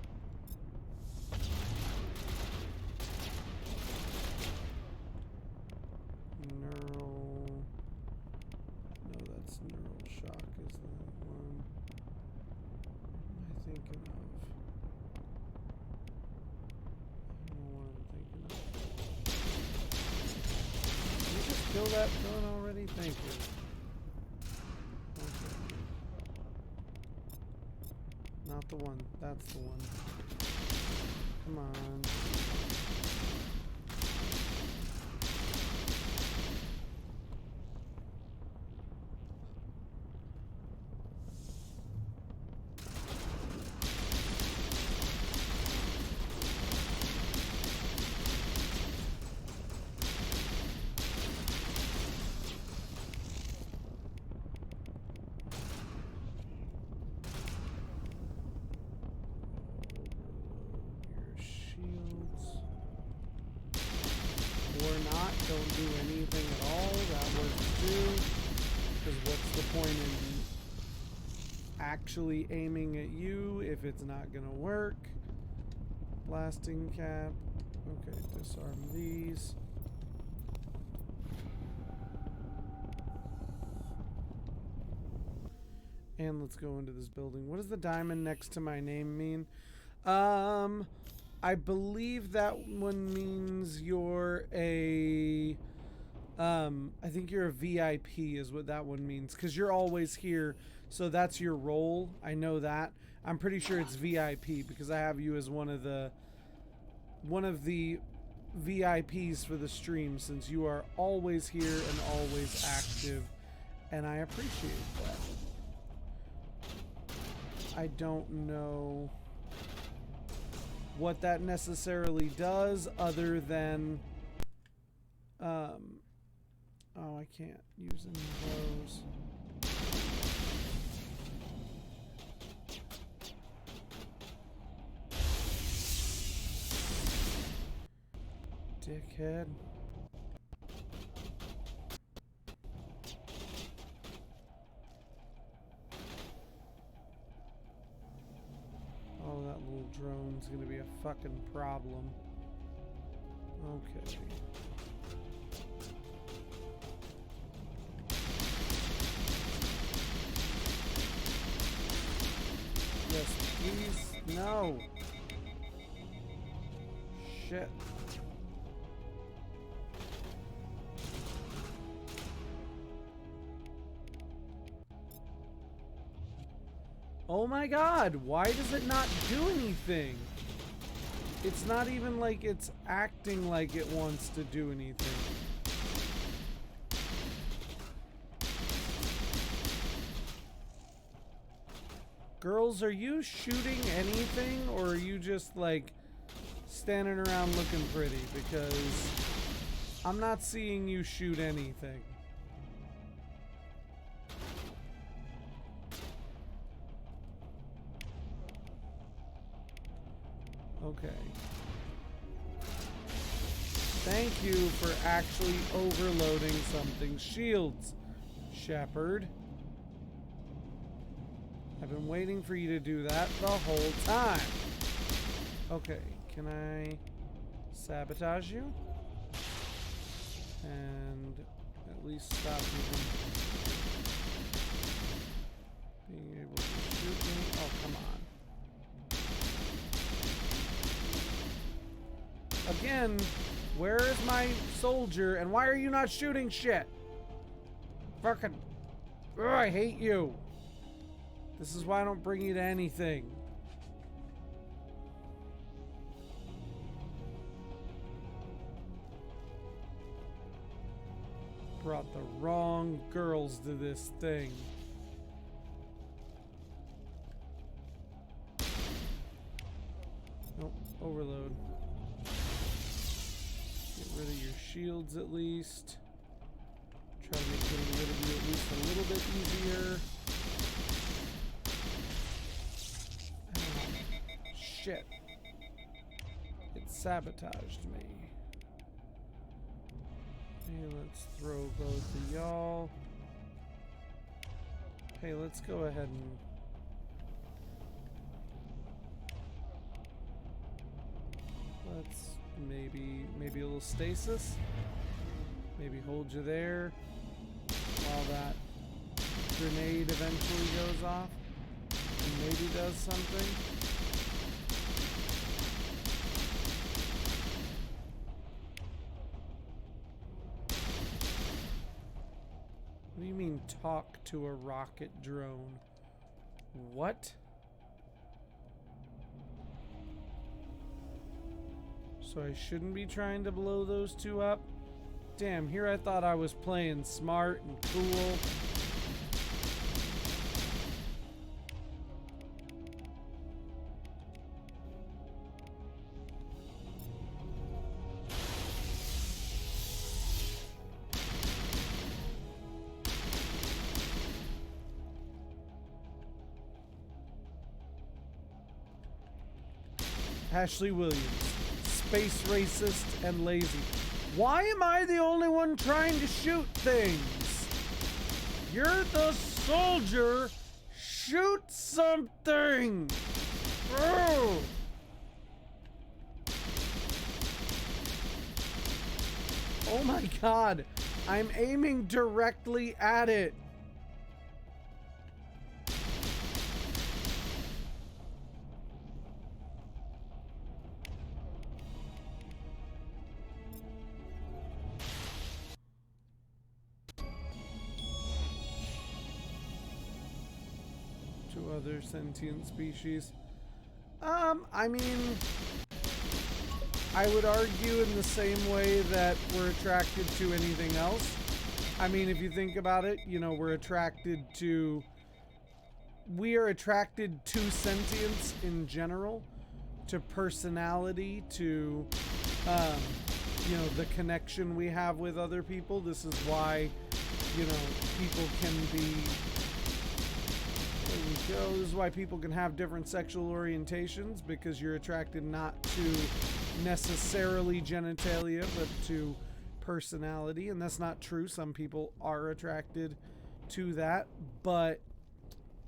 Neural... No, that's neural shock is that one. What am I thinking of? I don't know what I'm thinking of. Did you just kill that drone already? Thank you. Okay. Not the one. That's the one. Come on. Don't do anything at all. That works too. Because what's the point in actually aiming at you if it's not gonna work? Blasting cap. Okay, disarm these. And let's go into this building. What does the diamond next to my name mean? I believe that one means you're a, I think you're a VIP is what that one means. Because you're always here, so that's your role. I know that. I'm pretty sure it's VIP because I have you as one of the VIPs for the stream since you are always here and always active. And I appreciate that. I don't know what that necessarily does other than oh, I can't use any of those. Dickhead. Oh, that little drone's gonna be a fucking problem. Okay. Yes, please. No. Shit. Oh my god, why does it not do anything? It's not even like it's acting like it wants to do anything. Girls, are you shooting anything or are you just like standing around looking pretty? Because I'm not seeing you shoot anything. Okay. Thank you for actually overloading something's shields, Shepard. I've been waiting for you to do that the whole time. Okay, can I sabotage you? And at least stop you from being able to shoot me? Oh, come on. again, where is my soldier, and why are you not shooting shit? Fucking... Ugh, I hate you. This is why I don't bring you to anything. Brought the wrong girls to this thing. Nope, overload. Get rid of your shields at least. Try to make getting rid of you at least a little bit easier. Oh, shit. It sabotaged me. Okay, let's throw both of y'all. Hey, let's go ahead and... Let's maybe a little stasis. Maybe hold you there while that grenade eventually goes off and maybe does something. What do you mean talk to a rocket drone? What? So I shouldn't be trying to blow those two up? Damn, here I thought I was playing smart and cool. Ashley Williams, space racist and lazy. Why am I the only one trying to shoot things? You're the soldier. Shoot something. Oh. Oh my God. I'm aiming directly at it. Other sentient species. I mean, I would argue in the same way that we're attracted to anything else. I mean, if you think about it, you know, we are attracted to sentience in general, to personality, to, you know, the connection we have with other people. This is why, you know, people can be... There we go. This is why people can have different sexual orientations, because you're attracted not to necessarily genitalia, but to personality. And that's not true. Some people are attracted to that, but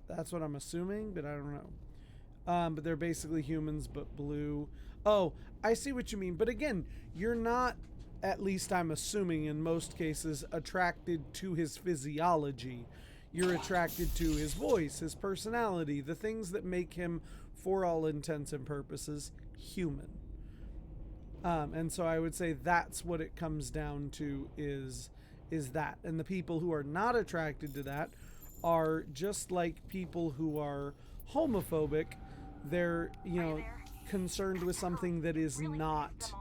that's what I'm assuming, but I don't know. But they're basically humans, but blue. Oh, I see what you mean. But again, you're not, at least I'm assuming in most cases, attracted to his physiology. You're attracted to his voice, his personality, the things that make him, for all intents and purposes, human. And so I would say that's what it comes down to is that. And the people who are not attracted to that are just like people who are homophobic. They're, you know, concerned with something that is not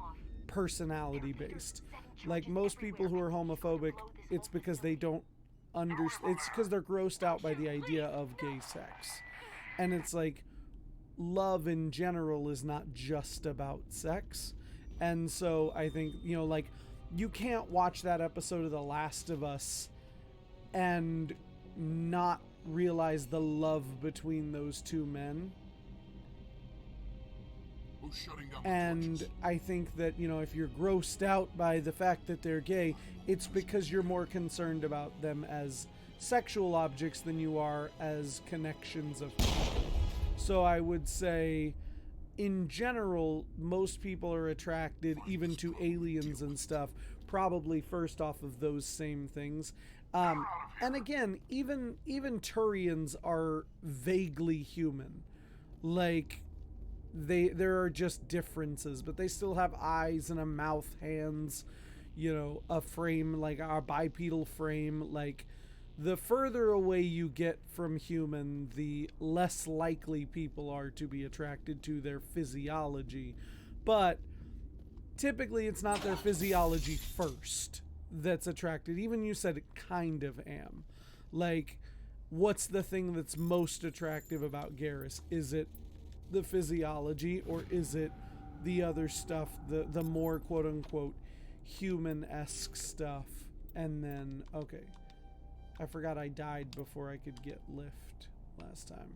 personality based. Like most people who are homophobic, it's because they don't it's because they're grossed out by the idea of gay sex. And it's like, love in general is not just about sex. And so I think, you know, like, you can't watch that episode of The Last of Us and not realize the love between those two men. And I think that, you know, if you're grossed out by the fact that they're gay, it's because you're more concerned about them as sexual objects than you are as connections of people. So I would say, in general, most people are attracted even to aliens and stuff, probably first off of those same things. And again, even Turians are vaguely human. Like, there are just differences, but they still have eyes and a mouth, hands, you know, a frame, like our bipedal frame. Like, the further away you get from human, the less likely people are to be attracted to their physiology. But typically it's not their physiology first that's attracted. Even you said kind of am. Like, what's the thing that's most attractive about Garrus? Is it the physiology, or is it the other stuff, the more quote-unquote human-esque stuff? And then, okay, I forgot I died before I could get lift last time.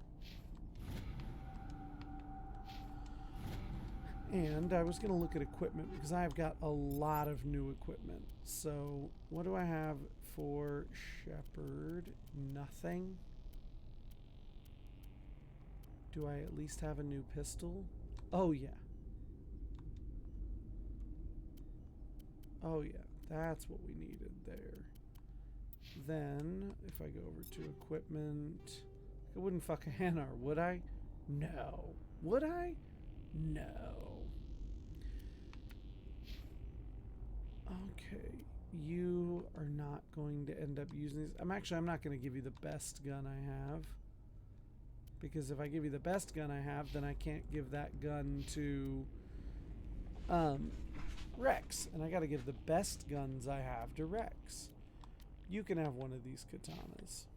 And I was going to look at equipment because I've got a lot of new equipment. So what do I have for Shepard? Nothing. Do I at least have a new pistol? Oh, yeah. Oh, yeah. That's what we needed there. Then, if I go over to equipment, I wouldn't fuck a Hanar, would I? No. Would I? No. Okay. You are not going to end up using these. I'm not going to give you the best gun I have. Because if I give you the best gun I have, then I can't give that gun to Rex. And I got to give the best guns I have to Rex. You can have one of these katanas.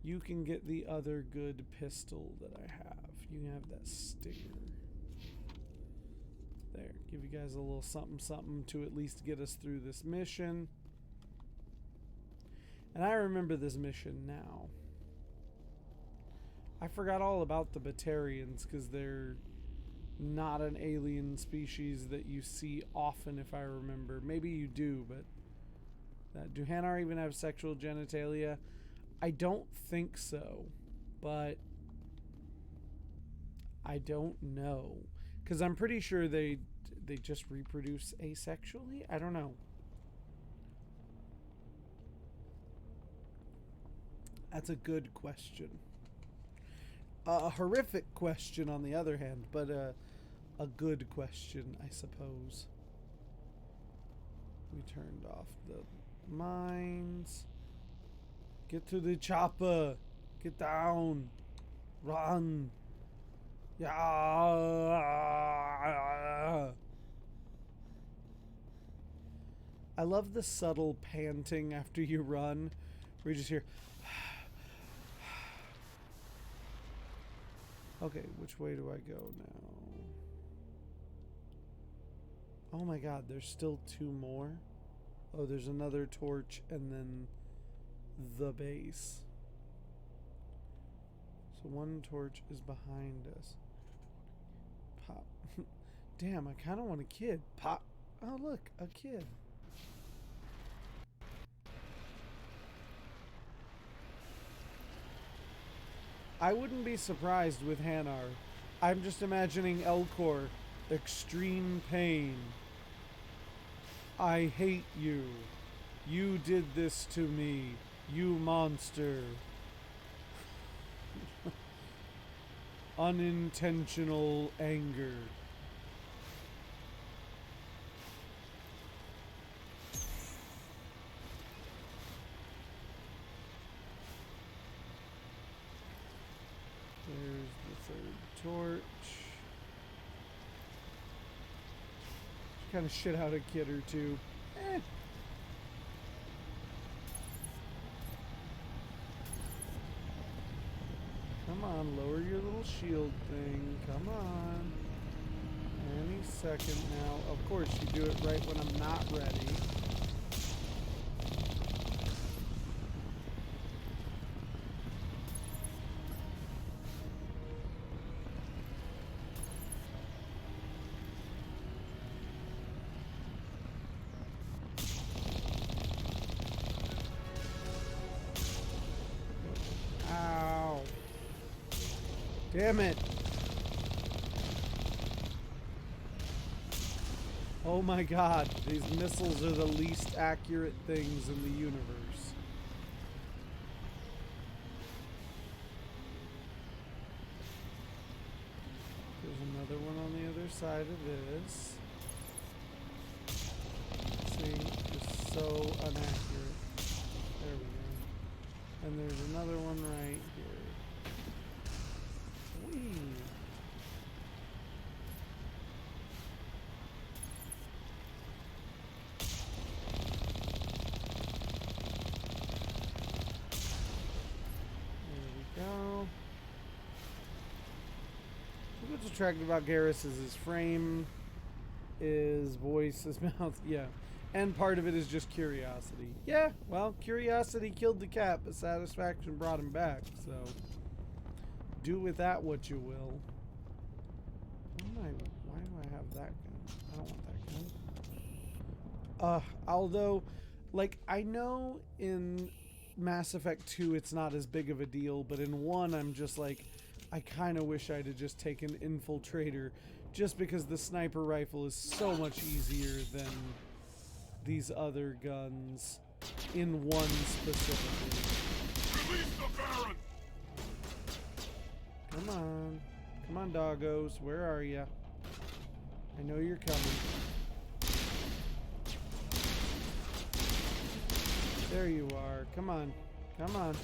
You can get the other good pistol that I have. You can have that Stinger. There. Give you guys a little something something to at least get us through this mission. And I remember this mission now. I forgot all about the Batarians because they're not an alien species that you see often, if I remember. Maybe you do, but do Hanar even have sexual genitalia? I don't think so, but I don't know, because I'm pretty sure they just reproduce asexually. I don't know. That's a good question. A horrific question, on the other hand, but a good question, I suppose. We turned off the mines. Get to the chopper. Get down. Run. Yeah. I love the subtle panting after you run, where you just hear. Okay, which way do I go now? Oh my god, there's still 2 more? Oh, there's another torch and then the base. So 1 torch is behind us. Pop. Damn, I kind of want a kid. Pop. Oh, look, a kid. I wouldn't be surprised with Hanar. I'm just imagining Elcor. Extreme pain. I hate you. You did this to me. You monster. Unintentional anger. There's the 3rd torch. Kind of shit out a kid or two. Come on, lower your little shield thing. Come on. Any second now. Of course, you do it right when I'm not ready. Damn it. Oh my god, these missiles are the least accurate things in the universe. side of this. See, just so inaccurate. There we go. And there's another one right here. Whee! Go. What's attractive about Garrus is his frame, his voice, his mouth, yeah. And part of it is just curiosity. Yeah, well, curiosity killed the cat, but satisfaction brought him back, so do with that what you will. Why do I have that gun? I don't want that gun. Although, like, I know in Mass Effect 2 it's not as big of a deal, but in 1 I'm just like, I kind of wish I'd have just taken Infiltrator, just because the sniper rifle is so much easier than these other guns in 1 specifically. Release the Baron! Come on doggos, where are ya? I know you're coming. There you are. Come on. Come on.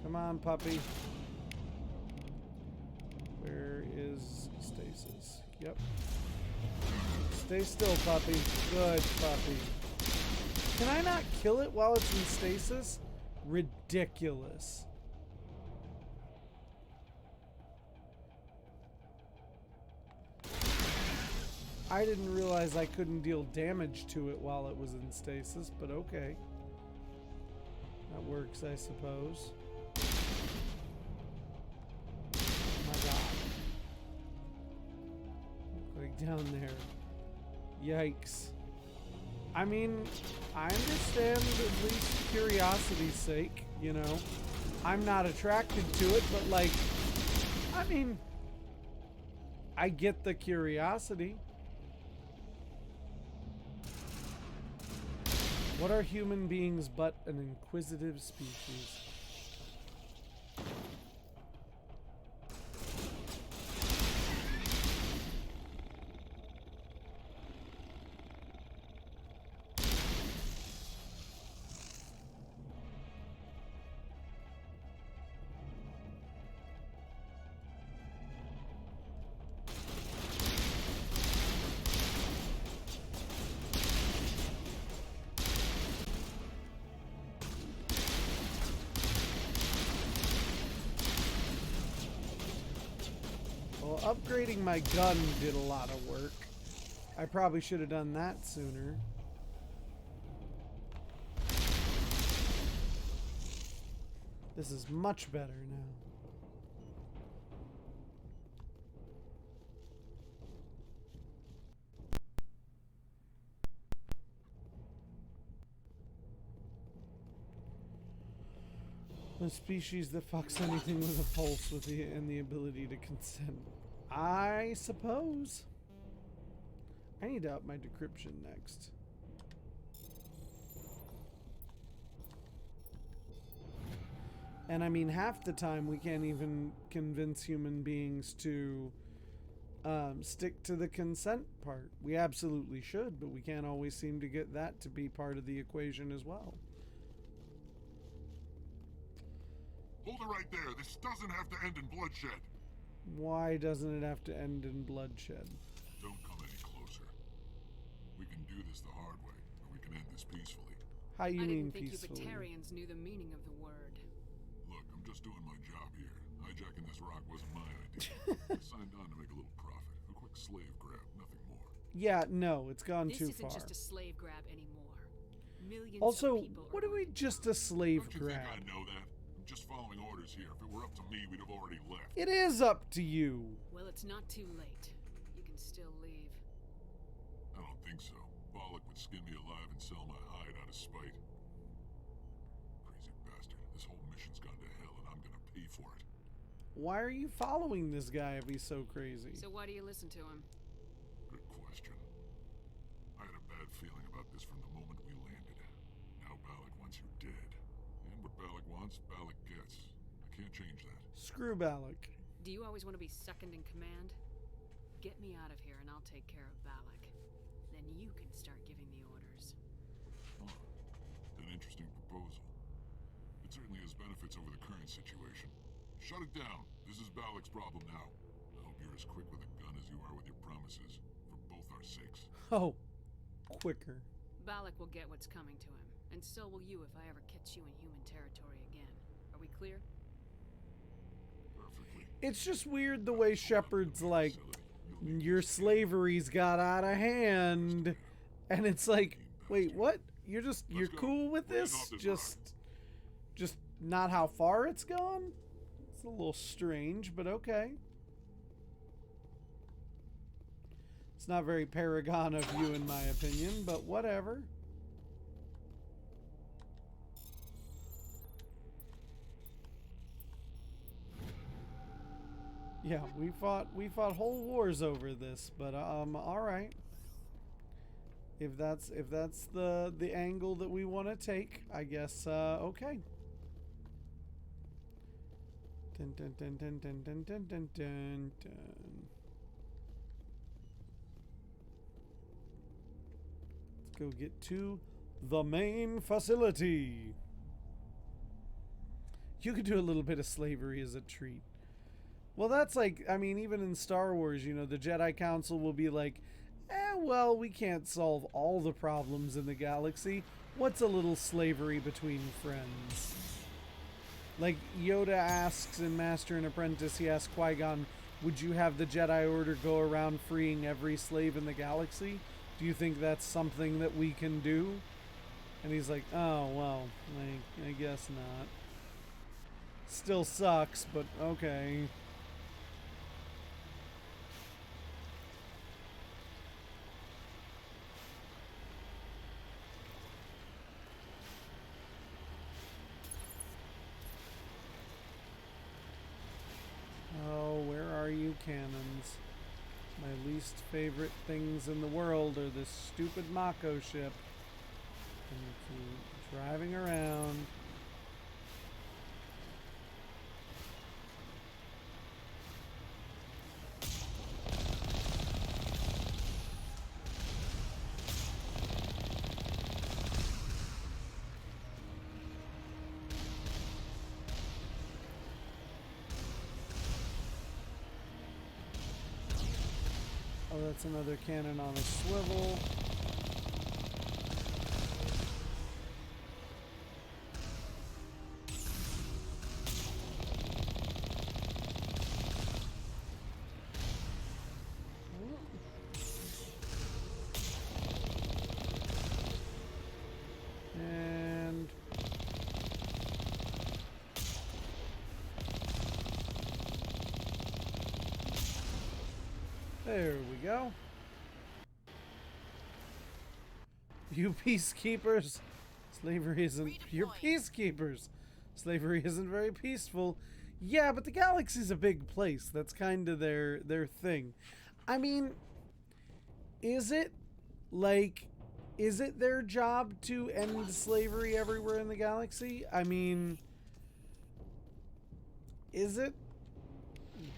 Come on, puppy. Where is stasis? Yep. Stay still, puppy. Good puppy. Can I not kill it while it's in stasis? Ridiculous. I didn't realize I couldn't deal damage to it while it was in stasis, but okay. That works, I suppose. Oh my god. Like down there. Yikes. I mean, I understand at least curiosity's sake, you know. I'm not attracted to it, but like, I mean, I get the curiosity. What are human beings but an inquisitive species? Upgrading my gun did a lot of work. I probably should have done that sooner. This is much better now. A species that fucks anything with a pulse and the ability to consent. I suppose. I need to up my decryption next. And I mean, half the time we can't even convince human beings to stick to the consent part. We absolutely should, but we can't always seem to get that to be part of the equation as well. Hold it right there. This doesn't have to end in bloodshed. Why doesn't it have to end in bloodshed? Don't come any closer. We can do this the hard way, or we can end this peacefully. How you mean peacefully? I didn't think peacefully? you Batarians knew the meaning of the word. Look, I'm just doing my job here. Hijacking this rock wasn't my idea. I signed on to make a little profit. A quick slave grab, nothing more. Yeah, no, it's gone too far. This isn't just a slave grab anymore. Millions also, of people what are we just a slave Don't you grab? think I know that? I'm just following orders here. If it were up to me, we'd have already left. It is up to you. Well, it's not too late. You can still leave. I don't think so. Bollock would skin me alive and sell my hide out of spite. Crazy bastard. This whole mission's gone to hell and I'm gonna pay for it. Why are you following this guy if he's so crazy? So why do you listen to him? Good question. I had a bad feeling about this from the moment we landed. Now Bollock wants you dead. And what Bollock wants, Bollock gets. I can't change that. Screw Balak. Do you always want to be second in command? Get me out of here and I'll take care of Balak. Then you can start giving the orders. Huh. An interesting proposal. It certainly has benefits over the current situation. Shut it down. This is Balak's problem now. I hope you're as quick with a gun as you are with your promises, for both our sakes. Oh, quicker. Balak will get what's coming to him, and so will you if I ever catch you in human territory again. Are we clear? Perfectly. It's just weird the way Shepard's like, your slavery's got out of hand. And it's like, wait, what? You're cool with this? Just not how far it's gone? It's a little strange, but okay. It's not very Paragon of you, in my opinion, but whatever. Yeah, we fought whole wars over this, but all right. If that's the angle that we want to take, I guess okay. Dun, dun, dun, dun, dun, dun, dun, dun, dun, dun. Let's go get to the main facility. You could do a little bit of slavery as a treat. Well, that's like, I mean, even in Star Wars, you know, the Jedi Council will be like, well, we can't solve all the problems in the galaxy. What's a little slavery between friends? Like Yoda asks in Master and Apprentice, he asks Qui-Gon, would you have the Jedi Order go around freeing every slave in the galaxy? Do you think that's something that we can do? And he's like, oh, well, I guess not. Still sucks, but okay. Oh, where are you, cannons? My least favorite things in the world are this stupid Mako ship. And keep driving around. Oh, that's another cannon on a swivel. And there we go. You peacekeepers. Slavery isn't... You're peacekeepers. Slavery isn't very peaceful. Yeah, but the galaxy's a big place. That's kind of their thing. I mean, is it? Like, is it their job to end slavery everywhere in the galaxy? I mean, is it?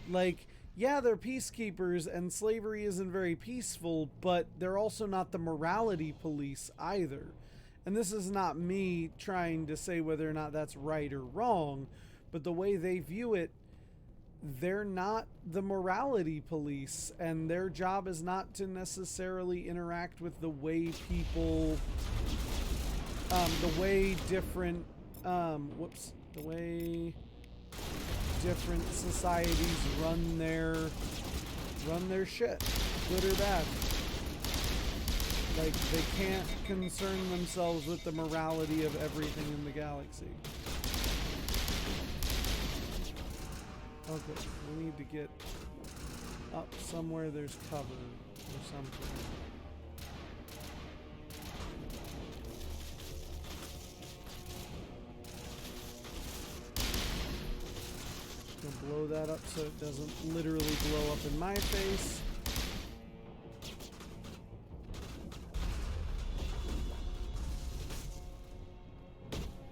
Like... Yeah, they're peacekeepers, and slavery isn't very peaceful, but they're also not the morality police either. And this is not me trying to say whether or not that's right or wrong, but the way they view it, they're not the morality police, and their job is not to necessarily interact with the way people, the way different, the way different societies run their shit, good or bad. Like, they can't concern themselves with the morality of everything in the galaxy. Okay, we need to get up somewhere there's cover or something. Gonna blow that up so it doesn't literally blow up in my face.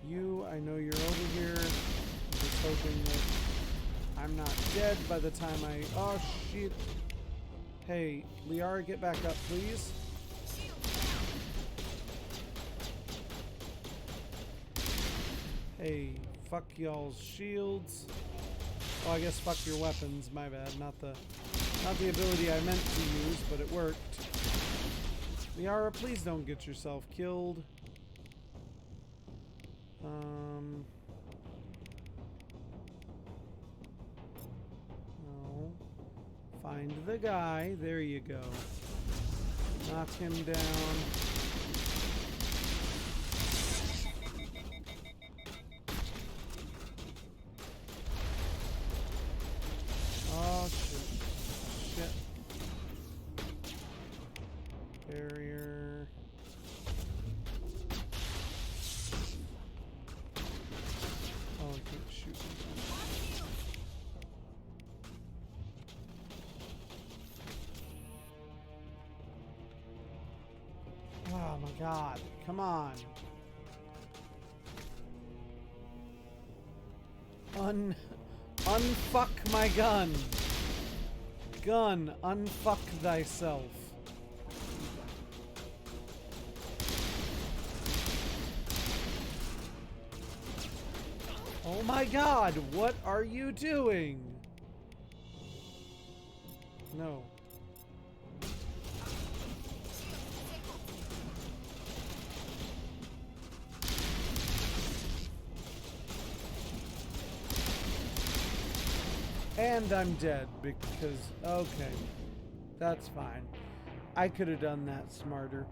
You, I know you're over here. I'm just hoping that I'm not dead by the time I... Oh, shit. Hey, Liara, get back up, please. Hey, fuck y'all's shields. Oh, I guess fuck your weapons. My bad. Not the ability I meant to use, but it worked. Liara, please don't get yourself killed. No. Find the guy. There you go. Knock him down. Oh, shit. Shit. Barrier. Oh, I can't shoot him. Oh my god. Come on. Unfuck my gun. Gun, unfuck thyself. Oh my god, what are you doing? No. And I'm dead because, okay, that's fine. I could have done that smarter.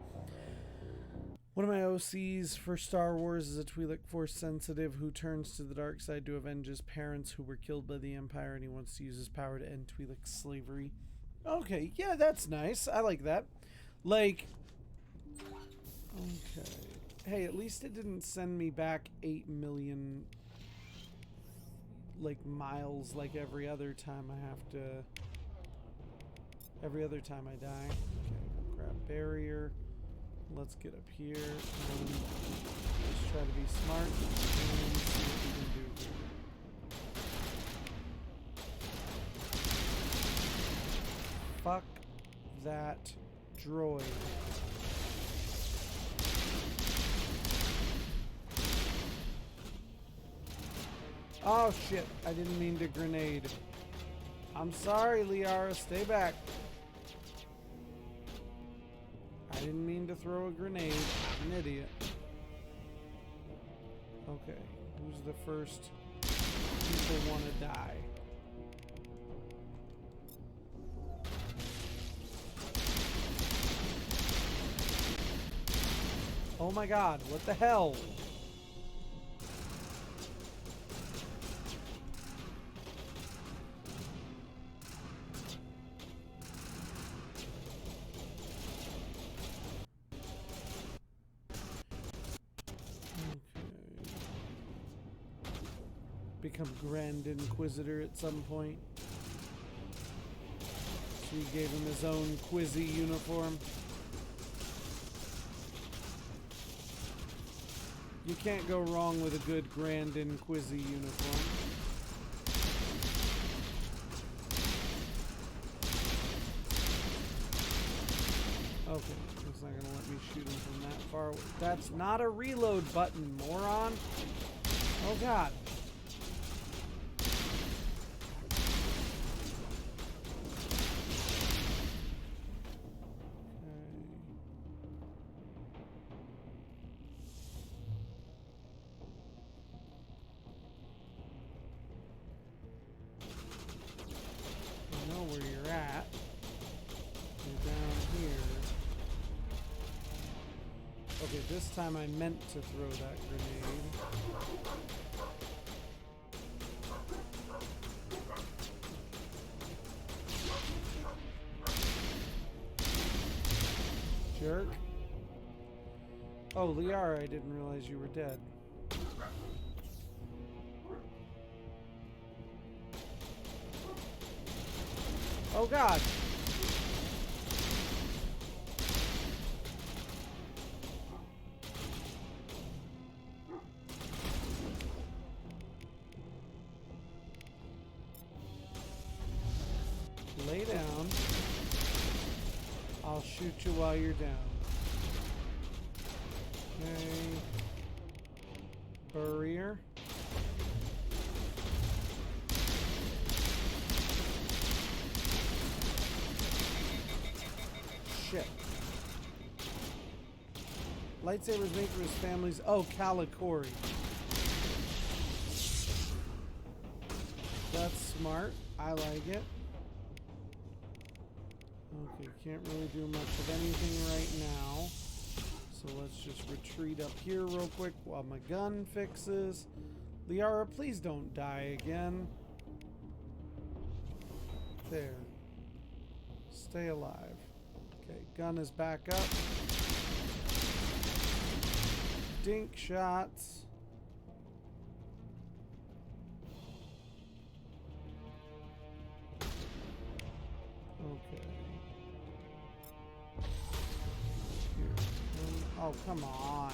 One of my OCs for Star Wars is a Twi'lek Force sensitive who turns to the dark side to avenge his parents who were killed by the Empire, and he wants to use his power to end Twi'lek slavery. Okay, yeah, that's nice. I like that. Like, okay. Hey, at least it didn't send me back 8 million... like miles like every other time I have to, every other time I die. Okay, grab barrier. Let's get up here and let's try to be smart and see what we can do here. Fuck that droid. Oh shit, I didn't mean to grenade. I'm sorry, Liara, stay back. I didn't mean to throw a grenade. I'm an idiot. Okay, who's the first people want to die? Oh my god, what the hell? Become Grand Inquisitor at some point. She gave him his own Quizzy uniform. You can't go wrong with a good Grand Inquisitor uniform. Okay, it's not gonna let me shoot him from that far away. That's not a reload button, moron. Oh god. This time I meant to throw that grenade. Jerk. Oh, Liara, I didn't realize you were dead. Oh god! Lay down. I'll shoot you while you're down. Okay. Barrier. Shit. Lightsabers made for his family's... Oh, Calicori. That's smart. I like it. Okay, can't really do much of anything right now. So let's just retreat up here real quick while my gun fixes. Liara, please don't die again. There. Stay alive. Okay, gun is back up. Dink shots. Okay. Oh, come on.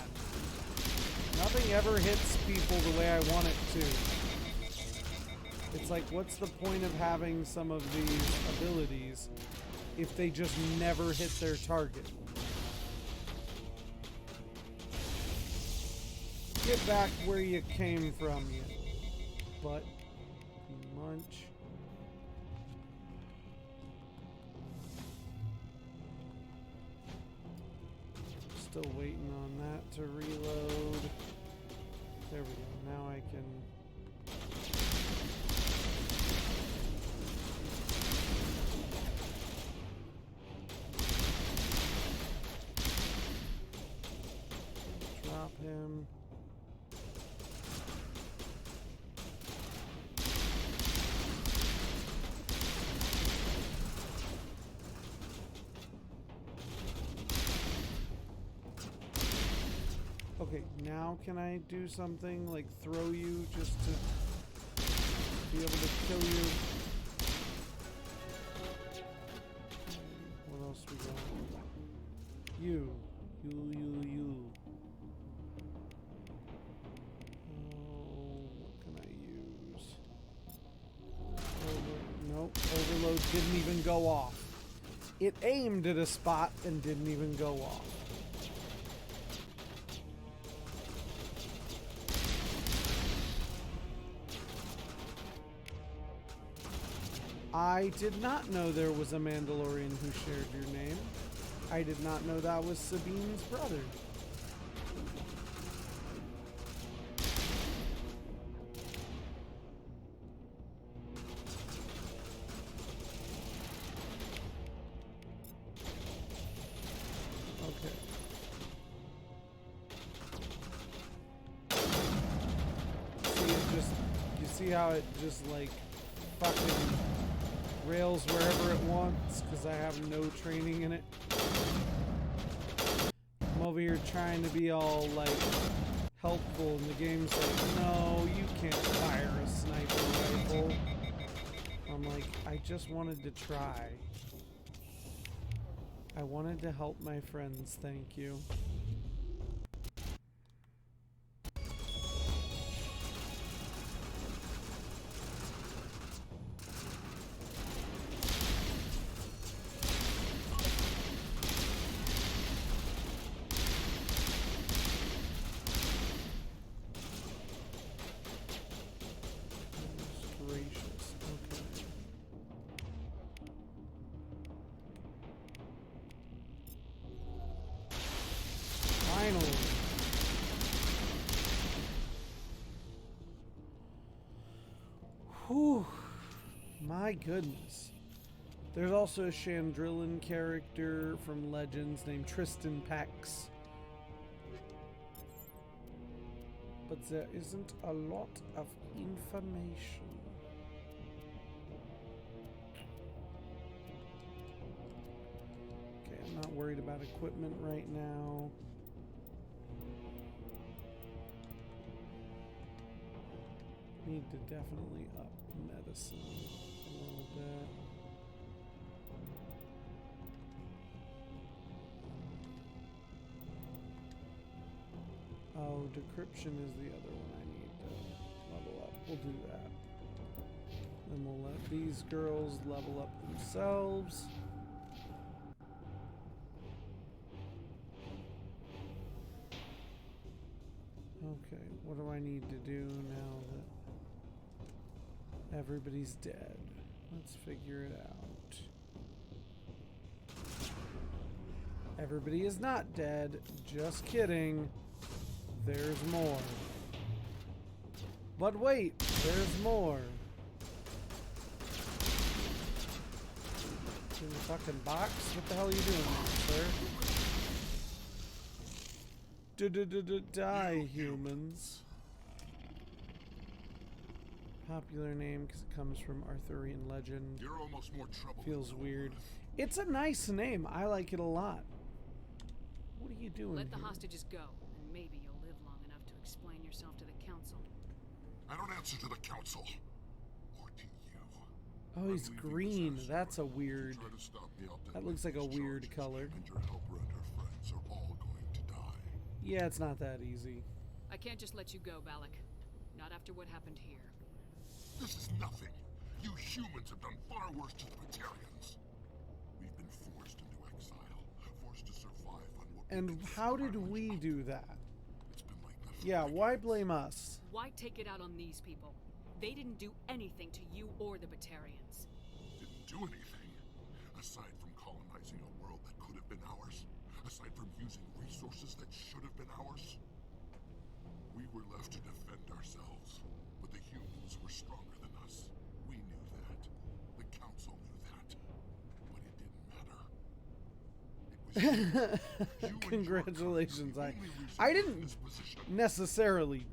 Nothing ever hits people the way I want it to. It's like, what's the point of having some of these abilities if they just never hit their target? Get back where you came from, you butt munch. Still waiting on that to reload. There we go. Now I can... drop him. Okay, now can I do something like throw you just to be able to kill you? What else we got? You. Oh, what can I use? Nope, overload didn't even go off. It aimed at a spot and didn't even go off. I did not know there was a Mandalorian who shared your name. I did not know that was Sabine's brother. Okay. See, you see how it just like fucking rails wherever it wants because I have no training in it. I'm over here trying to be all like helpful and the game's like, no, you can't fire a sniper rifle. I'm like, I just wanted to try. I wanted to help my friends, thank you. Whew. My goodness. There's also a Chandrillan character from Legends named Tristan Pax. But there isn't a lot of information. Okay, I'm not worried about equipment right now. Need to definitely up medicine a little bit. Oh, decryption is the other one I need to level up. We'll do that. Then we'll let these girls level up themselves. Okay, what do I need to do now that everybody's dead? Let's figure it out. Everybody is not dead. Just kidding. There's more. But wait, there's more. In the fucking box? What the hell are you doing, sir? Die, humans. Popular name because it comes from Arthurian legend. You're almost more trouble. Feels weird. It's a nice name. I like it a lot. What are you doing Let the here? hostages go, and maybe you'll live long enough to explain yourself to the council. I don't answer to the council. Or to you. Oh, he's green. That's a weird... Try to stop me, I'll That looks like a weird color. and your helper and her friends are all going to die. Yeah, it's not that easy. I can't just let you go, Balak. Not after what happened here. This is nothing. You humans have done far worse to the Batarians. We've been forced into exile, forced to survive on what. And how did we do that? It's been like that. Yeah, why blame us? Why take it out on these people? They didn't do anything to you or the Batarians. Didn't do anything. Aside from colonizing a world that could have been ours. Aside from using resources that should have been ours. We were left to defend ourselves. But the humans were stronger than us. We knew that. The council knew that. But it didn't matter. It was you. Congratulations. I didn't necessarily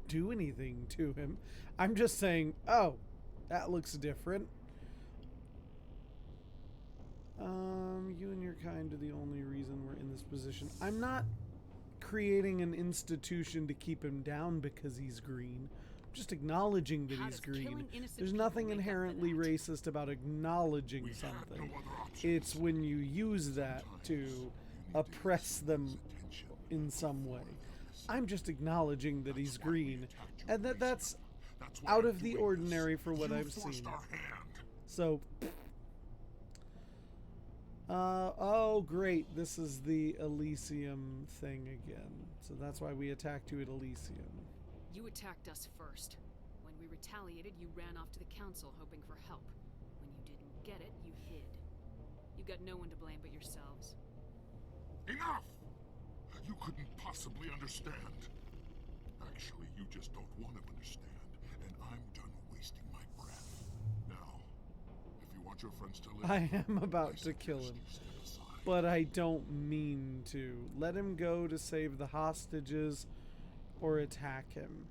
do anything to him. I'm just saying, oh, that looks different. You and your kind are the only reason we're in this position. I'm not creating an institution to keep him down because he's green. I'm just acknowledging that he's green. There's nothing inherently racist about acknowledging something. It's when you use that to oppress them in some way. I'm just acknowledging that he's green, and that's out of the ordinary for what I've seen. So, oh great, this is the Elysium thing again. So that's why we attacked you at Elysium. You attacked us first. When we retaliated, you ran off to the council hoping for help. When you didn't get it, you hid. You got no one to blame but yourselves. Enough! You couldn't possibly understand. Actually, you just don't want to understand, and I'm done wasting my breath. Now, if you want your friends to live, I am about to kill him, but I don't mean to. Let him go to save the hostages or attack him.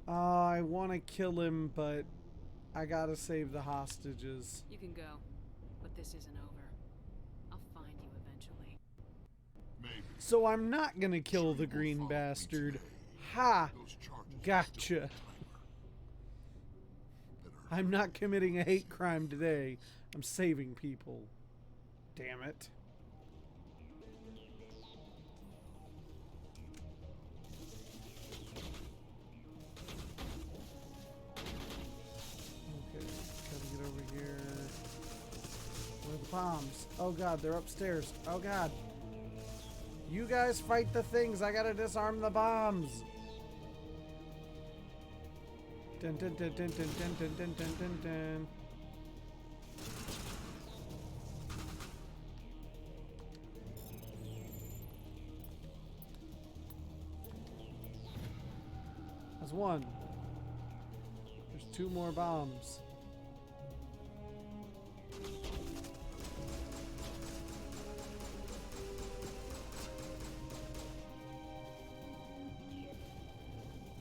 I want to kill him, but I gotta save the hostages. You can go, but this isn't over. I'll find you eventually. Maybe. So I'm not gonna kill the green bastard. Ha! Gotcha. I'm not committing a hate crime today. I'm saving people. Damn it. Okay, gotta get over here. Where are the bombs? Oh god, they're upstairs. Oh god. You guys fight the things. I gotta disarm the bombs. Dun dun dun dun dun dun dun dun dun dun dun. That's one. There's two more bombs.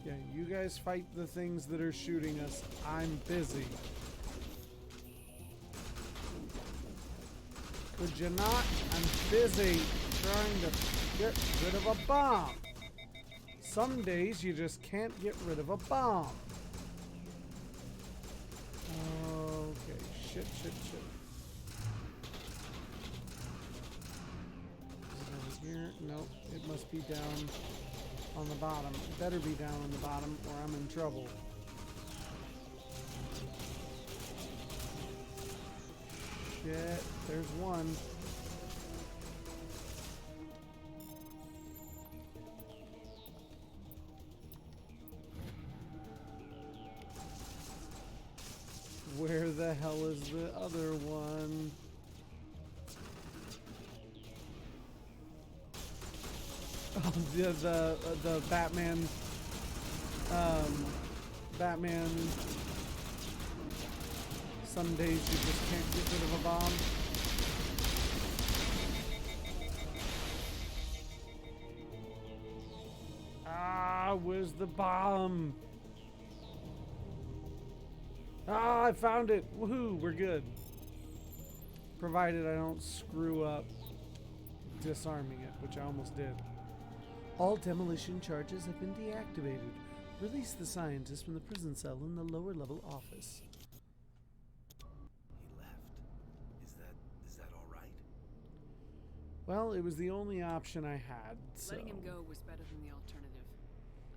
Yeah, you guys fight the things that are shooting us. I'm busy. Could you not? I'm busy trying to get rid of a bomb. Some days you just can't get rid of a bomb. Okay, shit. Is it over here? Nope, it must be down on the bottom. It better be down on the bottom or I'm in trouble. Shit, there's one. the hell is the other one? Oh, the Batman. Batman. Some days you just can't get rid of a bomb. Ah, where's the bomb? Ah, I found it. Woohoo, we're good. Provided I don't screw up disarming it, which I almost did. All demolition charges have been deactivated. Release the scientist from the prison cell in the lower level office. He left. Is that all right? Well, it was the only option I had, so... Letting him go was better than the alternative.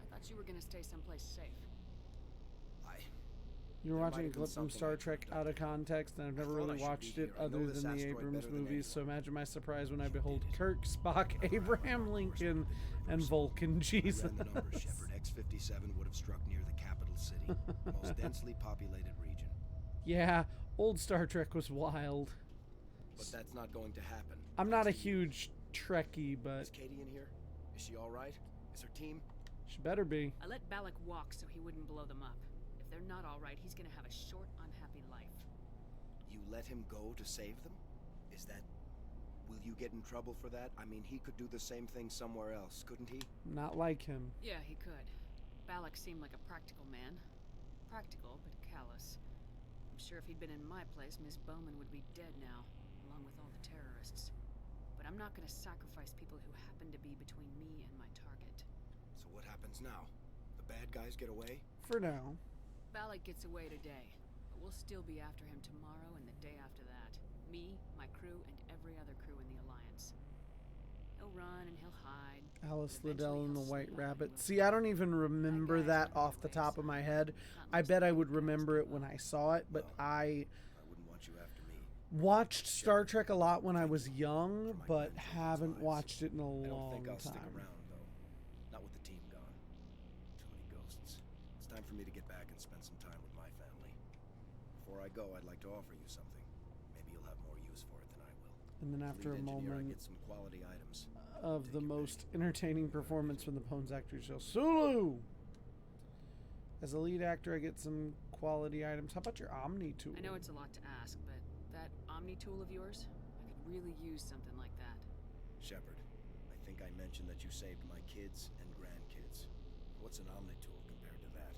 I thought you were gonna stay someplace safe. You're watching a clip from Star Trek out of context, and I've never really watched it other than the Abrams movies, so imagine my surprise when I behold Kirk, Spock, Abraham Lincoln, and Vulcan Jesus. I ran the numbers, Shepard. X-57 would have struck near the capital city, the most densely populated region. Yeah, old Star Trek was wild. But that's not going to happen. I'm not a huge Trekkie, but... Is Katie in here? Is she all right? Is her team? She better be. I let Balak walk so he wouldn't blow them up. If they're not all right, he's gonna have a short, unhappy life. You let him go to save them? Is that... Will you get in trouble for that? I mean, he could do the same thing somewhere else, couldn't he? Not like him. Yeah, he could. Balak seemed like a practical man. Practical, but callous. I'm sure if he'd been in my place, Miss Bowman would be dead now, along with all the terrorists. But I'm not gonna sacrifice people who happen to be between me and my target. So what happens now? The bad guys get away? For now. Balak gets away today, but we'll still be after him tomorrow and the day after that. Me, my crew, and every other crew in the Alliance. He'll run and he'll hide. Alice Liddell and the White Rabbit. See, I don't even remember that off the top of my head. I bet I would remember it when I saw it, but I wouldn't want you after me. watched Star Trek a lot when I was young, but haven't watched it in a long I don't think I'll time. stick around, though. Not with the team gone. Too many ghosts. It's time for me to get back and spend some time with my family. Before I go, I'd like to offer you something. Maybe you'll have more use for it than I will. And then after a Lead engineer, I moment get some quality items. of the most entertaining performance from the Pones actor show, Sulu! As a lead actor, I get some quality items. How about your Omni tool? I know it's a lot to ask, but that Omni tool of yours, I could really use something like that. Shepard, I think I mentioned that you saved my kids and grandkids. What's an Omni tool compared to that?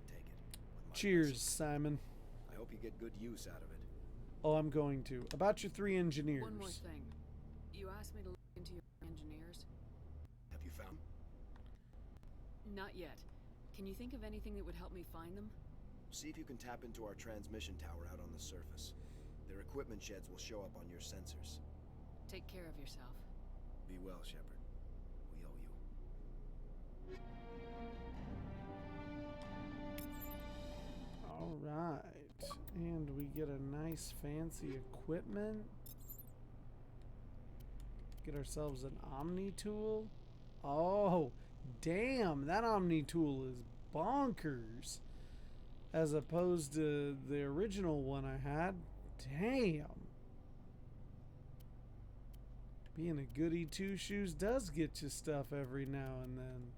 Take it. With my Cheers, blessing. Simon. I hope you get good use out of it. Oh, I'm going to. About your 3 engineers. One more thing. You asked me to look into your engineers? Have you found? Not yet. Can you think of anything that would help me find them? See if you can tap into our transmission tower out on the surface. Their equipment sheds will show up on your sensors. Take care of yourself. Be well, Shepard. We owe you. All right. And we get a nice fancy equipment. Get ourselves an Omni tool. Oh, damn. That Omni tool is bonkers. As opposed to the original one I had. Damn. Being a goody two-shoes does get you stuff every now and then.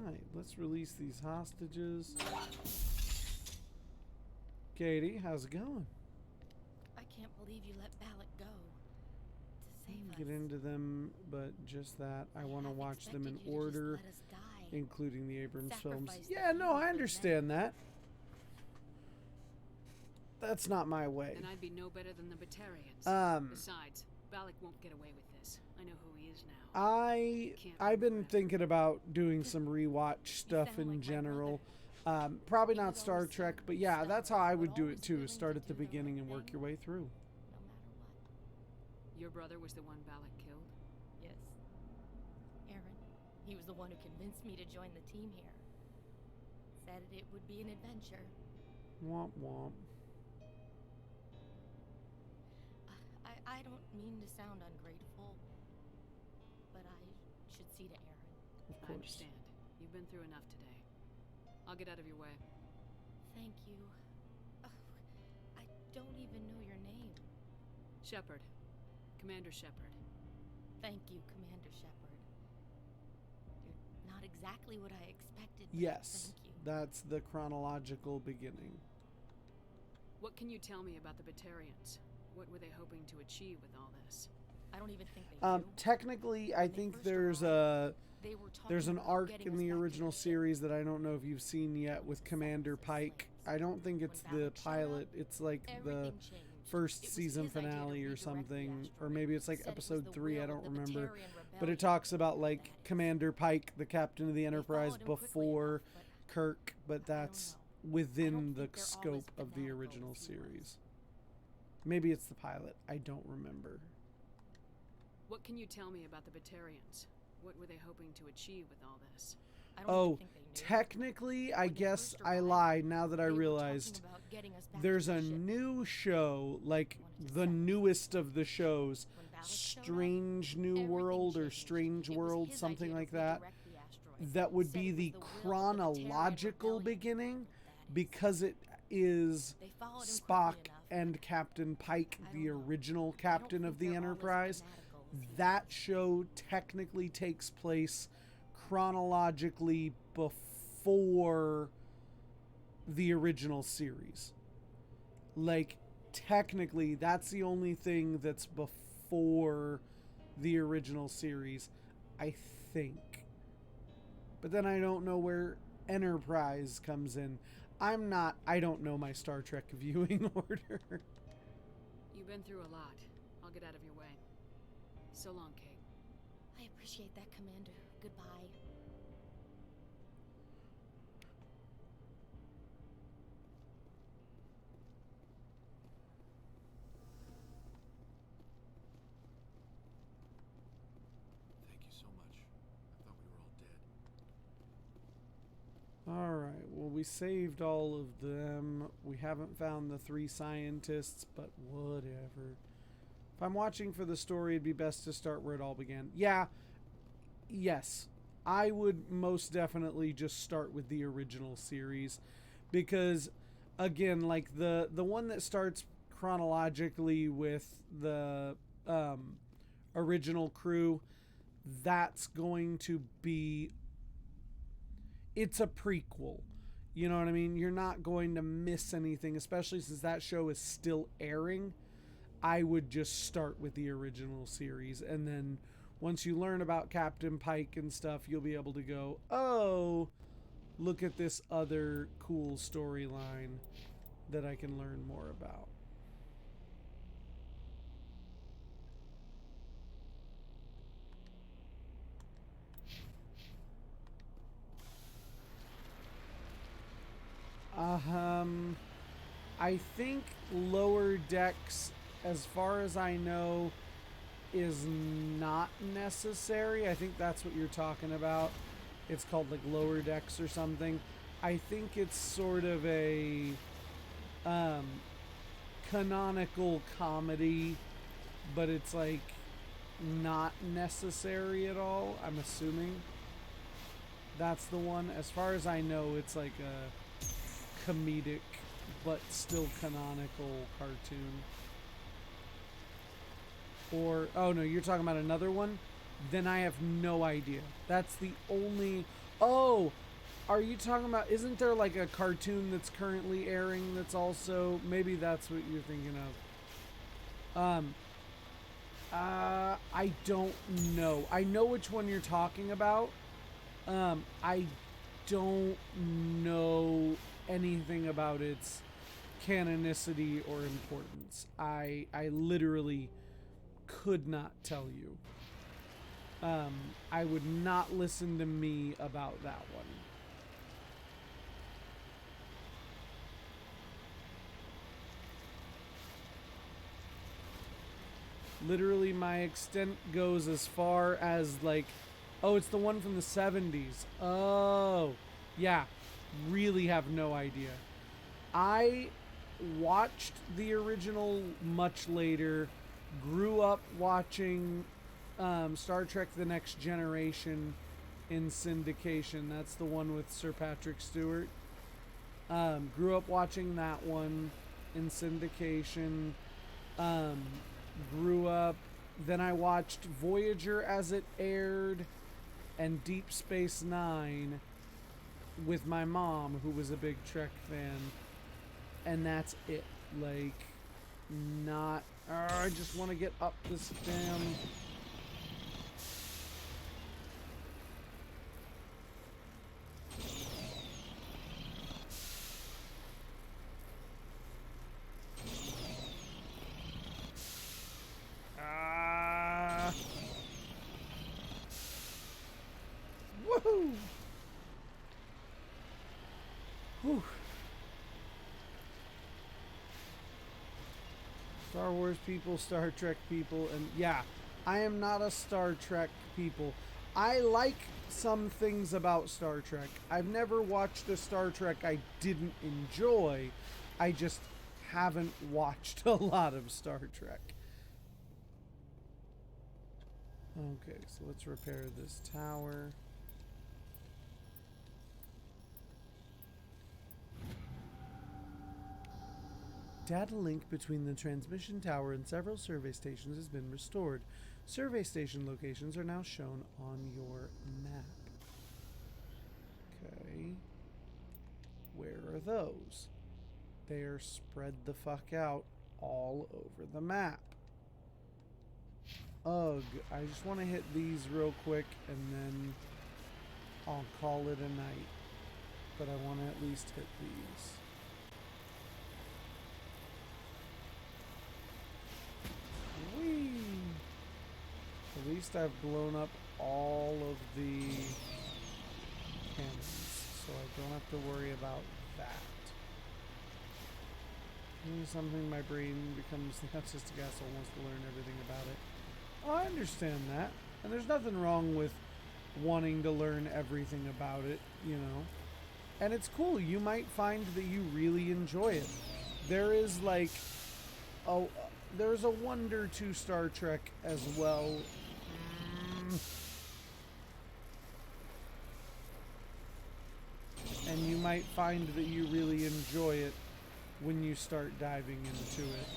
Alright, let's release these hostages. Katie, how's it going? I can't believe you let Balak go. To save us. Get into them, but just that. I want to watch them in expected you to just order, let us die. including the Abrams films. Sacrifice Yeah, the no, I youth understand that. That's not my way. Then I'd be no better than the Batarians. Besides, Balak won't get away with this. I know who he is now. I've been thinking about doing some rewatch stuff in general. Probably not Star Trek, but yeah, that's how I would do it too. Start at the beginning and work your way through. Your brother was the one Balak killed? Yes. Aaron. He was the one who convinced me to join the team here. Said it would be an adventure. Womp womp. I don't mean to sound ungrateful, but I should see to Aaron. Of I course. understand. You've been through enough today. I'll get out of your way. Thank you. Oh, I don't even know your name. Shepard. Commander Shepard. Thank you, Commander Shepard. You're not exactly what I expected, but Yes, thank you. that's the chronological beginning. What can you tell me about the Batarians? What were they hoping to achieve with all this? I don't even think they knew. Technically, I think there's an arc in the original series that I don't know if you've seen yet with Commander Pike. I don't think it's the pilot. It's like the first season finale or something, or maybe it's like episode 3. I don't remember. But it talks about like Commander Pike, the captain of the Enterprise, before Kirk. But that's within the scope of the original series. Maybe it's the pilot. I don't remember. What can you tell me about the Batarians? What were they hoping to achieve with all this? Oh, technically, I guess I lied now that I realized there's a new show, like the newest of the shows, Strange New World or Strange World, something like that. That would be the chronological beginning because it is Spock and Captain Pike, the original captain of the Enterprise. That show technically takes place chronologically before the original series. Like, technically, that's the only thing that's before the original series, I think. But then I don't know where Enterprise comes in. I don't know my Star Trek viewing order. You've been through a lot. I'll get out of your way. So long, Kate. I appreciate that, Commander. Goodbye. Thank you so much. I thought we were all dead. Alright, well, we saved all of them. We haven't found the 3 scientists, but whatever. If I'm watching for the story, it'd be best to start where it all began. Yeah, yes. I would most definitely just start with the original series. Because, again, like the one that starts chronologically with the original crew, that's going to be... It's a prequel. You know what I mean? You're not going to miss anything, especially since that show is still airing. I would just start with the original series, and then once you learn about Captain Pike and stuff, you'll be able to go, oh, look at this other cool storyline that I can learn more about. I think Lower Decks, as far as I know, is not necessary. I think that's what you're talking about. It's called like Lower Decks or something. I think it's sort of a canonical comedy, but it's like not necessary at all, I'm assuming. That's the one. As far as I know, it's like a comedic but still canonical cartoon. Or, oh no, you're talking about another one? Then I have no idea. That's the only... Oh! Are you talking about... Isn't there like a cartoon that's currently airing that's also... Maybe that's what you're thinking of. I don't know. I know which one you're talking about. I don't know anything about its canonicity or importance. I literally could not tell you. I would not listen to me about that one. Literally, my extent goes as far as like, oh, it's the one from the 70s. Oh, yeah. Really have no idea. I watched the original much later, Grew up watching Star Trek The Next Generation in syndication. That's the one with Sir Patrick Stewart. Grew up watching that one in syndication. Grew up... Then I watched Voyager as it aired and Deep Space Nine with my mom, who was a big Trek fan. And that's it. Like, not... I just want to get up this damn... Woohoo! Whew. Star Wars people, Star Trek people, and yeah, I am not a Star Trek people. I like some things about Star Trek. I've never watched a Star Trek I didn't enjoy. I just haven't watched a lot of Star Trek. Okay, so let's repair this tower. Data link between the transmission tower and several survey stations has been restored. Survey station locations are now shown on your map. Okay. Where are those? They are spread the fuck out all over the map. Ugh, I just want to hit these real quick and then I'll call it a night. But I want to at least hit these. Whee! At least I've blown up all of the cannons, so I don't have to worry about that. Something my brain becomes the autistic asshole wants to learn everything about it. Oh, I understand that. And there's nothing wrong with wanting to learn everything about it, you know. And it's cool. You might find that you really enjoy it. There is like... Oh, there's a wonder to Star Trek as well. And you might find that you really enjoy it when you start diving into it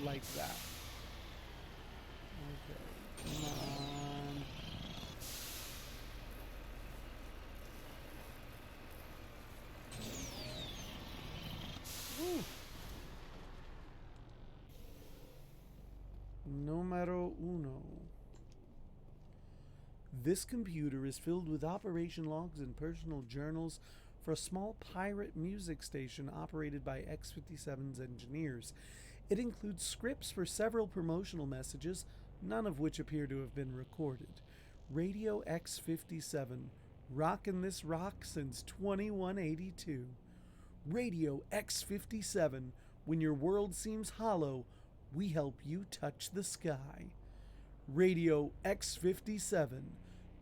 like that. Okay, come on. Woo. Numero uno. This computer is filled with operation logs and personal journals for a small pirate music station operated by X-57's engineers. It includes scripts for several promotional messages, none of which appear to have been recorded. Radio X-57, rockin' this rock since 2182. Radio X-57, when your world seems hollow, we help you touch the sky. Radio X-57,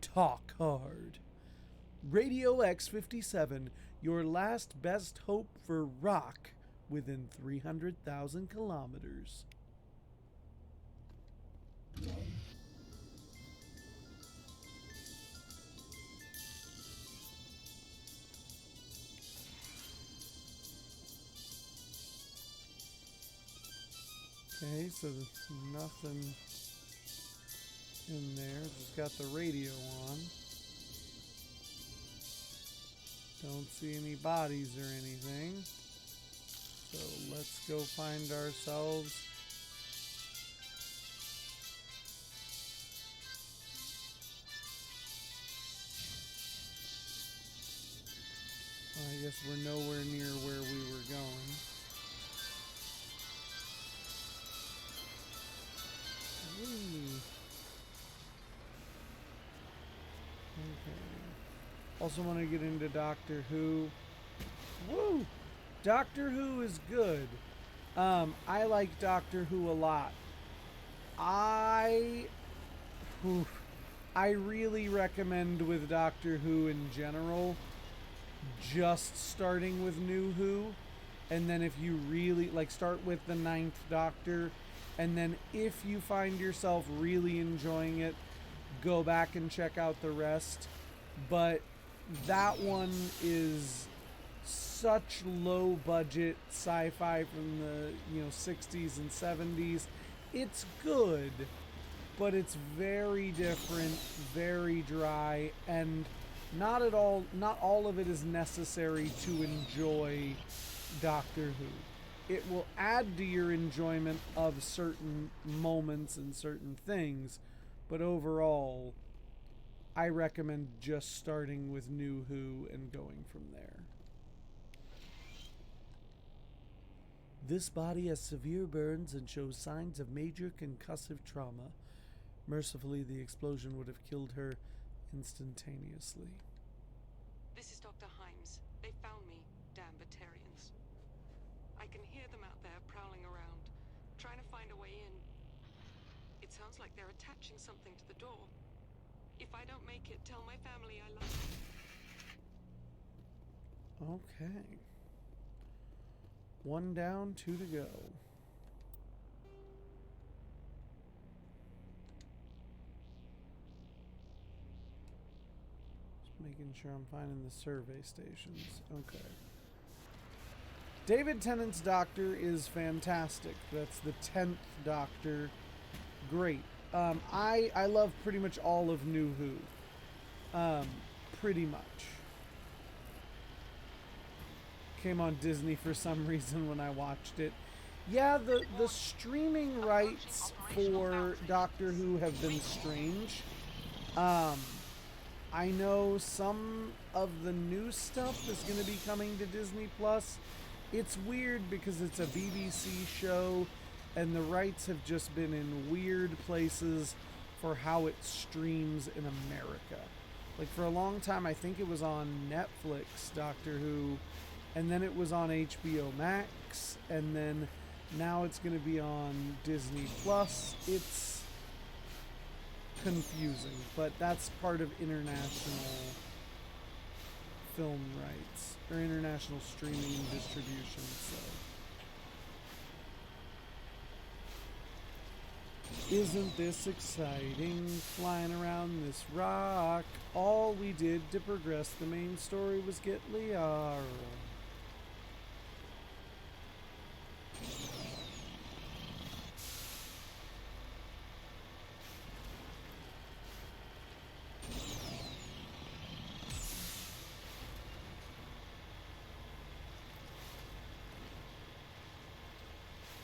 talk hard. Radio X-57, your last best hope for rock within 300,000 kilometers. Okay, so there's nothing in there. Just got the radio on. Don't see any bodies or anything. So let's go find ourselves I guess we're nowhere near where we were going. Whee. Okay. Also want to get into Doctor Who. Woo! Doctor Who is good. I like Doctor Who a lot. I really recommend with Doctor Who in general just starting with New Who, and then if you really like start with the 9th Doctor And then if you find yourself really enjoying it, go back and check out the rest. But that one is such low budget sci-fi from the 60s and 70s. It's good, but it's very different, very dry, and not all of it is necessary to enjoy Doctor Who. It will add to your enjoyment of certain moments and certain things, but overall, I recommend just starting with New Who and going from there. This body has severe burns and shows signs of major concussive trauma. Mercifully, the explosion would have killed her instantaneously. This is Dr. Himes. They found me, damn Batarians. I can hear them out there prowling around, trying to find a way in. It sounds like they're attaching something to the door. If I don't make it, tell my family I love them. Okay. 1 down, 2 to go. Just making sure I'm finding the survey stations. Okay. David Tennant's Doctor is fantastic. That's the 10th Doctor. Great. I love pretty much all of New Who. Pretty much. Came on Disney for some reason when I watched it. Yeah, the streaming rights for Doctor Who have been strange. I know some of the new stuff is going to be coming to Disney Plus. It's weird because it's a BBC show and the rights have just been in weird places for how it streams in America. Like for a long time, I think it was on Netflix, Doctor Who, and then it was on HBO Max, and then now it's going to be on Disney Plus. It's confusing, but that's part of international film rights, or international streaming and distribution, so. Isn't this exciting, flying around this rock? All we did to progress the main story was get Liara.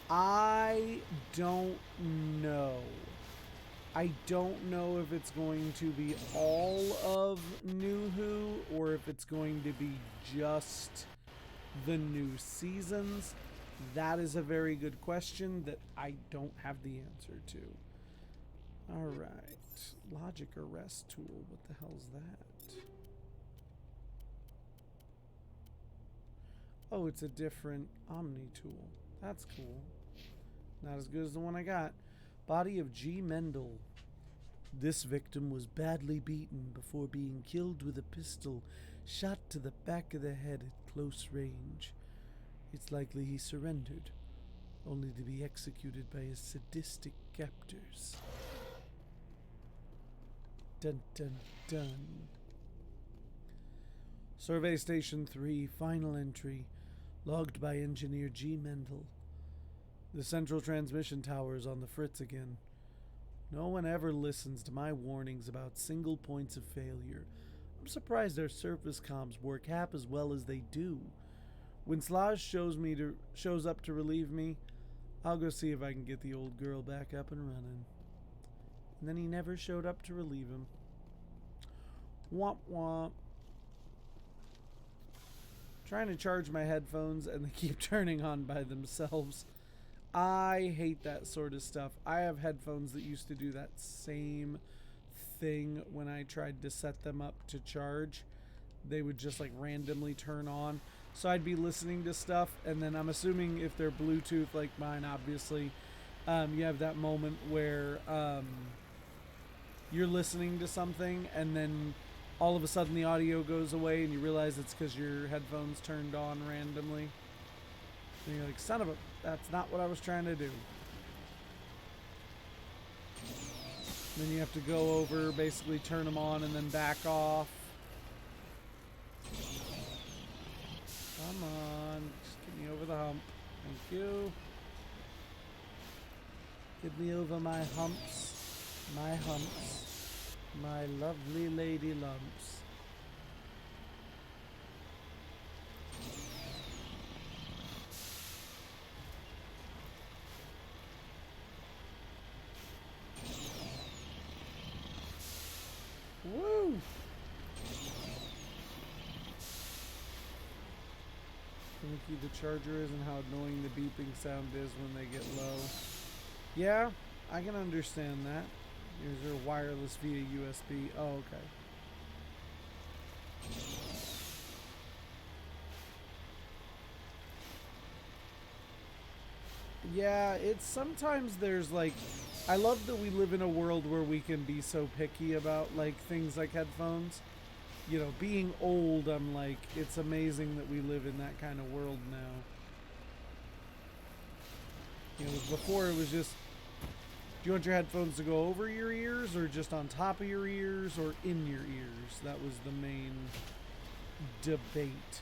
I don't know. I don't know if it's going to be all of New Who or if it's going to be just the new seasons. That is a very good question that I don't have the answer to. Alright. Logic arrest tool. What the hell's that? Oh, it's a different Omni tool. That's cool. Not as good as the one I got. Body of G. Mendel. This victim was badly beaten before being killed with a pistol shot to the back of the head at close range. It's likely he surrendered, only to be executed by his sadistic captors. Dun dun dun. Survey Station 3, final entry, logged by Engineer G. Mendel. The central transmission tower is on the fritz again. No one ever listens to my warnings about single points of failure. I'm surprised our surface comms work half as well as they do. When Slaj shows up to relieve me, I'll go see if I can get the old girl back up and running. And then he never showed up to relieve him. Womp womp. Trying to charge my headphones and they keep turning on by themselves. I hate that sort of stuff. I have headphones that used to do that same thing when I tried to set them up to charge. They would just like randomly turn on. So I'd be listening to stuff, and then I'm assuming if they're Bluetooth like mine, obviously, you have that moment where you're listening to something and then all of a sudden the audio goes away and you realize it's because your headphones turned on randomly. And you're like, son of a, that's not what I was trying to do. Then you have to go over, basically turn them on, and then back off. Come on. Just get me over the hump. Thank you. Get me over my humps. My humps. My lovely lady lumps. Woo! Finicky the charger is and how annoying the beeping sound is when they get low. Yeah, I can understand that. Is there wireless via USB? Oh, okay. Yeah, it's sometimes there's like, I love that we live in a world where we can be so picky about like things like headphones. You know, being old, I'm like, it's amazing that we live in that kind of world now. You know, before it was just, do you want your headphones to go over your ears or just on top of your ears or in your ears? That was the main debate.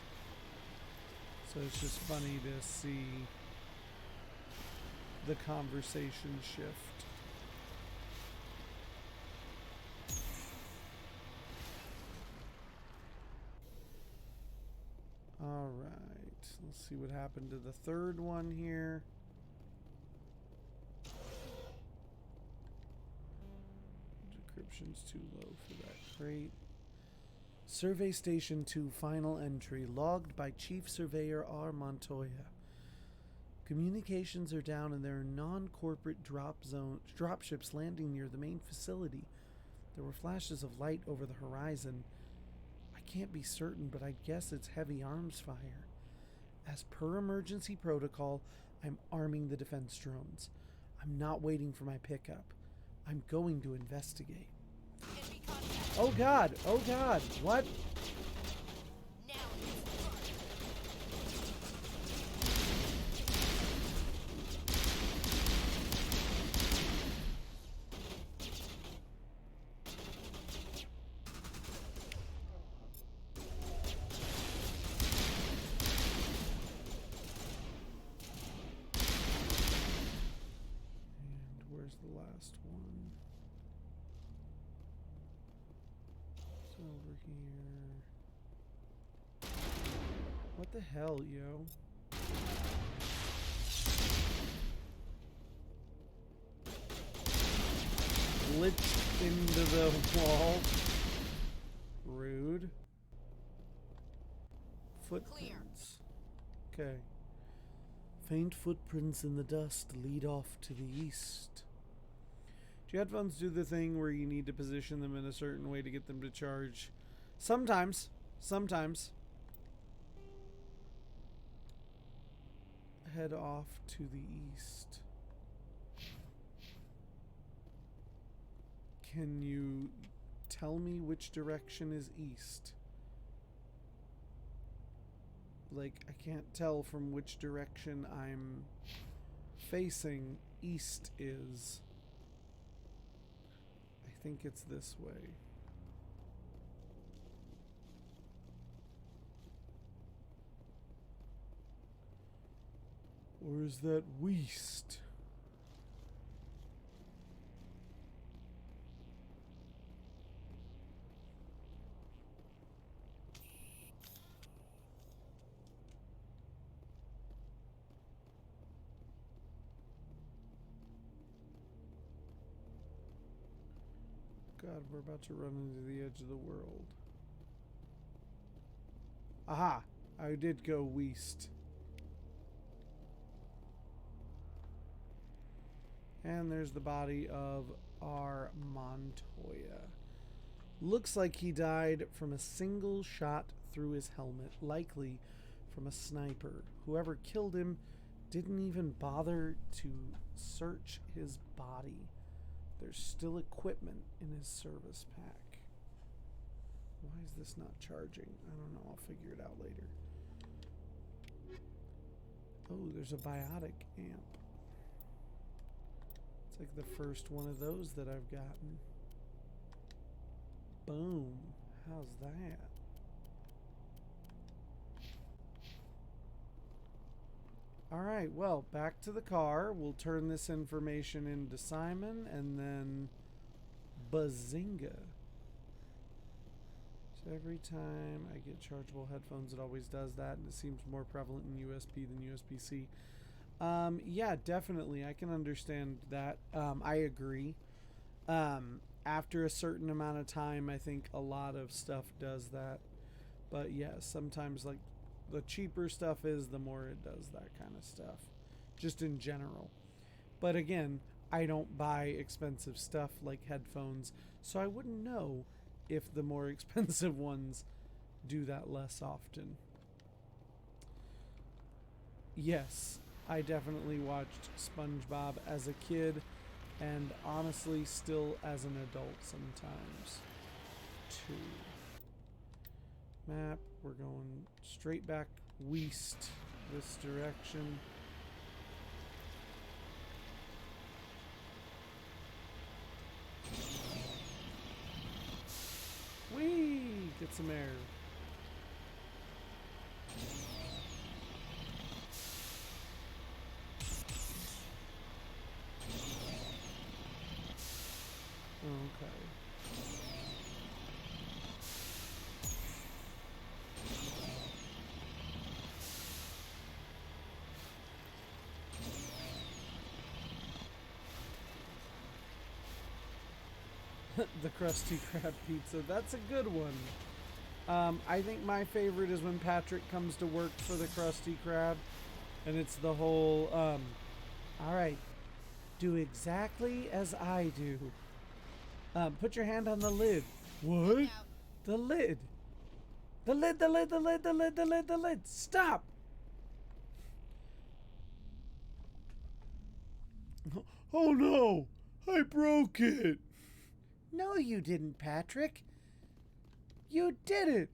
So it's just funny to see the conversation shift. All right, let's see what happened to the third one here. Decryption's too low for that crate. Survey Station 2 final entry logged by Chief Surveyor R. Montoya. Communications are down and there are non-corporate drop ships landing near the main facility. There were flashes of light over the horizon. I can't be certain, but I'd guess it's heavy arms fire. As per emergency protocol, I'm arming the defense drones. I'm not waiting for my pickup. I'm going to investigate. Oh God! Oh God! What? The last one. It's over here. What the hell, yo? Glitched into the wall. Rude. Footprints. Okay. Faint footprints in the dust lead off to the east. Do your headphones do the thing where you need to position them in a certain way to get them to charge? Sometimes. Sometimes. Head off to the east. Can you tell me which direction is east? Like, I can't tell from which direction I'm facing east is. I think it's this way. Or is that west? God, we're about to run into the edge of the world. Aha! I did go west. And there's the body of R. Montoya. Looks like he died from a single shot through his helmet, likely from a sniper. Whoever killed him didn't even bother to search his body. There's still equipment in his service pack. Why is this not charging? I don't know. I'll figure it out later. Oh, there's a biotic amp. Let's like the first one of those that I've gotten. Boom. How's that? Alright, well, back to the car. We'll turn this information into Simon, and then bazinga. So every time I get chargeable headphones, it always does that, and it seems more prevalent in USB than USB-C. Yeah, definitely. I can understand that. I agree. After a certain amount of time, I think a lot of stuff does that. But yeah, sometimes like the cheaper stuff is, the more it does that kind of stuff. Just in general. But again, I don't buy expensive stuff like headphones, so I wouldn't know if the more expensive ones do that less often. Yes, I definitely watched SpongeBob as a kid, and honestly still as an adult sometimes too. Map, we're going straight back west this direction. Whee! Get some air. Okay. The Krusty Krab pizza. That's a good one. I think my favorite is when Patrick comes to work for the Krusty Krab, and it's the whole, all right, do exactly as I do. Put your hand on the lid. What? The lid. The lid, the lid, the lid, the lid, the lid, the lid. Stop! Oh no! I broke it! No, you didn't, Patrick. You did it!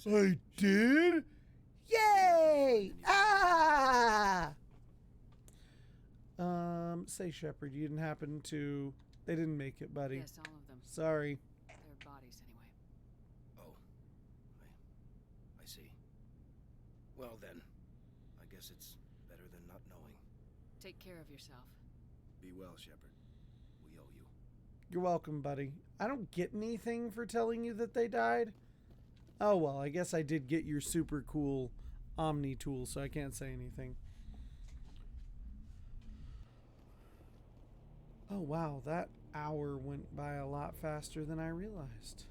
I did? Yay! Ah! Say, Shepard, you didn't happen to... They didn't make it, buddy. Yes, all of them. Sorry. Their bodies, anyway. Oh. I see. Well then, I guess it's better than not knowing. Take care of yourself. Be well, Shepard. We owe you. You're welcome, buddy. I don't get anything for telling you that they died. Oh, well, I guess I did get your super cool Omni tool, so I can't say anything. Oh, wow, that hour went by a lot faster than I realized.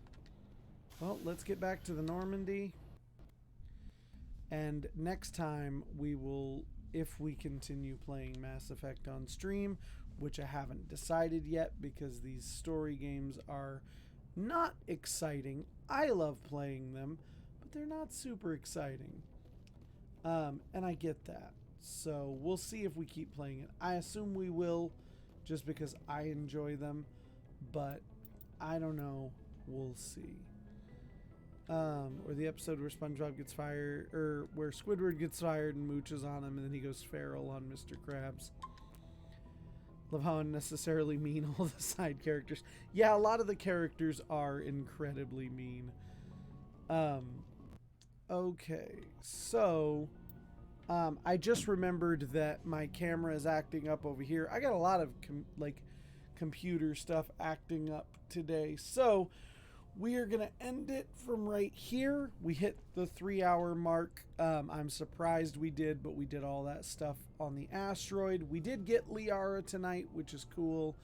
Well, let's get back to the Normandy. And next time we will, if we continue playing Mass Effect on stream, which I haven't decided yet because these story games are not exciting. I love playing them, but they're not super exciting. And I get that. So we'll see if we keep playing it. I assume we will, just because I enjoy them, but I don't know. We'll see. Or the episode where SpongeBob gets fired, or where Squidward gets fired and mooches on him, and then he goes feral on Mr. Krabs. Love how unnecessarily mean all the side characters. Yeah, a lot of the characters are incredibly mean. Okay, so I just remembered that my camera is acting up over here. I got a lot of computer stuff acting up today, so we are gonna end it from right here. We hit the 3-hour mark. I'm surprised we did, but we did all that stuff on the asteroid. We did get Liara tonight, which is cool.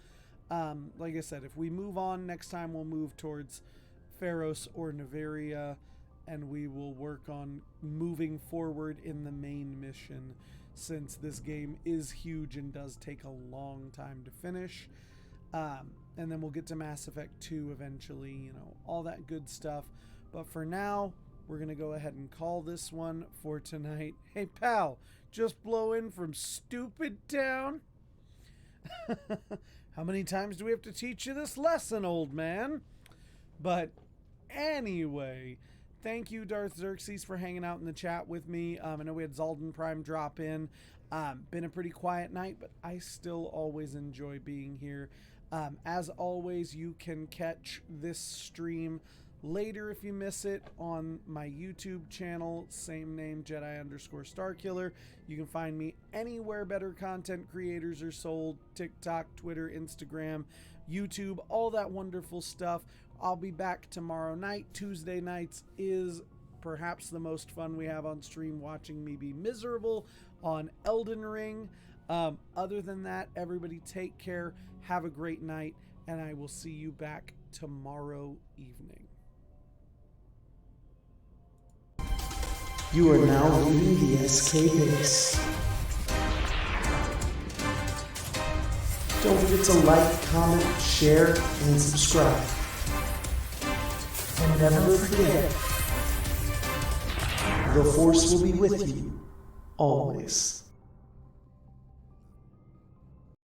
Like I said, if we move on next time, we'll move towards Pharos or Nevaria, and we will work on moving forward in the main mission, since this game is huge and does take a long time to finish. And then we'll get to Mass Effect 2 eventually, you know, all that good stuff. But for now, we're going to go ahead and call this one for tonight. Hey, pal, just blow in from Stupid Town? How many times do we have to teach you this lesson, old man? But anyway, thank you, Darth Xerxes, for hanging out in the chat with me. I know we had Zalden Prime drop in. Been a pretty quiet night, but I still always enjoy being here. As always, you can catch this stream later if you miss it on my YouTube channel, same name, Jedi_Starkiller. You can find me anywhere better content creators are sold: TikTok, Twitter, Instagram, YouTube, all that wonderful stuff. I'll be back tomorrow night. Tuesday nights is perhaps the most fun we have on stream, watching me be miserable on Elden Ring. Other than that, everybody take care, have a great night, and I will see you back tomorrow evening. You are now leaving the SK base. Don't forget to like, comment, share, and subscribe. And never forget, the Force will be with you, always.